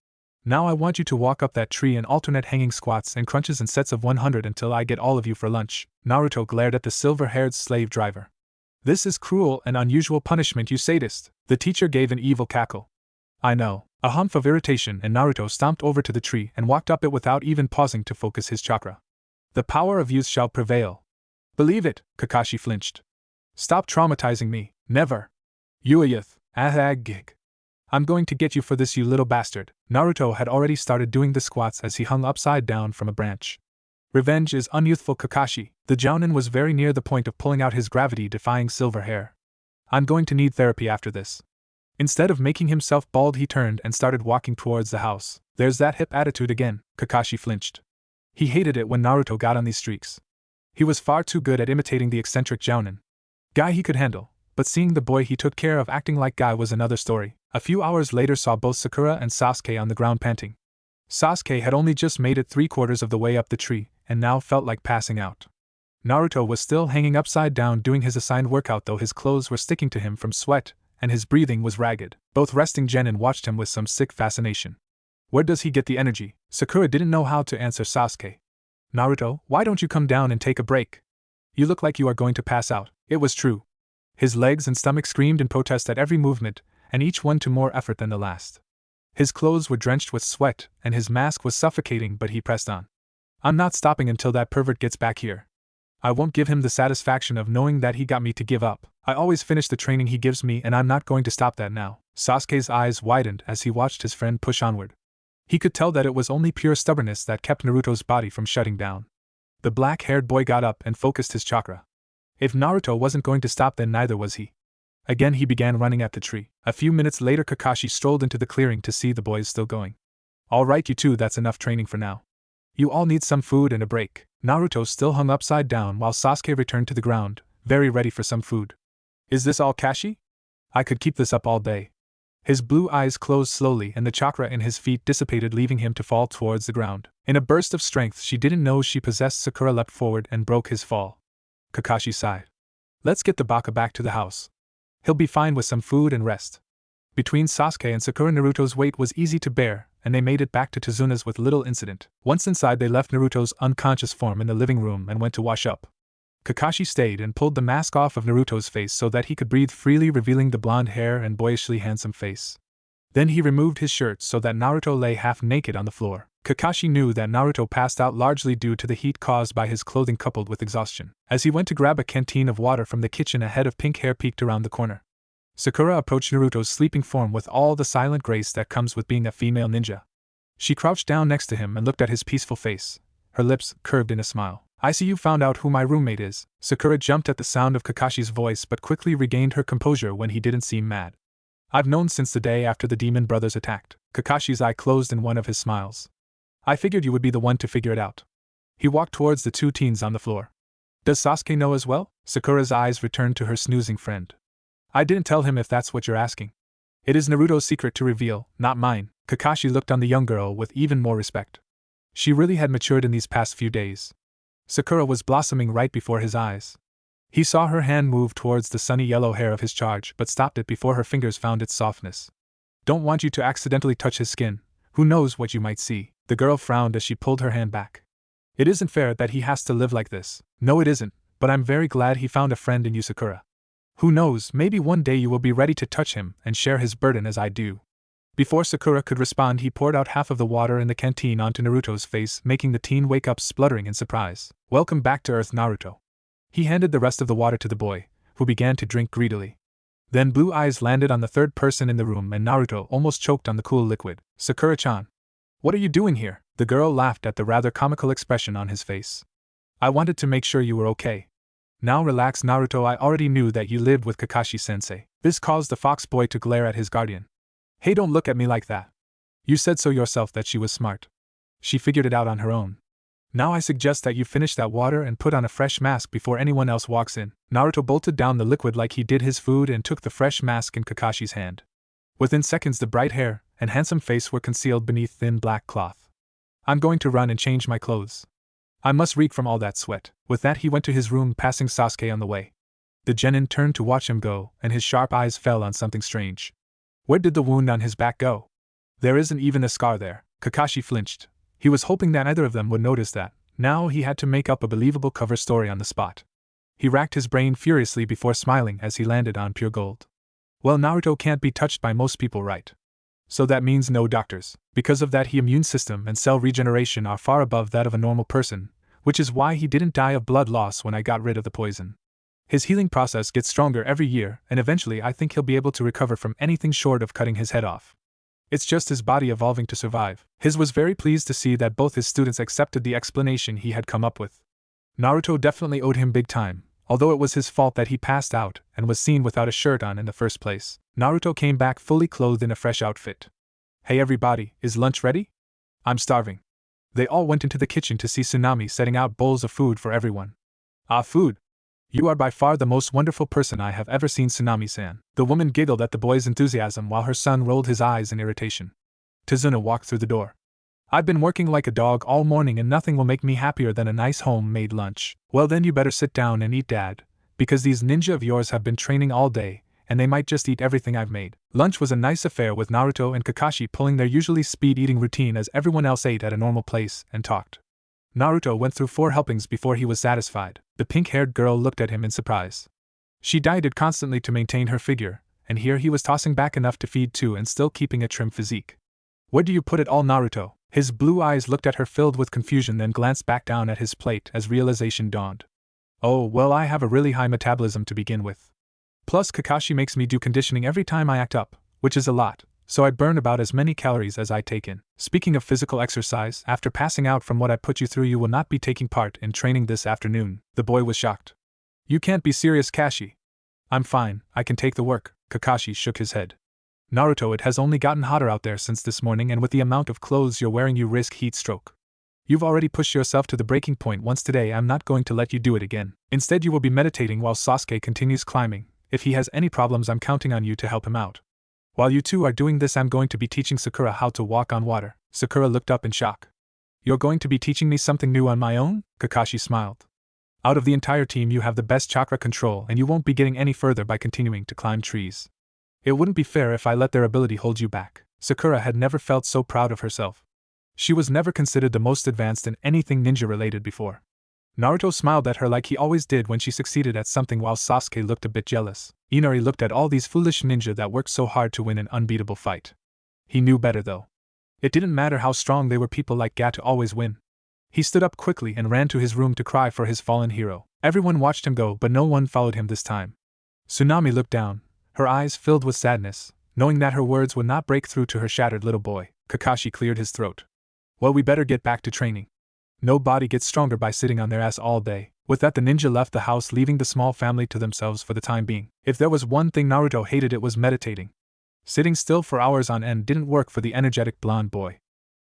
Now I want you to walk up that tree and alternate hanging squats and crunches in sets of 100 until I get all of you for lunch. Naruto glared at the silver-haired slave driver. This is cruel and unusual punishment, you sadist. The teacher gave an evil cackle. I know. A humph of irritation, and Naruto stomped over to the tree and walked up it without even pausing to focus his chakra. The power of youth shall prevail. Believe it. Kakashi flinched. Stop traumatizing me. Never. You a youth. Gig. I'm going to get you for this, you little bastard. Naruto had already started doing the squats as he hung upside down from a branch. Revenge is unyouthful, Kakashi. The Jounin was very near the point of pulling out his gravity-defying silver hair. I'm going to need therapy after this. Instead of making himself bald, he turned and started walking towards the house. There's that hip attitude again. Kakashi flinched. He hated it when Naruto got on these streaks. He was far too good at imitating the eccentric Jounin. Guy he could handle, but seeing the boy he took care of acting like Guy was another story. A few hours later saw both Sakura and Sasuke on the ground panting. Sasuke had only just made it 3/4 of the way up the tree, and now felt like passing out. Naruto was still hanging upside down doing his assigned workout, though his clothes were sticking to him from sweat, and his breathing was ragged. Both resting Genin watched him with some sick fascination. Where does he get the energy? Sakura didn't know how to answer Sasuke. Naruto, why don't you come down and take a break? You look like you are going to pass out. It was true. His legs and stomach screamed in protest at every movement, and each one to more effort than the last. His clothes were drenched with sweat, and his mask was suffocating, but he pressed on. I'm not stopping until that pervert gets back here. I won't give him the satisfaction of knowing that he got me to give up. I always finish the training he gives me, and I'm not going to stop that now. Sasuke's eyes widened as he watched his friend push onward. He could tell that it was only pure stubbornness that kept Naruto's body from shutting down. The black-haired boy got up and focused his chakra. If Naruto wasn't going to stop, then neither was he. Again he began running at the tree. A few minutes later Kakashi strolled into the clearing to see the boys still going. All right, you two, that's enough training for now. You all need some food and a break. Naruto still hung upside down while Sasuke returned to the ground, very ready for some food. Is this all, Kashi? I could keep this up all day. His blue eyes closed slowly and the chakra in his feet dissipated, leaving him to fall towards the ground. In a burst of strength she didn't know she possessed, Sakura leapt forward and broke his fall. Kakashi sighed. Let's get the baka back to the house. He'll be fine with some food and rest. Between Sasuke and Sakura, Naruto's weight was easy to bear, and they made it back to Tazuna's with little incident. Once inside, they left Naruto's unconscious form in the living room and went to wash up. Kakashi stayed and pulled the mask off of Naruto's face so that he could breathe freely, revealing the blonde hair and boyishly handsome face. Then he removed his shirt so that Naruto lay half naked on the floor. Kakashi knew that Naruto passed out largely due to the heat caused by his clothing coupled with exhaustion. As he went to grab a canteen of water from the kitchen, a head of pink hair peeked around the corner. Sakura approached Naruto's sleeping form with all the silent grace that comes with being a female ninja. She crouched down next to him and looked at his peaceful face, her lips curved in a smile. I see you found out who my roommate is. Sakura jumped at the sound of Kakashi's voice but quickly regained her composure when he didn't seem mad. I've known since the day after the demon brothers attacked. Kakashi's eye closed in one of his smiles. I figured you would be the one to figure it out. He walked towards the two teens on the floor. Does Sasuke know as well? Sakura's eyes returned to her snoozing friend. I didn't tell him, if that's what you're asking. It is Naruto's secret to reveal, not mine. Kakashi looked on the young girl with even more respect. She really had matured in these past few days. Sakura was blossoming right before his eyes. He saw her hand move towards the sunny yellow hair of his charge but stopped it before her fingers found its softness. Don't want you to accidentally touch his skin. Who knows what you might see? The girl frowned as she pulled her hand back. It isn't fair that he has to live like this. No, it isn't, but I'm very glad he found a friend in you, Sakura. Who knows, maybe one day you will be ready to touch him and share his burden as I do. Before Sakura could respond, he poured out half of the water in the canteen onto Naruto's face, making the teen wake up spluttering in surprise. Welcome back to Earth, Naruto. He handed the rest of the water to the boy, who began to drink greedily. Then blue eyes landed on the third person in the room and Naruto almost choked on the cool liquid. Sakura-chan. What are you doing here? The girl laughed at the rather comical expression on his face. I wanted to make sure you were okay. Now relax, Naruto. I already knew that you lived with Kakashi-sensei. This caused the fox boy to glare at his guardian. Hey, don't look at me like that. You said so yourself that she was smart. She figured it out on her own. Now I suggest that you finish that water and put on a fresh mask before anyone else walks in. Naruto bolted down the liquid like he did his food and took the fresh mask in Kakashi's hand. Within seconds, the bright hair and handsome face were concealed beneath thin black cloth. I'm going to run and change my clothes. I must reek from all that sweat. With that, he went to his room, passing Sasuke on the way. The genin turned to watch him go, and his sharp eyes fell on something strange. Where did the wound on his back go? There isn't even a scar there. Kakashi flinched. He was hoping that neither of them would notice that. Now he had to make up a believable cover story on the spot. He racked his brain furiously before smiling as he landed on pure gold. Well, Naruto can't be touched by most people, right? So that means no doctors. Because of that, his immune system and cell regeneration are far above that of a normal person, which is why he didn't die of blood loss when I got rid of the poison. His healing process gets stronger every year, and eventually I think he'll be able to recover from anything short of cutting his head off. It's just his body evolving to survive. His was very pleased to see that both his students accepted the explanation he had come up with. Naruto definitely owed him big time, although it was his fault that he passed out and was seen without a shirt on in the first place. Naruto came back fully clothed in a fresh outfit. Hey everybody, is lunch ready? I'm starving. They all went into the kitchen to see Tsunami setting out bowls of food for everyone. Ah, food! You are by far the most wonderful person I have ever seen, Tsunami-san. The woman giggled at the boy's enthusiasm while her son rolled his eyes in irritation. Tazuna walked through the door. I've been working like a dog all morning and nothing will make me happier than a nice home-made lunch. Well then you better sit down and eat, Dad, because these ninja of yours have been training all day, and they might just eat everything I've made. Lunch was a nice affair with Naruto and Kakashi pulling their usually speed-eating routine as everyone else ate at a normal pace and talked. Naruto went through 4 helpings before he was satisfied. The pink-haired girl looked at him in surprise. She dieted constantly to maintain her figure, and here he was tossing back enough to feed 2 and still keeping a trim physique. Where do you put it all, Naruto? His blue eyes looked at her filled with confusion, then glanced back down at his plate as realization dawned. Oh, well, I have a really high metabolism to begin with. Plus Kakashi makes me do conditioning every time I act up, which is a lot, so I burn about as many calories as I take in. Speaking of physical exercise, after passing out from what I put you through, you will not be taking part in training this afternoon. The boy was shocked. You can't be serious, Kashi. I'm fine, I can take the work. Kakashi shook his head. Naruto, it has only gotten hotter out there since this morning, and with the amount of clothes you're wearing you risk heat stroke. You've already pushed yourself to the breaking point once today. I'm not going to let you do it again. Instead you will be meditating while Sasuke continues climbing. If he has any problems, I'm counting on you to help him out. While you two are doing this, I'm going to be teaching Sakura how to walk on water. Sakura looked up in shock. You're going to be teaching me something new on my own? Kakashi smiled. Out of the entire team you have the best chakra control, and you won't be getting any further by continuing to climb trees. It wouldn't be fair if I let their ability hold you back. Sakura had never felt so proud of herself. She was never considered the most advanced in anything ninja-related before. Naruto smiled at her like he always did when she succeeded at something, while Sasuke looked a bit jealous. Inari looked at all these foolish ninja that worked so hard to win an unbeatable fight. He knew better though. It didn't matter how strong they were, people like Gat always win. He stood up quickly and ran to his room to cry for his fallen hero. Everyone watched him go, but no one followed him this time. Tsunami looked down, her eyes filled with sadness, knowing that her words would not break through to her shattered little boy. Kakashi cleared his throat. Well, we better get back to training. No body gets stronger by sitting on their ass all day. With that, the ninja left the house, leaving the small family to themselves for the time being. If there was one thing Naruto hated, it was meditating. Sitting still for hours on end didn't work for the energetic blonde boy.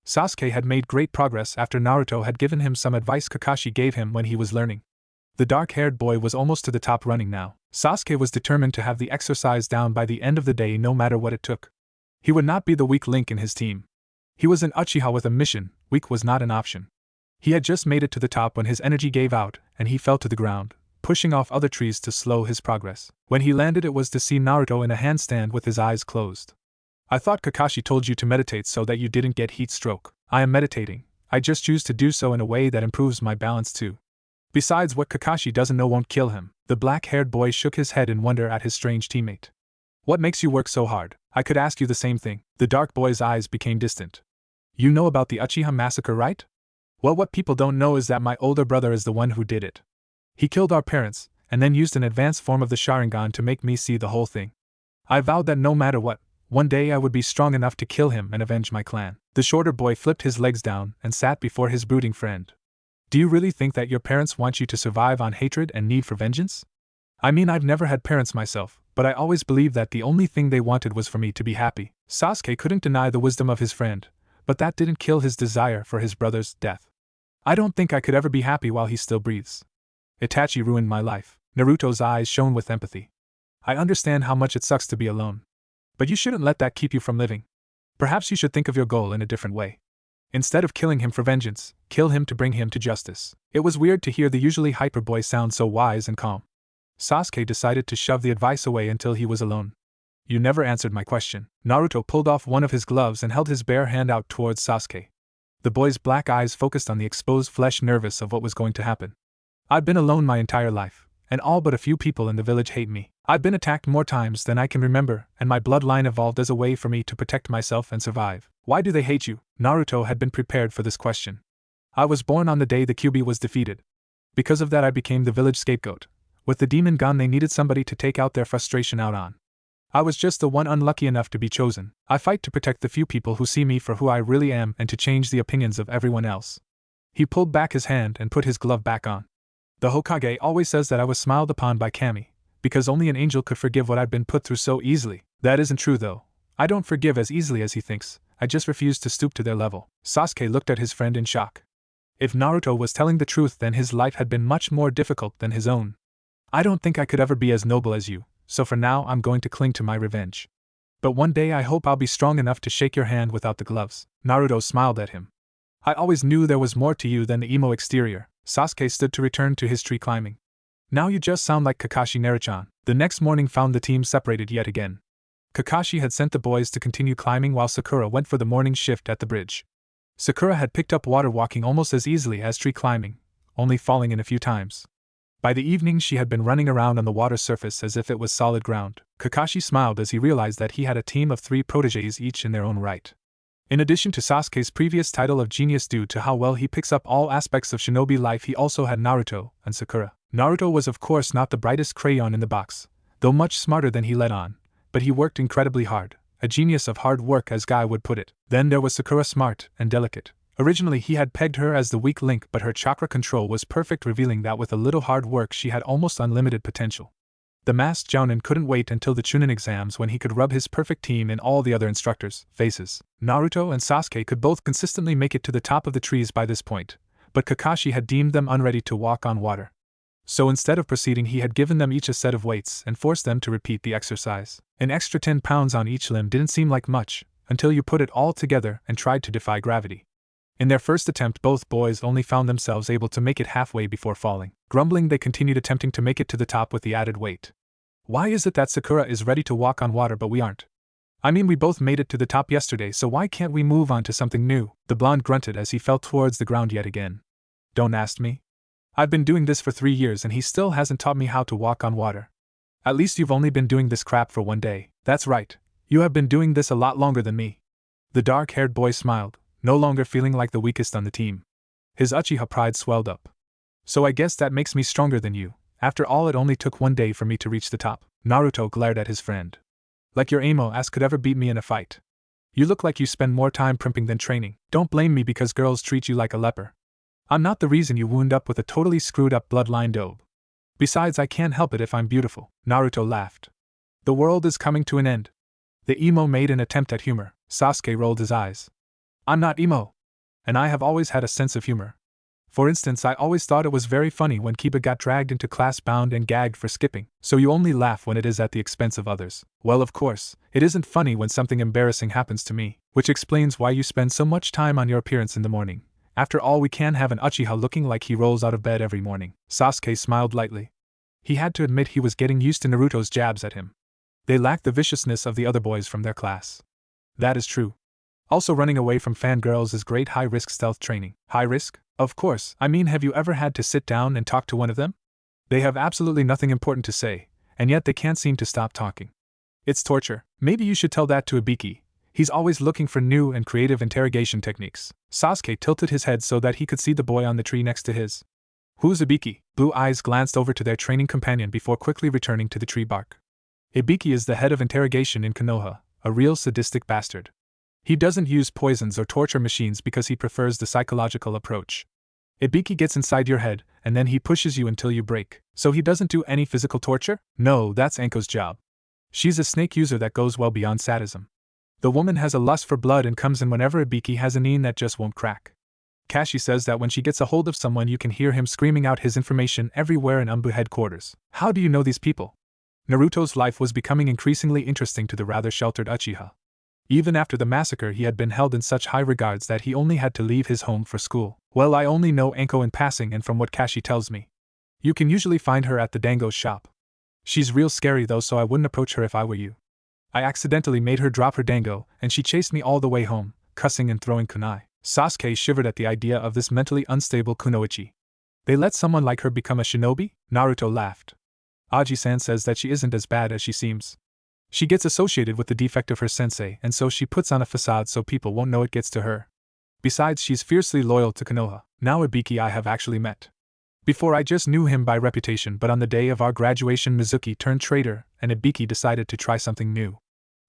Sasuke had made great progress after Naruto had given him some advice Kakashi gave him when he was learning. The dark-haired boy was almost to the top running now. Sasuke was determined to have the exercise down by the end of the day, no matter what it took. He would not be the weak link in his team. He was an Uchiha with a mission, weak was not an option. He had just made it to the top when his energy gave out, and he fell to the ground, pushing off other trees to slow his progress. When he landed, it was to see Naruto in a handstand with his eyes closed. I thought Kakashi told you to meditate so that you didn't get heat stroke. I am meditating. I just choose to do so in a way that improves my balance too. Besides, what Kakashi doesn't know won't kill him. The black-haired boy shook his head in wonder at his strange teammate. What makes you work so hard? I could ask you the same thing. The dark boy's eyes became distant. You know about the Uchiha massacre, right? Well, what people don't know is that my older brother is the one who did it. He killed our parents, and then used an advanced form of the Sharingan to make me see the whole thing. I vowed that no matter what, one day I would be strong enough to kill him and avenge my clan. The shorter boy flipped his legs down and sat before his brooding friend. Do you really think that your parents want you to survive on hatred and need for vengeance? I mean, I've never had parents myself, but I always believed that the only thing they wanted was for me to be happy. Sasuke couldn't deny the wisdom of his friend, but that didn't kill his desire for his brother's death. I don't think I could ever be happy while he still breathes. Itachi ruined my life. Naruto's eyes shone with empathy. I understand how much it sucks to be alone. But you shouldn't let that keep you from living. Perhaps you should think of your goal in a different way. Instead of killing him for vengeance, kill him to bring him to justice. It was weird to hear the usually hyper boy sound so wise and calm. Sasuke decided to shove the advice away until he was alone. You never answered my question. Naruto pulled off one of his gloves and held his bare hand out towards Sasuke. The boy's black eyes focused on the exposed flesh, nervous of what was going to happen. I've been alone my entire life, and all but a few people in the village hate me. I've been attacked more times than I can remember, and my bloodline evolved as a way for me to protect myself and survive. Why do they hate you? Naruto had been prepared for this question. I was born on the day the Kyuubi was defeated. Because of that, I became the village scapegoat. With the demon gone, they needed somebody to take out their frustration out on. I was just the one unlucky enough to be chosen. I fight to protect the few people who see me for who I really am and to change the opinions of everyone else. He pulled back his hand and put his glove back on. The Hokage always says that I was smiled upon by Kami, because only an angel could forgive what I've been put through so easily. That isn't true though. I don't forgive as easily as he thinks. I just refuse to stoop to their level. Sasuke looked at his friend in shock. If Naruto was telling the truth, then his life had been much more difficult than his own. I don't think I could ever be as noble as you, so for now I'm going to cling to my revenge. But one day I hope I'll be strong enough to shake your hand without the gloves. Naruto smiled at him. I always knew there was more to you than the emo exterior. Sasuke stood to return to his tree climbing. Now you just sound like Kakashi Naruchan. The next morning found the team separated yet again. Kakashi had sent the boys to continue climbing while Sakura went for the morning shift at the bridge. Sakura had picked up water walking almost as easily as tree climbing, only falling in a few times. By the evening she had been running around on the water surface as if it was solid ground. Kakashi smiled as he realized that he had a team of 3 protégés each in their own right. In addition to Sasuke's previous title of genius due to how well he picks up all aspects of shinobi life, he also had Naruto and Sakura. Naruto was of course not the brightest crayon in the box, though much smarter than he let on, but he worked incredibly hard, a genius of hard work as Guy would put it. Then there was Sakura, smart and delicate. Originally he had pegged her as the weak link, but her chakra control was perfect, revealing that with a little hard work she had almost unlimited potential. The masked Jounin couldn't wait until the Chunin exams when he could rub his perfect team in all the other instructors' faces. Naruto and Sasuke could both consistently make it to the top of the trees by this point, but Kakashi had deemed them unready to walk on water. So instead of proceeding, he had given them each a set of weights and forced them to repeat the exercise. An extra 10 pounds on each limb didn't seem like much, until you put it all together and tried to defy gravity. In their first attempt, both boys only found themselves able to make it halfway before falling. Grumbling, they continued attempting to make it to the top with the added weight. Why is it that Sakura is ready to walk on water but we aren't? I mean, we both made it to the top yesterday, so why can't we move on to something new? The blonde grunted as he fell towards the ground yet again. Don't ask me. I've been doing this for 3 years and he still hasn't taught me how to walk on water. At least you've only been doing this crap for 1 day. That's right. You have been doing this a lot longer than me. The dark-haired boy smiled, no longer feeling like the weakest on the team. His Uchiha pride swelled up. So I guess that makes me stronger than you. After all, it only took one day for me to reach the top. Naruto glared at his friend. Like your emo ass could ever beat me in a fight. You look like you spend more time primping than training. Don't blame me because girls treat you like a leper. I'm not the reason you wound up with a totally screwed up bloodline dobe. Besides, I can't help it if I'm beautiful. Naruto laughed. The world is coming to an end. The emo made an attempt at humor. Sasuke rolled his eyes. I'm not emo. And I have always had a sense of humor. For instance, I always thought it was very funny when Kiba got dragged into class bound and gagged for skipping. So you only laugh when it is at the expense of others. Well, of course, it isn't funny when something embarrassing happens to me, which explains why you spend so much time on your appearance in the morning. After all, we can't have an Uchiha looking like he rolls out of bed every morning. Sasuke smiled lightly. He had to admit he was getting used to Naruto's jabs at him. They lacked the viciousness of the other boys from their class. That is true. Also, running away from fangirls is great high-risk stealth training. High risk? Of course. I mean, have you ever had to sit down and talk to one of them? They have absolutely nothing important to say, and yet they can't seem to stop talking. It's torture. Maybe you should tell that to Ibiki. He's always looking for new and creative interrogation techniques. Sasuke tilted his head so that he could see the boy on the tree next to his. Who's Ibiki? Blue eyes glanced over to their training companion before quickly returning to the tree bark. Ibiki is the head of interrogation in Konoha, a real sadistic bastard. He doesn't use poisons or torture machines because he prefers the psychological approach. Ibiki gets inside your head, and then he pushes you until you break. So he doesn't do any physical torture? No, that's Anko's job. She's a snake user that goes well beyond sadism. The woman has a lust for blood and comes in whenever Ibiki has a knee that just won't crack. Kakashi says that when she gets a hold of someone you can hear him screaming out his information everywhere in Umbu headquarters. How do you know these people? Naruto's life was becoming increasingly interesting to the rather sheltered Uchiha. Even after the massacre, he had been held in such high regards that he only had to leave his home for school. Well, I only know Anko in passing and from what Kakashi tells me. You can usually find her at the Dango's shop. She's real scary though, so I wouldn't approach her if I were you. I accidentally made her drop her dango, and she chased me all the way home, cussing and throwing kunai. Sasuke shivered at the idea of this mentally unstable kunoichi. They let someone like her become a shinobi? Naruto laughed. Aji-san says that she isn't as bad as she seems. She gets associated with the defect of her sensei, and so she puts on a facade so people won't know it gets to her. Besides, she's fiercely loyal to Konoha. Now Ibiki I have actually met. Before I just knew him by reputation, but on the day of our graduation Mizuki turned traitor, and Ibiki decided to try something new.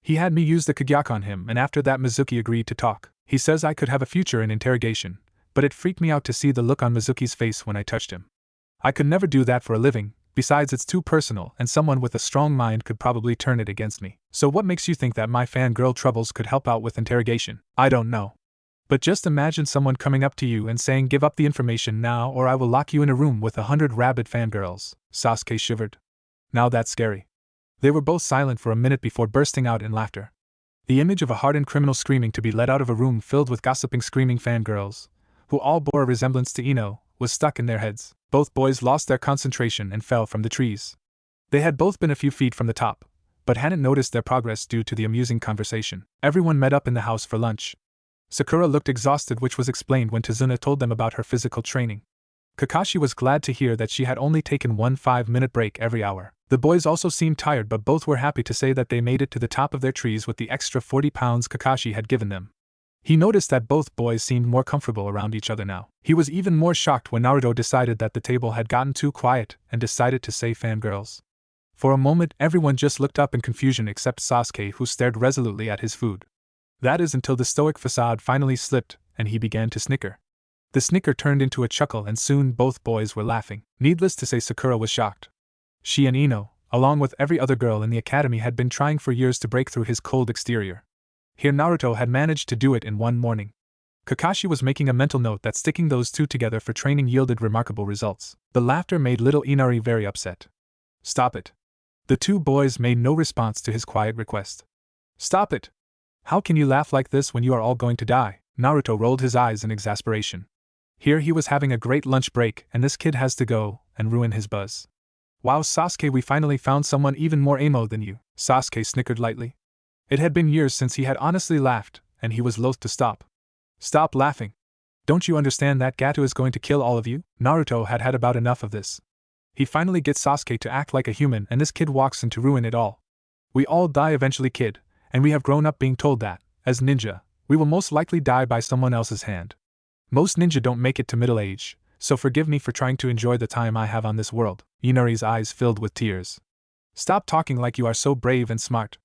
He had me use the Kagyak on him, and after that Mizuki agreed to talk. He says I could have a future in interrogation, but it freaked me out to see the look on Mizuki's face when I touched him. I could never do that for a living. Besides, it's too personal, and someone with a strong mind could probably turn it against me. So what makes you think that my fangirl troubles could help out with interrogation? I don't know. But just imagine someone coming up to you and saying, give up the information now or I will lock you in a room with 100 rabid fangirls. Sasuke shivered. Now that's scary. They were both silent for a minute before bursting out in laughter. The image of a hardened criminal screaming to be let out of a room filled with gossiping screaming fangirls, who all bore a resemblance to Ino, was stuck in their heads. Both boys lost their concentration and fell from the trees. They had both been a few feet from the top, but hadn't noticed their progress due to the amusing conversation. Everyone met up in the house for lunch. Sakura looked exhausted, which was explained when Tazuna told them about her physical training. Kakashi was glad to hear that she had only taken one 5-minute break every hour. The boys also seemed tired, but both were happy to say that they made it to the top of their trees with the extra 40 pounds Kakashi had given them. He noticed that both boys seemed more comfortable around each other now. He was even more shocked when Naruto decided that the table had gotten too quiet and decided to say fangirls. For a moment, everyone just looked up in confusion except Sasuke, who stared resolutely at his food. That is until the stoic facade finally slipped, and he began to snicker. The snicker turned into a chuckle, and soon both boys were laughing. Needless to say, Sakura was shocked. She and Ino, along with every other girl in the academy, had been trying for years to break through his cold exterior. Here Naruto had managed to do it in one morning. Kakashi was making a mental note that sticking those two together for training yielded remarkable results. The laughter made little Inari very upset. Stop it. The two boys made no response to his quiet request. Stop it. How can you laugh like this when you are all going to die? Naruto rolled his eyes in exasperation. Here he was having a great lunch break, and this kid has to go and ruin his buzz. Wow, Sasuke, we finally found someone even more emo than you. Sasuke snickered lightly. It had been years since he had honestly laughed, and he was loath to stop. Stop laughing. Don't you understand that Gato is going to kill all of you? Naruto had had about enough of this. He finally gets Sasuke to act like a human, and this kid walks in to ruin it all. We all die eventually, kid, and we have grown up being told that, as ninja, We will most likely die by someone else's hand. Most ninja don't make it to middle age, so forgive me for trying to enjoy the time I have on this world. Inari's eyes filled with tears. Stop talking like you are so brave and smart.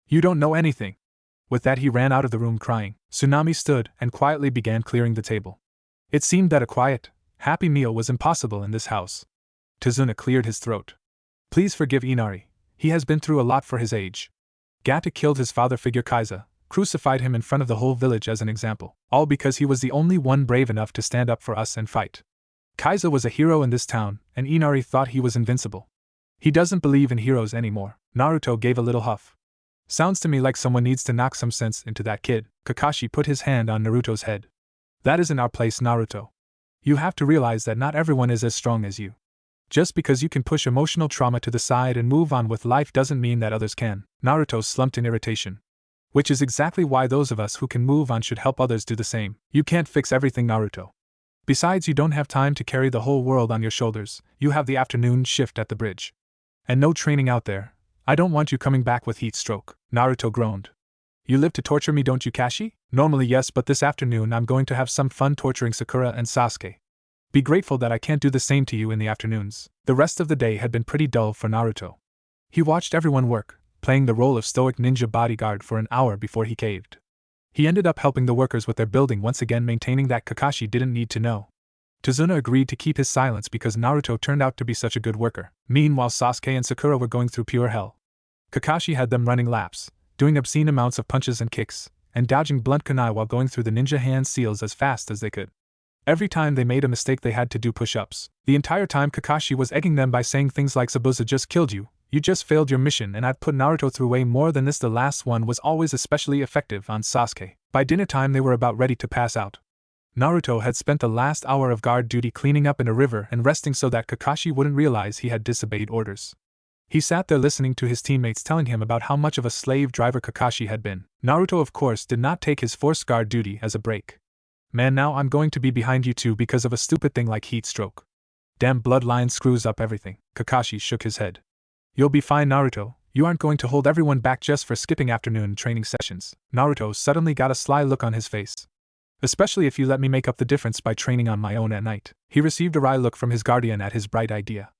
You don't know anything. With that he ran out of the room crying. Tsunami stood and quietly began clearing the table. It seemed that a quiet, happy meal was impossible in this house. Tazuna cleared his throat. Please forgive Inari. He has been through a lot for his age. Gata killed his father figure Kaiza, crucified him in front of the whole village as an example, all because he was the only one brave enough to stand up for us and fight. Kaiza was a hero in this town, and Inari thought he was invincible. He doesn't believe in heroes anymore. Naruto gave a little huff. Sounds to me like someone needs to knock some sense into that kid. Kakashi put his hand on Naruto's head. That isn't our place, Naruto. You have to realize that not everyone is as strong as you. Just because you can push emotional trauma to the side and move on with life doesn't mean that others can. Naruto slumped in irritation. Which is exactly why those of us who can move on should help others do the same. You can't fix everything, Naruto. Besides, you don't have time to carry the whole world on your shoulders. You have the afternoon shift at the bridge. And no training out there. I don't want you coming back with heat stroke. Naruto groaned. You live to torture me, don't you, Kashi? Normally yes, but this afternoon I'm going to have some fun torturing Sakura and Sasuke. Be grateful that I can't do the same to you in the afternoons. The rest of the day had been pretty dull for Naruto. He watched everyone work, playing the role of stoic ninja bodyguard for an hour before he caved. He ended up helping the workers with their building, once again maintaining that Kakashi didn't need to know. Tazuna agreed to keep his silence because Naruto turned out to be such a good worker. Meanwhile, Sasuke and Sakura were going through pure hell. Kakashi had them running laps, doing obscene amounts of punches and kicks, and dodging blunt kunai while going through the ninja hand seals as fast as they could. Every time they made a mistake they had to do push-ups. The entire time Kakashi was egging them by saying things like Zabuza just killed you, you just failed your mission, and I've put Naruto through way more than this. The last one was always especially effective on Sasuke. By dinner time they were about ready to pass out. Naruto had spent the last hour of guard duty cleaning up in a river and resting so that Kakashi wouldn't realize he had disobeyed orders. He sat there listening to his teammates telling him about how much of a slave driver Kakashi had been. Naruto, of course, did not take his forced guard duty as a break. Man, now I'm going to be behind you two because of a stupid thing like heat stroke. Damn bloodline screws up everything. Kakashi shook his head. You'll be fine, Naruto. You aren't going to hold everyone back just for skipping afternoon training sessions. Naruto suddenly got a sly look on his face. Especially if you let me make up the difference by training on my own at night. He received a wry look from his guardian at his bright idea.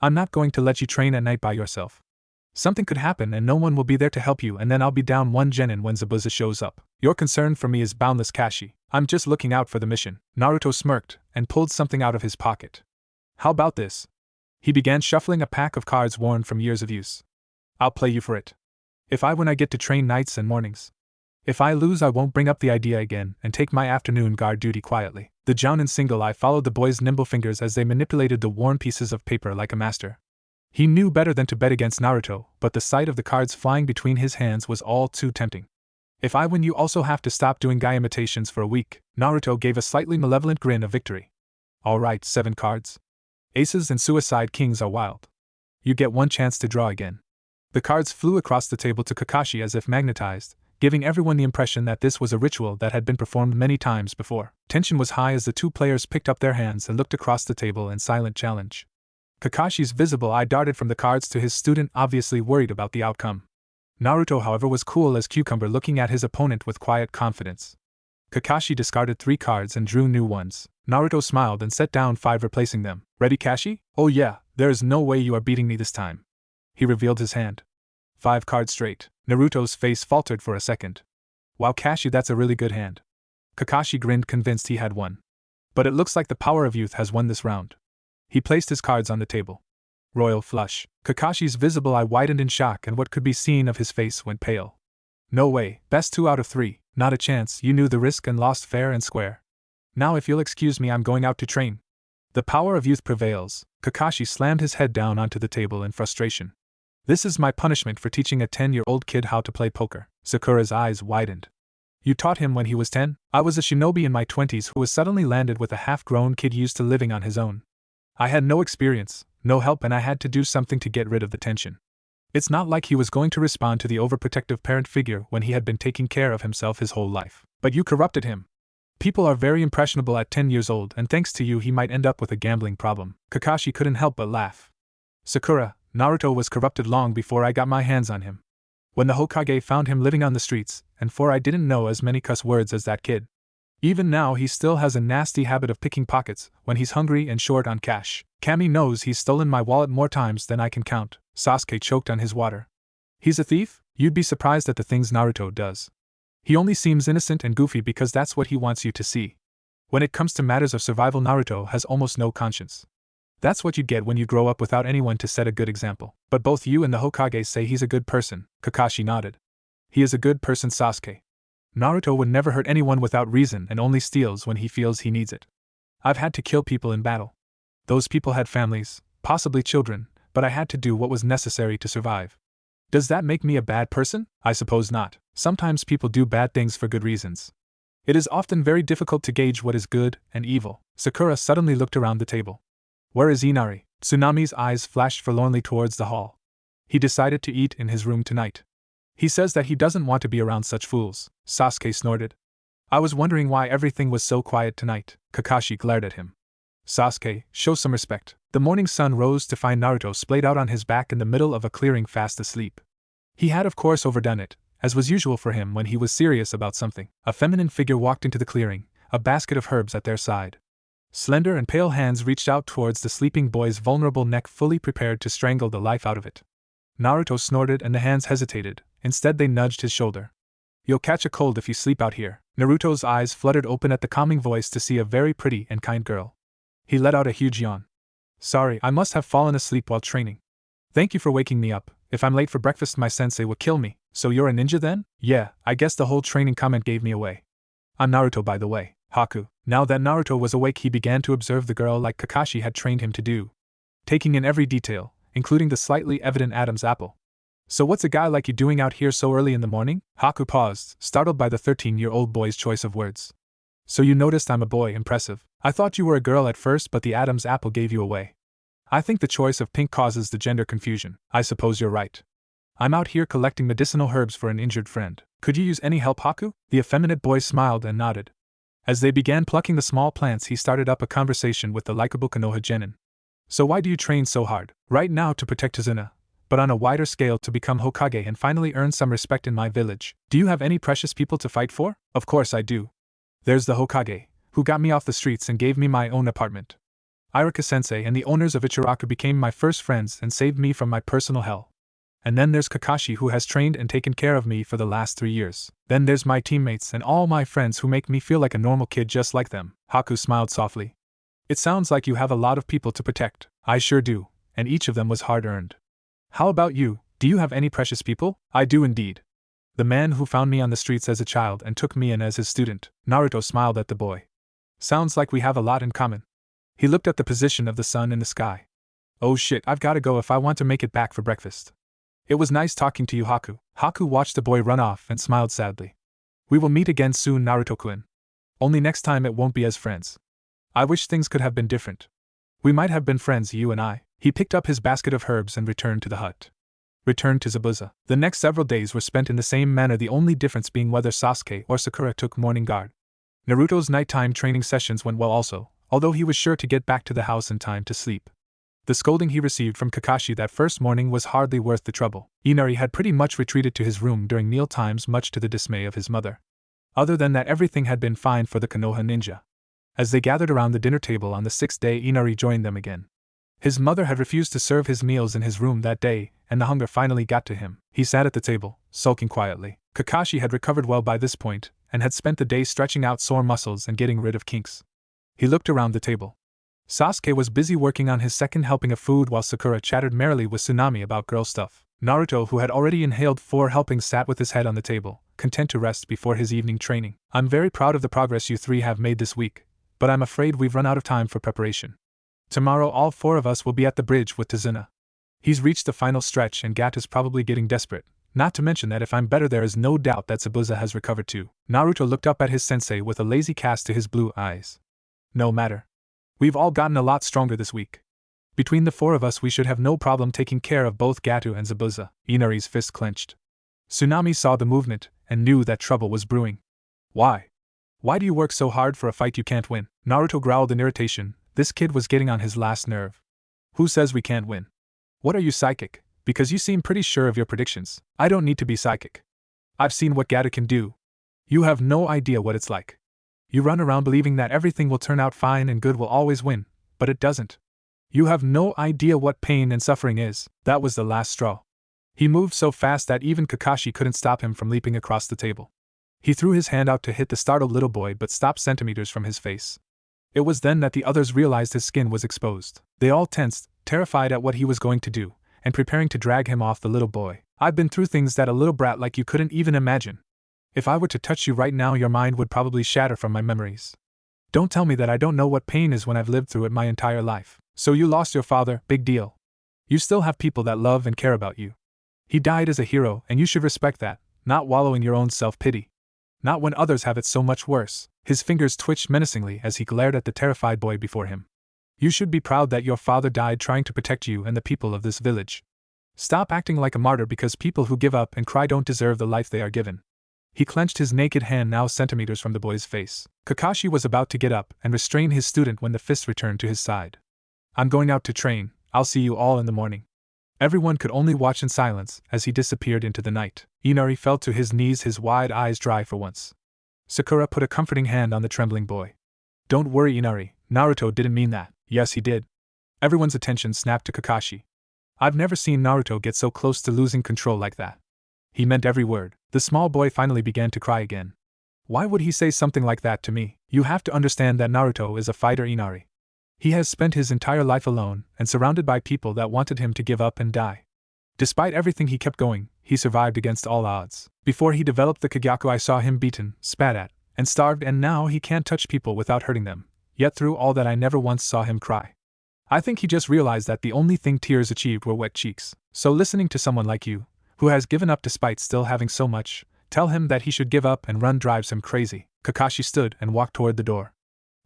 I'm not going to let you train at night by yourself. Something could happen and no one will be there to help you, and then I'll be down one genin when Zabuza shows up. Your concern for me is boundless, Kashi. I'm just looking out for the mission. Naruto smirked and pulled something out of his pocket. How about this? He began shuffling a pack of cards worn from years of use. I'll play you for it. If I win, I get to train nights and mornings. If I lose, I won't bring up the idea again and take my afternoon guard duty quietly. The Jounin single eye followed the boy's nimble fingers as they manipulated the worn pieces of paper like a master. He knew better than to bet against Naruto, but the sight of the cards flying between his hands was all too tempting. If I win, you also have to stop doing guy imitations for a week. Naruto gave a slightly malevolent grin of victory. Alright, 7 cards. Aces and Suicide Kings are wild. You get one chance to draw again. The cards flew across the table to Kakashi as if magnetized, giving everyone the impression that this was a ritual that had been performed many times before. Tension was high as the two players picked up their hands and looked across the table in silent challenge. Kakashi's visible eye darted from the cards to his student, obviously worried about the outcome. Naruto, however, was cool as cucumber, looking at his opponent with quiet confidence. Kakashi discarded 3 cards and drew new ones. Naruto smiled and set down 5, replacing them. Ready, Kashi? Oh yeah, there is no way you are beating me this time. He revealed his hand. 5 cards straight. Naruto's face faltered for a second. Wow, Kashi, that's a really good hand. Kakashi grinned, convinced he had won. But it looks like the power of youth has won this round. He placed his cards on the table. Royal flush. Kakashi's visible eye widened in shock and what could be seen of his face went pale. No way, best 2 out of 3, not a chance. You knew the risk and lost fair and square. Now if you'll excuse me, I'm going out to train. The power of youth prevails. Kakashi slammed his head down onto the table in frustration. This is my punishment for teaching a 10-year-old kid how to play poker. Sakura's eyes widened. You taught him when he was 10? I was a shinobi in my 20s who was suddenly landed with a half-grown kid used to living on his own. I had no experience, no help, and I had to do something to get rid of the tension. It's not like he was going to respond to the overprotective parent figure when he had been taking care of himself his whole life. But you corrupted him. People are very impressionable at 10 years old, and thanks to you he might end up with a gambling problem. Kakashi couldn't help but laugh. Sakura, Naruto was corrupted long before I got my hands on him. When the Hokage found him living on the streets, and for I didn't know as many cuss words as that kid. Even now he still has a nasty habit of picking pockets when he's hungry and short on cash. Kami knows he's stolen my wallet more times than I can count. Sasuke choked on his water. He's a thief? You'd be surprised at the things Naruto does. He only seems innocent and goofy because that's what he wants you to see. When it comes to matters of survival, Naruto has almost no conscience. That's what you get when you grow up without anyone to set a good example. But both you and the Hokage say he's a good person. Kakashi nodded. He is a good person, Sasuke. Naruto would never hurt anyone without reason and only steals when he feels he needs it. I've had to kill people in battle. Those people had families, possibly children, but I had to do what was necessary to survive. Does that make me a bad person? I suppose not. Sometimes people do bad things for good reasons. It is often very difficult to gauge what is good and evil. Sakura suddenly looked around the table. Where is Inari? Tsunami's eyes flashed forlornly towards the hall. He decided to eat in his room tonight. He says that he doesn't want to be around such fools. Sasuke snorted. I was wondering why everything was so quiet tonight. Kakashi glared at him. Sasuke, show some respect. The morning sun rose to find Naruto splayed out on his back in the middle of a clearing fast asleep. He had of course overdone it, as was usual for him when he was serious about something. A feminine figure walked into the clearing, a basket of herbs at their side. Slender and pale hands reached out towards the sleeping boy's vulnerable neck, fully prepared to strangle the life out of it. Naruto snorted and the hands hesitated. Instead they nudged his shoulder. You'll catch a cold if you sleep out here. Naruto's eyes fluttered open at the calming voice to see a very pretty and kind girl. He let out a huge yawn. Sorry, I must have fallen asleep while training. Thank you for waking me up. If I'm late for breakfast my sensei will kill me. So you're a ninja then? Yeah, I guess the whole training comment gave me away. I'm Naruto, by the way. Haku. Now that Naruto was awake, he began to observe the girl like Kakashi had trained him to do, taking in every detail, including the slightly evident Adam's apple. So what's a guy like you doing out here so early in the morning? Haku paused, startled by the 13-year-old boy's choice of words. So you noticed I'm a boy, impressive. I thought you were a girl at first, but the Adam's apple gave you away. I think the choice of pink causes the gender confusion. I suppose you're right. I'm out here collecting medicinal herbs for an injured friend. Could you use any help, Haku? The effeminate boy smiled and nodded. As they began plucking the small plants, he started up a conversation with the likable Konoha genin. So why do you train so hard? Right now to protect Tazuna, but on a wider scale to become Hokage and finally earn some respect in my village. Do you have any precious people to fight for? Of course I do. There's the Hokage, who got me off the streets and gave me my own apartment. Iruka-sensei and the owners of Ichiraku became my first friends and saved me from my personal hell. And then there's Kakashi, who has trained and taken care of me for the last 3 years. Then there's my teammates and all my friends who make me feel like a normal kid just like them. Haku smiled softly. It sounds like you have a lot of people to protect. I sure do, and each of them was hard-earned. How about you? Do you have any precious people? I do indeed. The man who found me on the streets as a child and took me in as his student. Naruto smiled at the boy. Sounds like we have a lot in common. He looked at the position of the sun in the sky. Oh shit, I've gotta go if I want to make it back for breakfast. It was nice talking to you, Haku. Haku watched the boy run off and smiled sadly. We will meet again soon, Naruto-kun. Only next time it won't be as friends. I wish things could have been different. We might have been friends, you and I. He picked up his basket of herbs and returned to the hut. Returned to Zabuza. The next several days were spent in the same manner, the only difference being whether Sasuke or Sakura took morning guard. Naruto's nighttime training sessions went well also, although he was sure to get back to the house in time to sleep. The scolding he received from Kakashi that first morning was hardly worth the trouble. Inari had pretty much retreated to his room during meal times, much to the dismay of his mother. Other than that, everything had been fine for the Konoha ninja. As they gathered around the dinner table on the 6th day, Inari joined them again. His mother had refused to serve his meals in his room that day, and the hunger finally got to him. He sat at the table, sulking quietly. Kakashi had recovered well by this point, and had spent the day stretching out sore muscles and getting rid of kinks. He looked around the table. Sasuke was busy working on his second helping of food while Sakura chattered merrily with Tsunami about girl stuff. Naruto, who had already inhaled 4 helpings, sat with his head on the table, content to rest before his evening training. I'm very proud of the progress you 3 have made this week, but I'm afraid we've run out of time for preparation. Tomorrow all 4 of us will be at the bridge with Tazuna. He's reached the final stretch and Gat is probably getting desperate, not to mention that if I'm better there is no doubt that Zabuza has recovered too. Naruto looked up at his sensei with a lazy cast to his blue eyes. No matter. We've all gotten a lot stronger this week. Between the 4 of us we should have no problem taking care of both Gatu and Zabuza. Inari's fist clenched. Tsunami saw the movement and knew that trouble was brewing. Why? Why do you work so hard for a fight you can't win? Naruto growled in irritation. This kid was getting on his last nerve. Who says we can't win? What are you, psychic? Because you seem pretty sure of your predictions. I don't need to be psychic. I've seen what Gato can do. You have no idea what it's like. You run around believing that everything will turn out fine and good will always win, but it doesn't. You have no idea what pain and suffering is. That was the last straw. He moved so fast that even Kakashi couldn't stop him from leaping across the table. He threw his hand out to hit the startled little boy but stopped centimeters from his face. It was then that the others realized his skin was exposed. They all tensed, terrified at what he was going to do, and preparing to drag him off the little boy. I've been through things that a little brat like you couldn't even imagine. If I were to touch you right now, your mind would probably shatter from my memories. Don't tell me that I don't know what pain is when I've lived through it my entire life. So you lost your father, big deal. You still have people that love and care about you. He died as a hero, and you should respect that, not wallow in your own self-pity. Not when others have it so much worse. His fingers twitched menacingly as he glared at the terrified boy before him. You should be proud that your father died trying to protect you and the people of this village. Stop acting like a martyr because people who give up and cry don't deserve the life they are given. He clenched his naked hand now centimeters from the boy's face. Kakashi was about to get up and restrain his student when the fist returned to his side. I'm going out to train. I'll see you all in the morning. Everyone could only watch in silence as he disappeared into the night. Inari fell to his knees, his wide eyes dry for once. Sakura put a comforting hand on the trembling boy. Don't worry, Inari, Naruto didn't mean that. Yes, he did. Everyone's attention snapped to Kakashi. I've never seen Naruto get so close to losing control like that. He meant every word. The small boy finally began to cry again. Why would he say something like that to me? You have to understand that Naruto is a fighter, Inari. He has spent his entire life alone and surrounded by people that wanted him to give up and die. Despite everything, he kept going. He survived against all odds. Before he developed the Kagyaku, I saw him beaten, spat at, and starved, and now he can't touch people without hurting them. Yet through all that I never once saw him cry. I think he just realized that the only thing tears achieved were wet cheeks. So listening to someone like you, who has given up despite still having so much, tell him that he should give up and run drives him crazy. Kakashi stood and walked toward the door.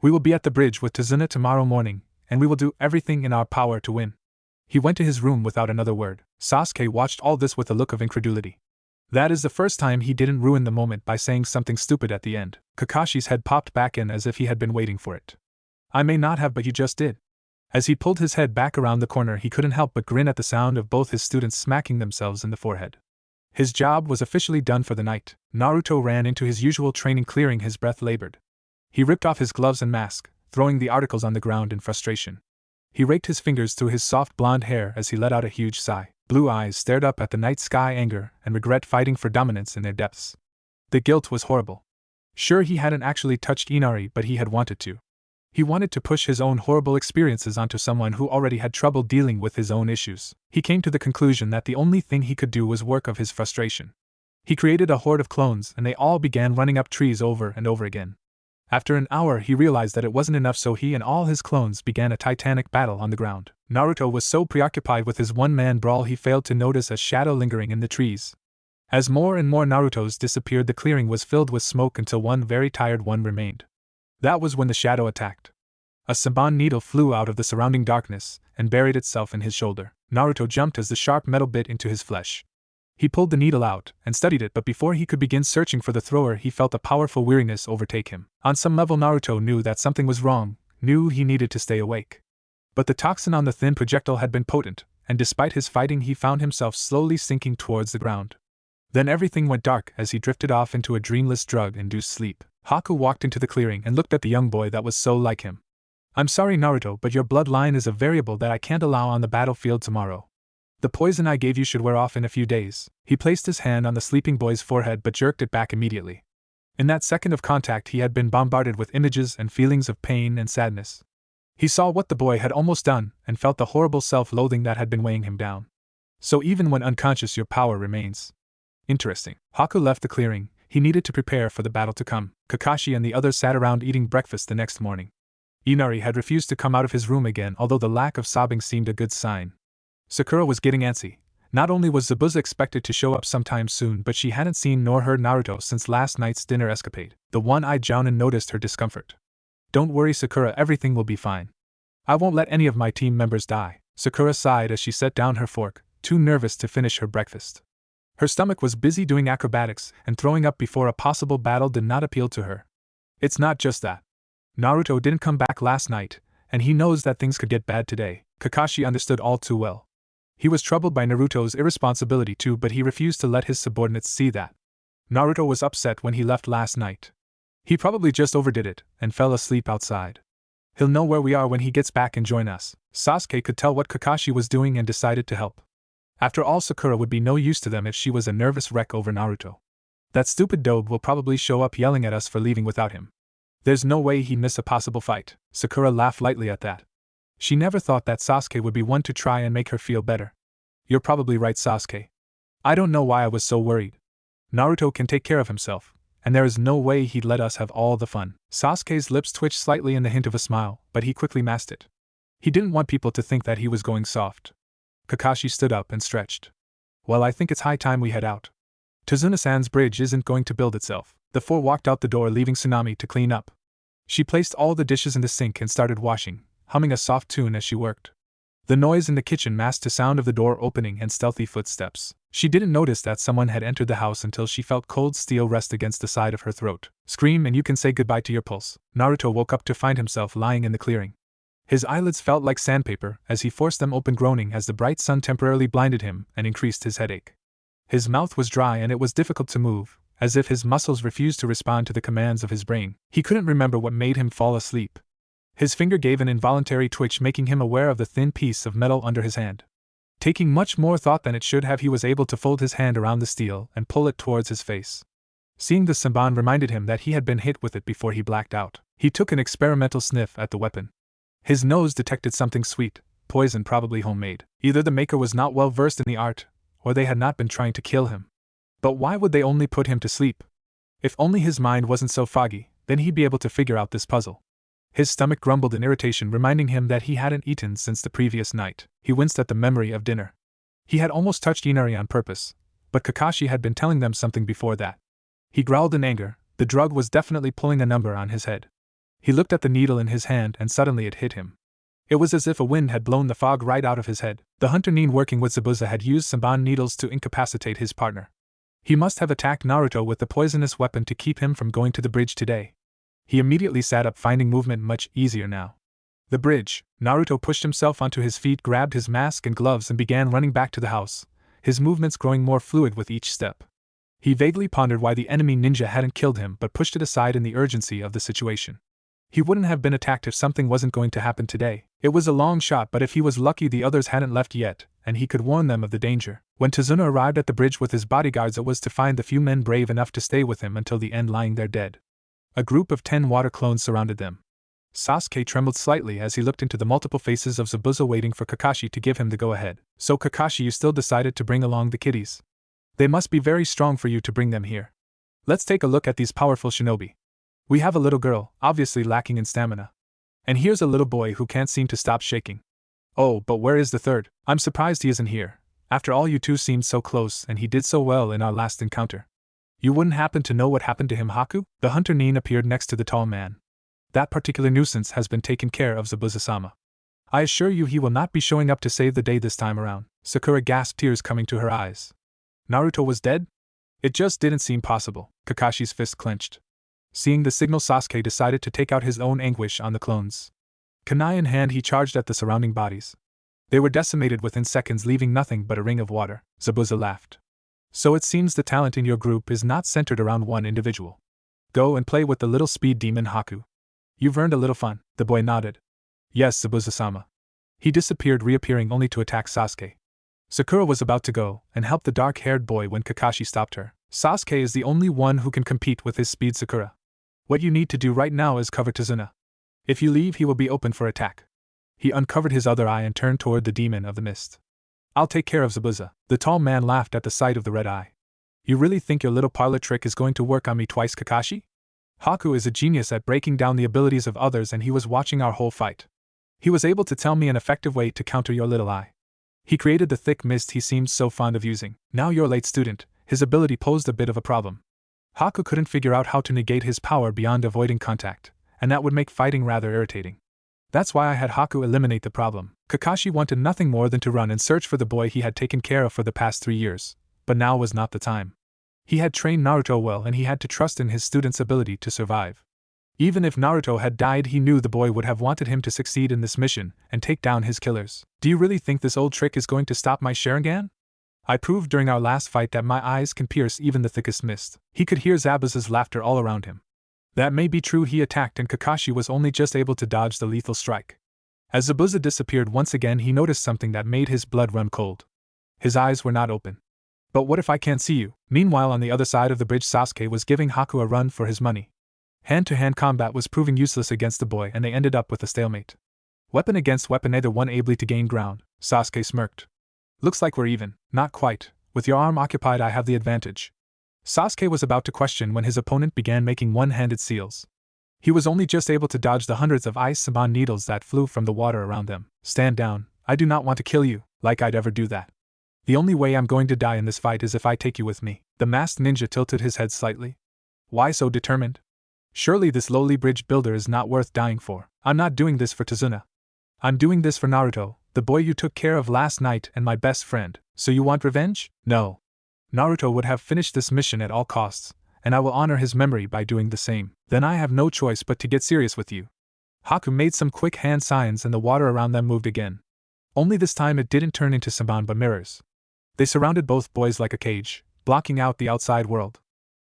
We will be at the bridge with Tazuna tomorrow morning, and we will do everything in our power to win. He went to his room without another word. Sasuke watched all this with a look of incredulity. That is the first time he didn't ruin the moment by saying something stupid at the end. Kakashi's head popped back in as if he had been waiting for it. I may not have, but you just did. As he pulled his head back around the corner, he couldn't help but grin at the sound of both his students smacking themselves in the forehead. His job was officially done for the night. Naruto ran into his usual training, clearing his breath labored. He ripped off his gloves and mask, throwing the articles on the ground in frustration. He raked his fingers through his soft blonde hair as he let out a huge sigh. Blue eyes stared up at the night sky, anger and regret fighting for dominance in their depths. The guilt was horrible. Sure, he hadn't actually touched Inari, but he had wanted to. He wanted to push his own horrible experiences onto someone who already had trouble dealing with his own issues. He came to the conclusion that the only thing he could do was work off his frustration. He created a horde of clones, and they all began running up trees over and over again. After an hour, he realized that it wasn't enough, so he and all his clones began a titanic battle on the ground. Naruto was so preoccupied with his one-man brawl he failed to notice a shadow lingering in the trees. As more and more Narutos disappeared, the clearing was filled with smoke until one very tired one remained. That was when the shadow attacked. A Saban needle flew out of the surrounding darkness and buried itself in his shoulder. Naruto jumped as the sharp metal bit into his flesh. He pulled the needle out and studied it, but before he could begin searching for the thrower, he felt a powerful weariness overtake him. On some level, Naruto knew that something was wrong, knew he needed to stay awake. But the toxin on the thin projectile had been potent, and despite his fighting, he found himself slowly sinking towards the ground. Then everything went dark as he drifted off into a dreamless, drug-induced sleep. Haku walked into the clearing and looked at the young boy that was so like him. I'm sorry, Naruto, but your bloodline is a variable that I can't allow on the battlefield tomorrow. The poison I gave you should wear off in a few days. He placed his hand on the sleeping boy's forehead but jerked it back immediately. In that second of contact, he had been bombarded with images and feelings of pain and sadness. He saw what the boy had almost done and felt the horrible self-loathing that had been weighing him down. So even when unconscious, your power remains. Interesting. Haku left the clearing. He needed to prepare for the battle to come. Kakashi and the others sat around eating breakfast the next morning. Inari had refused to come out of his room again, although the lack of sobbing seemed a good sign. Sakura was getting antsy. Not only was Zabuza expected to show up sometime soon, but she hadn't seen nor heard Naruto since last night's dinner escapade. The one-eyed Jounin noticed her discomfort. Don't worry, Sakura, everything will be fine. I won't let any of my team members die. Sakura sighed as she set down her fork, too nervous to finish her breakfast. Her stomach was busy doing acrobatics, and throwing up before a possible battle did not appeal to her. It's not just that. Naruto didn't come back last night, and he knows that things could get bad today. Kakashi understood all too well. He was troubled by Naruto's irresponsibility too, but he refused to let his subordinates see that. Naruto was upset when he left last night. He probably just overdid it and fell asleep outside. He'll know where we are when he gets back and join us. Sasuke could tell what Kakashi was doing and decided to help. After all, Sakura would be no use to them if she was a nervous wreck over Naruto. That stupid dobe will probably show up yelling at us for leaving without him. There's no way he'd miss a possible fight. Sakura laughed lightly at that. She never thought that Sasuke would be one to try and make her feel better. You're probably right, Sasuke. I don't know why I was so worried. Naruto can take care of himself, and there is no way he'd let us have all the fun. Sasuke's lips twitched slightly in the hint of a smile, but he quickly masked it. He didn't want people to think that he was going soft. Kakashi stood up and stretched. Well, I think it's high time we head out. Tazuna-san's bridge isn't going to build itself. The four walked out the door, leaving Tsunami to clean up. She placed all the dishes in the sink and started washing, humming a soft tune as she worked. The noise in the kitchen masked the sound of the door opening and stealthy footsteps. She didn't notice that someone had entered the house until she felt cold steel rest against the side of her throat. Scream and you can say goodbye to your pulse. Naruto woke up to find himself lying in the clearing. His eyelids felt like sandpaper as he forced them open, groaning as the bright sun temporarily blinded him and increased his headache. His mouth was dry and it was difficult to move, as if his muscles refused to respond to the commands of his brain. He couldn't remember what made him fall asleep. His finger gave an involuntary twitch, making him aware of the thin piece of metal under his hand. Taking much more thought than it should have, he was able to fold his hand around the steel and pull it towards his face. Seeing the Senbon reminded him that he had been hit with it before he blacked out. He took an experimental sniff at the weapon. His nose detected something sweet, poison, probably homemade. Either the maker was not well versed in the art, or they had not been trying to kill him. But why would they only put him to sleep? If only his mind wasn't so foggy, then he'd be able to figure out this puzzle. His stomach grumbled in irritation, reminding him that he hadn't eaten since the previous night. He winced at the memory of dinner. He had almost touched Inari on purpose, but Kakashi had been telling them something before that. He growled in anger. The drug was definitely pulling a number on his head. He looked at the needle in his hand and suddenly it hit him. It was as if a wind had blown the fog right out of his head. The hunter Nin working with Zabuza had used Senbon needles to incapacitate his partner. He must have attacked Naruto with the poisonous weapon to keep him from going to the bridge today. He immediately sat up, finding movement much easier now. The bridge. Naruto pushed himself onto his feet, grabbed his mask and gloves and began running back to the house, his movements growing more fluid with each step. He vaguely pondered why the enemy ninja hadn't killed him but pushed it aside in the urgency of the situation. He wouldn't have been attacked if something wasn't going to happen today. It was a long shot, but if he was lucky the others hadn't left yet, and he could warn them of the danger. When Tazuna arrived at the bridge with his bodyguards, it was to find the few men brave enough to stay with him until the end, lying there dead. A group of 10 water clones surrounded them. Sasuke trembled slightly as he looked into the multiple faces of Zabuza waiting for Kakashi to give him the go-ahead. So Kakashi, you still decided to bring along the kiddies? They must be very strong for you to bring them here. Let's take a look at these powerful shinobi. We have a little girl, obviously lacking in stamina. And here's a little boy who can't seem to stop shaking. Oh, but where is the third? I'm surprised he isn't here. After all, you two seemed so close and he did so well in our last encounter. You wouldn't happen to know what happened to him, Haku? The hunter Nin appeared next to the tall man. That particular nuisance has been taken care of, Zabuza-sama. I assure you he will not be showing up to save the day this time around. Sakura gasped, tears coming to her eyes. Naruto was dead? It just didn't seem possible. Kakashi's fist clenched. Seeing the signal, Sasuke decided to take out his own anguish on the clones. Kunai in hand, he charged at the surrounding bodies. They were decimated within seconds, leaving nothing but a ring of water. Zabuza laughed. So it seems the talent in your group is not centered around one individual. Go and play with the little speed demon Haku. You've earned a little fun. The boy nodded. Yes, Zabuza-sama. He disappeared, reappearing only to attack Sasuke. Sakura was about to go and help the dark-haired boy when Kakashi stopped her. Sasuke is the only one who can compete with his speed, Sakura. What you need to do right now is cover Tazuna. If you leave, he will be open for attack. He uncovered his other eye and turned toward the demon of the mist. I'll take care of Zabuza. The tall man laughed at the sight of the red eye. You really think your little parlor trick is going to work on me twice, Kakashi? Haku is a genius at breaking down the abilities of others, and he was watching our whole fight. He was able to tell me an effective way to counter your little eye. He created the thick mist he seemed so fond of using. Now your late student, his ability posed a bit of a problem. Haku couldn't figure out how to negate his power beyond avoiding contact, and that would make fighting rather irritating. That's why I had Haku eliminate the problem. Kakashi wanted nothing more than to run and search for the boy he had taken care of for the past 3 years, but now was not the time. He had trained Naruto well and he had to trust in his student's ability to survive. Even if Naruto had died, he knew the boy would have wanted him to succeed in this mission and take down his killers. Do you really think this old trick is going to stop my Sharingan? I proved during our last fight that my eyes can pierce even the thickest mist. He could hear Zabuza's laughter all around him. That may be true, he attacked and Kakashi was only just able to dodge the lethal strike. As Zabuza disappeared once again, he noticed something that made his blood run cold. His eyes were not open. But what if I can't see you? Meanwhile, on the other side of the bridge, Sasuke was giving Haku a run for his money. Hand-to-hand combat was proving useless against the boy, and they ended up with a stalemate. Weapon against weapon, neither one able to gain ground. Sasuke smirked. Looks like we're even. Not quite. With your arm occupied, I have the advantage. Sasuke was about to question when his opponent began making one-handed seals. He was only just able to dodge the hundreds of ice saban needles that flew from the water around them. Stand down. I do not want to kill you, like I'd ever do that. The only way I'm going to die in this fight is if I take you with me. The masked ninja tilted his head slightly. Why so determined? Surely this lowly bridge builder is not worth dying for. I'm not doing this for Tazuna. I'm doing this for Naruto, the boy you took care of last night and my best friend. So you want revenge? No. Naruto would have finished this mission at all costs, and I will honor his memory by doing the same. Then I have no choice but to get serious with you. Haku made some quick hand signs and the water around them moved again. Only this time it didn't turn into saban but mirrors. They surrounded both boys like a cage, blocking out the outside world.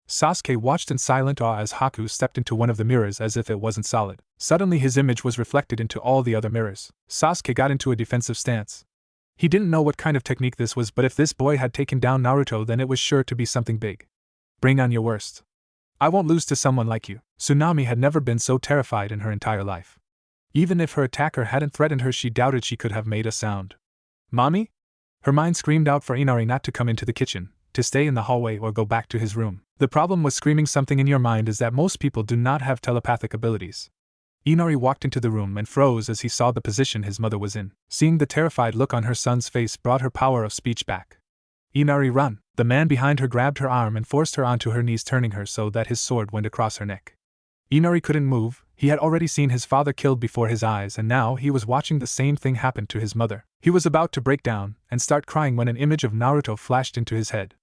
Sasuke watched in silent awe as Haku stepped into one of the mirrors as if it wasn't solid. Suddenly his image was reflected into all the other mirrors. Sasuke got into a defensive stance. He didn't know what kind of technique this was, but if this boy had taken down Naruto, then it was sure to be something big. Bring on your worst. I won't lose to someone like you. Tsunami had never been so terrified in her entire life. Even if her attacker hadn't threatened her, she doubted she could have made a sound. Mommy? Her mind screamed out for Inari not to come into the kitchen, to stay in the hallway or go back to his room. The problem with screaming something in your mind is that most people do not have telepathic abilities. Inari walked into the room and froze as he saw the position his mother was in. Seeing the terrified look on her son's face brought her power of speech back. Inari, run! The man behind her grabbed her arm and forced her onto her knees, turning her so that his sword went across her neck. Inari couldn't move. He had already seen his father killed before his eyes, and now he was watching the same thing happen to his mother. He was about to break down and start crying when an image of Naruto flashed into his head.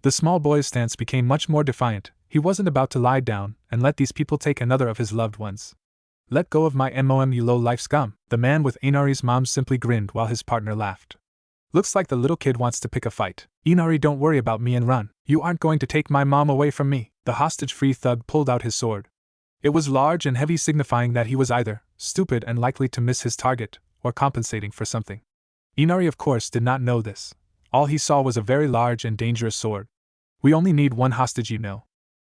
The small boy's stance became much more defiant. He wasn't about to lie down and let these people take another of his loved ones. Let go of my mom, you low-life scum. The man with Inari's mom simply grinned while his partner laughed. Looks like the little kid wants to pick a fight. Inari, don't worry about me and run. You aren't going to take my mom away from me. The hostage-free thug pulled out his sword. It was large and heavy, signifying that he was either stupid and likely to miss his target, or compensating for something. Inari, of course, did not know this. All he saw was a very large and dangerous sword. We only need one hostage, you know.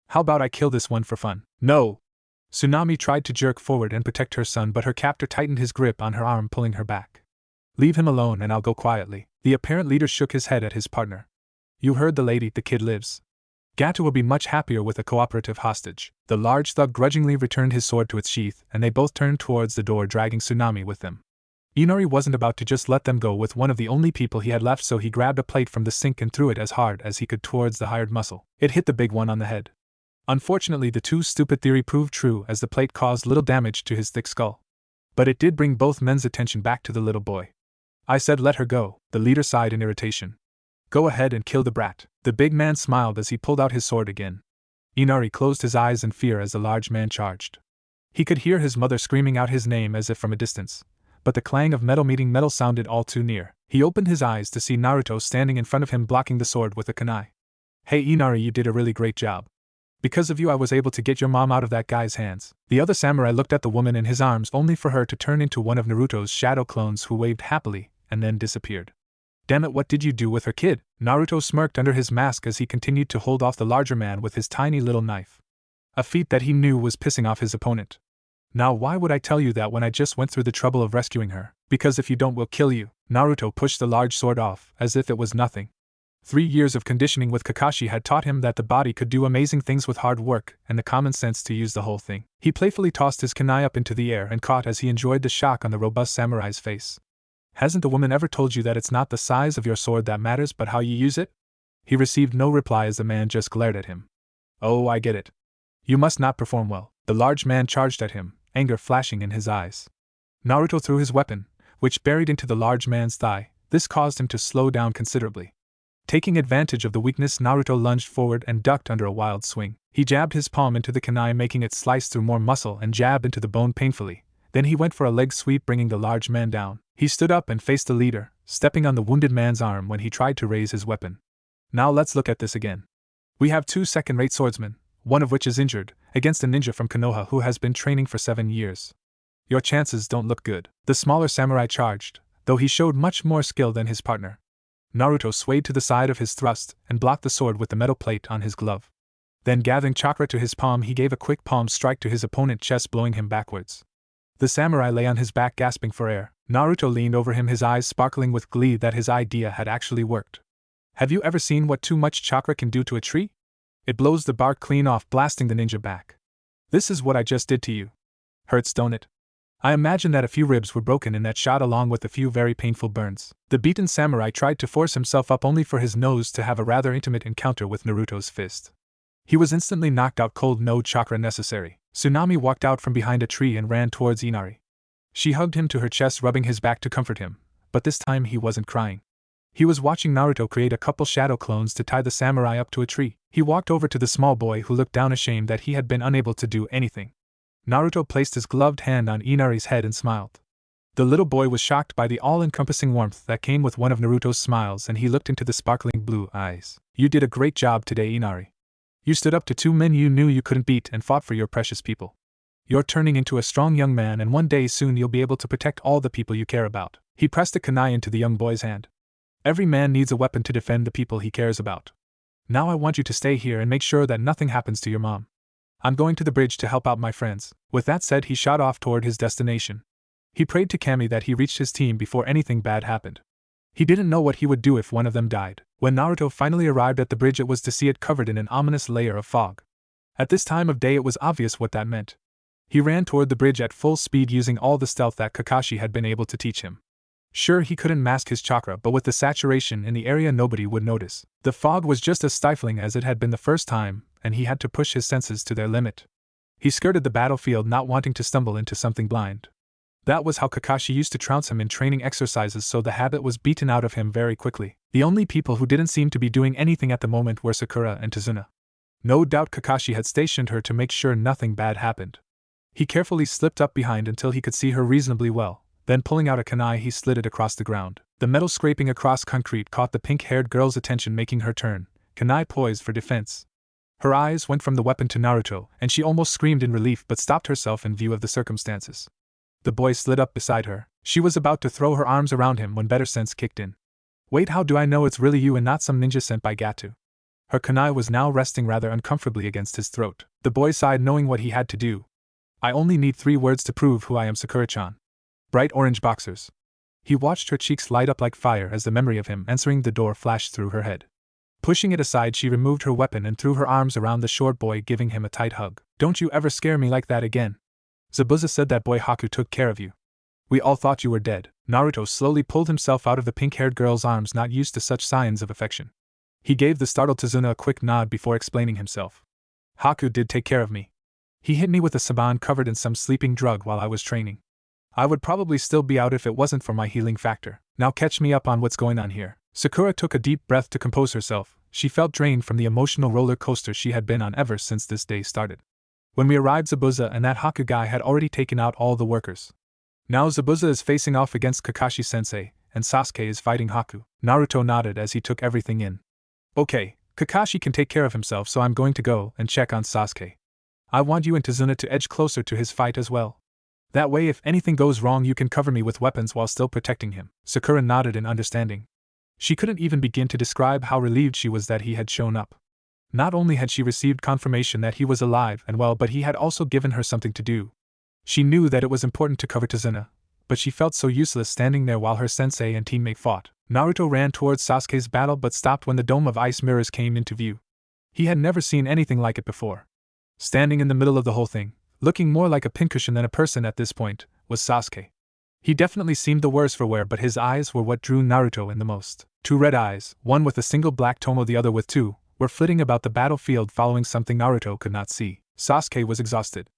How about I kill this one for fun? No! Tsunami tried to jerk forward and protect her son, but her captor tightened his grip on her arm, pulling her back. Leave him alone and I'll go quietly. The apparent leader shook his head at his partner. You heard the lady, the kid lives. Gato will be much happier with a cooperative hostage. The large thug grudgingly returned his sword to its sheath, and they both turned towards the door, dragging Tsunami with them. Inari wasn't about to just let them go with one of the only people he had left, so he grabbed a plate from the sink and threw it as hard as he could towards the hired muscle. It hit the big one on the head. Unfortunately, the too stupid theory proved true, as the plate caused little damage to his thick skull. But it did bring both men's attention back to the little boy. I said let her go, the leader sighed in irritation. Go ahead and kill the brat. The big man smiled as he pulled out his sword again. Inari closed his eyes in fear as the large man charged. He could hear his mother screaming out his name as if from a distance, but the clang of metal meeting metal sounded all too near. He opened his eyes to see Naruto standing in front of him, blocking the sword with a kunai. Hey Inari, you did a really great job. Because of you I was able to get your mom out of that guy's hands. The other samurai looked at the woman in his arms, only for her to turn into one of Naruto's shadow clones who waved happily, and then disappeared. Damn it, what did you do with her, kid? Naruto smirked under his mask as he continued to hold off the larger man with his tiny little knife. A feat that he knew was pissing off his opponent. Now why would I tell you that when I just went through the trouble of rescuing her? Because if you don't, we'll kill you. Naruto pushed the large sword off, as if it was nothing. 3 years of conditioning with Kakashi had taught him that the body could do amazing things with hard work and the common sense to use the whole thing. He playfully tossed his kunai up into the air and caught as he enjoyed the shock on the robust samurai's face. Hasn't the woman ever told you that it's not the size of your sword that matters but how you use it? He received no reply as the man just glared at him. Oh, I get it. You must not perform well. The large man charged at him, anger flashing in his eyes. Naruto threw his weapon, which buried into the large man's thigh. This caused him to slow down considerably. Taking advantage of the weakness, Naruto lunged forward and ducked under a wild swing. He jabbed his palm into the kunai, making it slice through more muscle and jab into the bone painfully. Then he went for a leg sweep, bringing the large man down. He stood up and faced the leader, stepping on the wounded man's arm when he tried to raise his weapon. Now let's look at this again. We have 2 second-rate swordsmen, one of which is injured, against a ninja from Konoha who has been training for 7 years. Your chances don't look good. The smaller samurai charged, though he showed much more skill than his partner. Naruto swayed to the side of his thrust and blocked the sword with the metal plate on his glove. Then gathering chakra to his palm, he gave a quick palm strike to his opponent's chest, blowing him backwards. The samurai lay on his back gasping for air. Naruto leaned over him, his eyes sparkling with glee that his idea had actually worked. Have you ever seen what too much chakra can do to a tree? It blows the bark clean off, blasting the ninja back. This is what I just did to you. Hurts, don't it? I imagine that a few ribs were broken in that shot, along with a few very painful burns. The beaten samurai tried to force himself up, only for his nose to have a rather intimate encounter with Naruto's fist. He was instantly knocked out cold, no chakra necessary. Tsunami walked out from behind a tree and ran towards Inari. She hugged him to her chest, rubbing his back to comfort him, but this time he wasn't crying. He was watching Naruto create a couple shadow clones to tie the samurai up to a tree. He walked over to the small boy, who looked down ashamed that he had been unable to do anything. Naruto placed his gloved hand on Inari's head and smiled. The little boy was shocked by the all-encompassing warmth that came with one of Naruto's smiles, and he looked into the sparkling blue eyes. You did a great job today, Inari. You stood up to 2 men you knew you couldn't beat and fought for your precious people. You're turning into a strong young man, and one day soon you'll be able to protect all the people you care about. He pressed a kunai into the young boy's hand. Every man needs a weapon to defend the people he cares about. Now I want you to stay here and make sure that nothing happens to your mom. I'm going to the bridge to help out my friends. With that said, he shot off toward his destination. He prayed to Kami that he reached his team before anything bad happened. He didn't know what he would do if one of them died. When Naruto finally arrived at the bridge, it was to see it covered in an ominous layer of fog. At this time of day, it was obvious what that meant. He ran toward the bridge at full speed, using all the stealth that Kakashi had been able to teach him. Sure, he couldn't mask his chakra, but with the saturation in the area, nobody would notice. The fog was just as stifling as it had been the first time, and he had to push his senses to their limit. He skirted the battlefield, not wanting to stumble into something blind. That was how Kakashi used to trounce him in training exercises, so the habit was beaten out of him very quickly. The only people who didn't seem to be doing anything at the moment were Sakura and Tazuna. No doubt Kakashi had stationed her to make sure nothing bad happened. He carefully slipped up behind until he could see her reasonably well. Then pulling out a kunai, he slid it across the ground. The metal scraping across concrete caught the pink-haired girl's attention, making her turn, kunai poised for defense. Her eyes went from the weapon to Naruto, and she almost screamed in relief but stopped herself in view of the circumstances. The boy slid up beside her. She was about to throw her arms around him when better sense kicked in. Wait, how do I know it's really you and not some ninja sent by Gato? Her kunai was now resting rather uncomfortably against his throat. The boy sighed, knowing what he had to do. I only need 3 words to prove who I am, Sakura-chan. Bright orange boxers. He watched her cheeks light up like fire as the memory of him answering the door flashed through her head. Pushing it aside, she removed her weapon and threw her arms around the short boy, giving him a tight hug. Don't you ever scare me like that again. Zabuza said that boy Haku took care of you. We all thought you were dead. Naruto slowly pulled himself out of the pink-haired girl's arms, not used to such signs of affection. He gave the startled Tazuna a quick nod before explaining himself. Haku did take care of me. He hit me with a saban covered in some sleeping drug while I was training. I would probably still be out if it wasn't for my healing factor. Now catch me up on what's going on here. Sakura took a deep breath to compose herself. She felt drained from the emotional roller coaster she had been on ever since this day started. When we arrived, Zabuza and that Haku guy had already taken out all the workers. Now Zabuza is facing off against Kakashi-sensei, and Sasuke is fighting Haku. Naruto nodded as he took everything in. Okay, Kakashi can take care of himself, so I'm going to go and check on Sasuke. I want you and Tazuna to edge closer to his fight as well. That way, if anything goes wrong, you can cover me with weapons while still protecting him. Sakura nodded in understanding. She couldn't even begin to describe how relieved she was that he had shown up. Not only had she received confirmation that he was alive and well, but he had also given her something to do. She knew that it was important to cover Tazuna, but she felt so useless standing there while her sensei and teammate fought. Naruto ran towards Sasuke's battle but stopped when the dome of ice mirrors came into view. He had never seen anything like it before. Standing in the middle of the whole thing, looking more like a pincushion than a person at this point, was Sasuke. He definitely seemed the worse for wear, but his eyes were what drew Naruto in the most. 2 red eyes, one with a single black tomo, the other with 2, were flitting about the battlefield following something Naruto could not see. Sasuke was exhausted.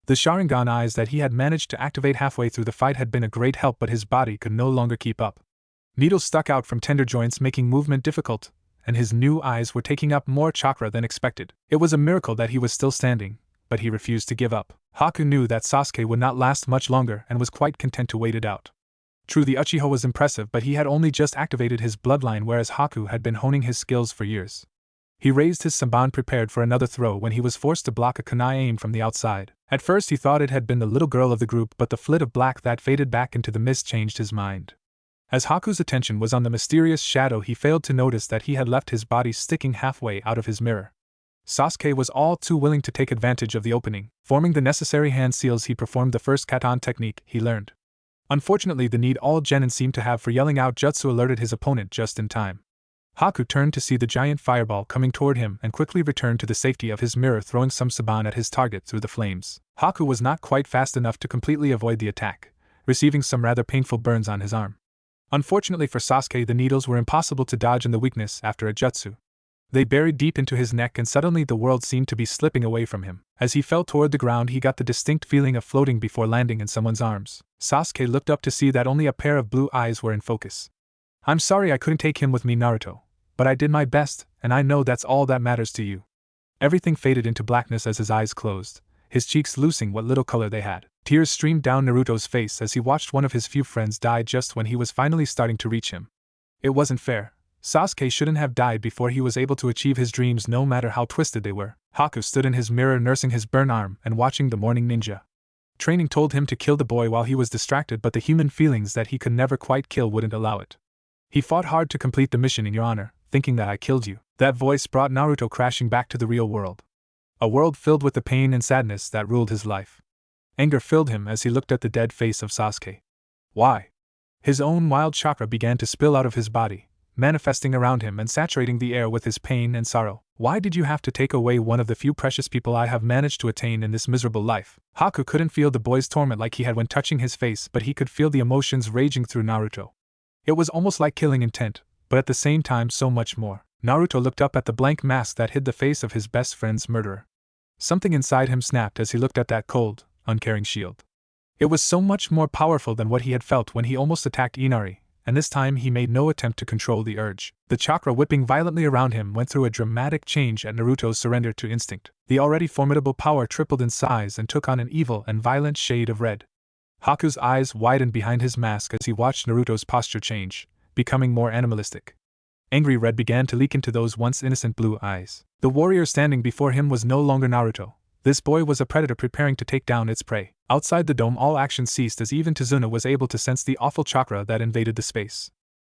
The Sharingan eyes that he had managed to activate halfway through the fight had been a great help, but his body could no longer keep up. Needles stuck out from tender joints, making movement difficult, and his new eyes were taking up more chakra than expected. It was a miracle that he was still standing, but he refused to give up. Haku knew that Sasuke would not last much longer and was quite content to wait it out. True, the Uchiha was impressive, but he had only just activated his bloodline, whereas Haku had been honing his skills for years. He raised his Sanban, prepared for another throw, when he was forced to block a kunai aim from the outside. At first he thought it had been the little girl of the group, but the flit of black that faded back into the mist changed his mind. As Haku's attention was on the mysterious shadow, he failed to notice that he had left his body sticking halfway out of his mirror. Sasuke was all too willing to take advantage of the opening. Forming the necessary hand seals, he performed the first katan technique he learned. Unfortunately, the need all genin seemed to have for yelling out jutsu alerted his opponent just in time. Haku turned to see the giant fireball coming toward him and quickly returned to the safety of his mirror, throwing some Saban at his target through the flames. Haku was not quite fast enough to completely avoid the attack, receiving some rather painful burns on his arm. Unfortunately for Sasuke, the needles were impossible to dodge in the weakness after a jutsu. They buried deep into his neck, and suddenly the world seemed to be slipping away from him. As he fell toward the ground, he got the distinct feeling of floating before landing in someone's arms. Sasuke looked up to see that only a pair of blue eyes were in focus. "I'm sorry I couldn't take him with me, Naruto. But I did my best, and I know that's all that matters to you." Everything faded into blackness as his eyes closed, his cheeks losing what little color they had. Tears streamed down Naruto's face as he watched one of his few friends die just when he was finally starting to reach him. It wasn't fair. Sasuke shouldn't have died before he was able to achieve his dreams, no matter how twisted they were. Haku stood in his mirror nursing his burn arm and watching the morning ninja. Training told him to kill the boy while he was distracted, but the human feelings that he could never quite kill wouldn't allow it. "He fought hard to complete the mission in your honor, thinking that I killed you." That voice brought Naruto crashing back to the real world. A world filled with the pain and sadness that ruled his life. Anger filled him as he looked at the dead face of Sasuke. Why? His own wild chakra began to spill out of his body, manifesting around him and saturating the air with his pain and sorrow. "Why did you have to take away one of the few precious people I have managed to attain in this miserable life?" Haku couldn't feel the boy's torment like he had when touching his face, but he could feel the emotions raging through Naruto. It was almost like killing intent, but at the same time so much more. Naruto looked up at the blank mask that hid the face of his best friend's murderer. Something inside him snapped as he looked at that cold, uncaring shield. It was so much more powerful than what he had felt when he almost attacked Inari, and this time he made no attempt to control the urge. The chakra whipping violently around him went through a dramatic change at Naruto's surrender to instinct. The already formidable power tripled in size and took on an evil and violent shade of red. Haku's eyes widened behind his mask as he watched Naruto's posture change, becoming more animalistic. Angry red began to leak into those once innocent blue eyes. The warrior standing before him was no longer Naruto. This boy was a predator preparing to take down its prey. Outside the dome, all action ceased as even Tazuna was able to sense the awful chakra that invaded the space.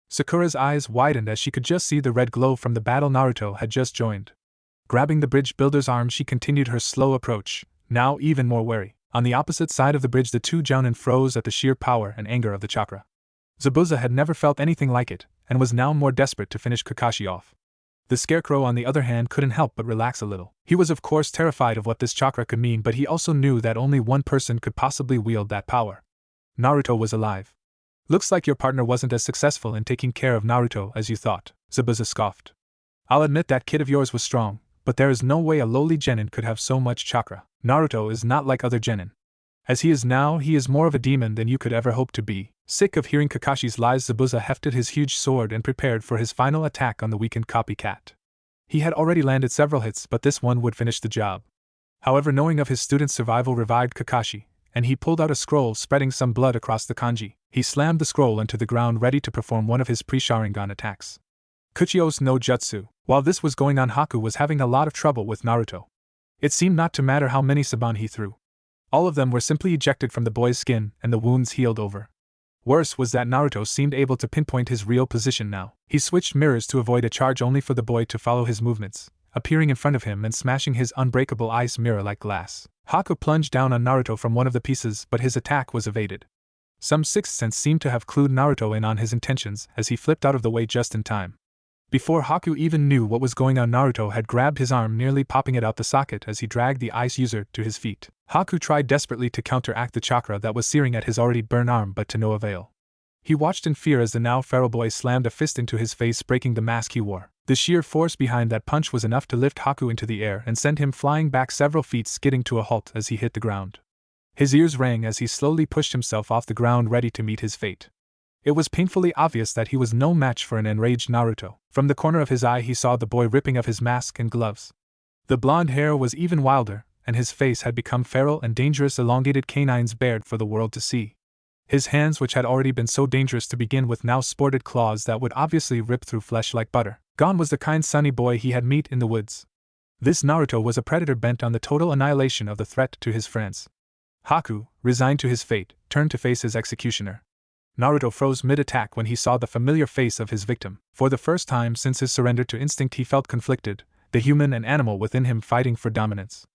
Sakura's eyes widened as she could just see the red glow from the battle Naruto had just joined. Grabbing the bridge builder's arm, she continued her slow approach, now even more wary. On the opposite side of the bridge, the two Jounin froze at the sheer power and anger of the chakra. Zabuza had never felt anything like it, and was now more desperate to finish Kakashi off. The Scarecrow, on the other hand, couldn't help but relax a little. He was of course terrified of what this chakra could mean, but he also knew that only one person could possibly wield that power. Naruto was alive. "Looks like your partner wasn't as successful in taking care of Naruto as you thought," Zabuza scoffed. "I'll admit that kid of yours was strong, but there is no way a lowly genin could have so much chakra. Naruto is not like other genin. As he is now, he is more of a demon than you could ever hope to be." Sick of hearing Kakashi's lies, Zabuza hefted his huge sword and prepared for his final attack on the weakened copycat. He had already landed several hits, but this one would finish the job. However, knowing of his student's survival revived Kakashi, and he pulled out a scroll spreading some blood across the kanji. He slammed the scroll into the ground, ready to perform one of his pre-Sharingan attacks. Kuchio's no Jutsu. While this was going on, Haku was having a lot of trouble with Naruto. It seemed not to matter how many Saban he threw. All of them were simply ejected from the boy's skin, and the wounds healed over. Worse was that Naruto seemed able to pinpoint his real position now. He switched mirrors to avoid a charge, only for the boy to follow his movements, appearing in front of him and smashing his unbreakable ice mirror like glass. Haku plunged down on Naruto from one of the pieces, but his attack was evaded. Some sixth sense seemed to have clued Naruto in on his intentions as he flipped out of the way just in time. Before Haku even knew what was going on, Naruto had grabbed his arm, nearly popping it out the socket as he dragged the ice user to his feet. Haku tried desperately to counteract the chakra that was searing at his already burned arm, but to no avail. He watched in fear as the now feral boy slammed a fist into his face, breaking the mask he wore. The sheer force behind that punch was enough to lift Haku into the air and send him flying back several feet, skidding to a halt as he hit the ground. His ears rang as he slowly pushed himself off the ground, ready to meet his fate. It was painfully obvious that he was no match for an enraged Naruto. From the corner of his eye he saw the boy ripping off his mask and gloves. The blonde hair was even wilder, and his face had become feral and dangerous, elongated canines bared for the world to see. His hands, which had already been so dangerous to begin with, now sported claws that would obviously rip through flesh like butter. Gone was the kind sunny boy he had met in the woods. This Naruto was a predator bent on the total annihilation of the threat to his friends. Haku, resigned to his fate, turned to face his executioner. Naruto froze mid-attack when he saw the familiar face of his victim. For the first time since his surrender to instinct he felt conflicted, the human and animal within him fighting for dominance.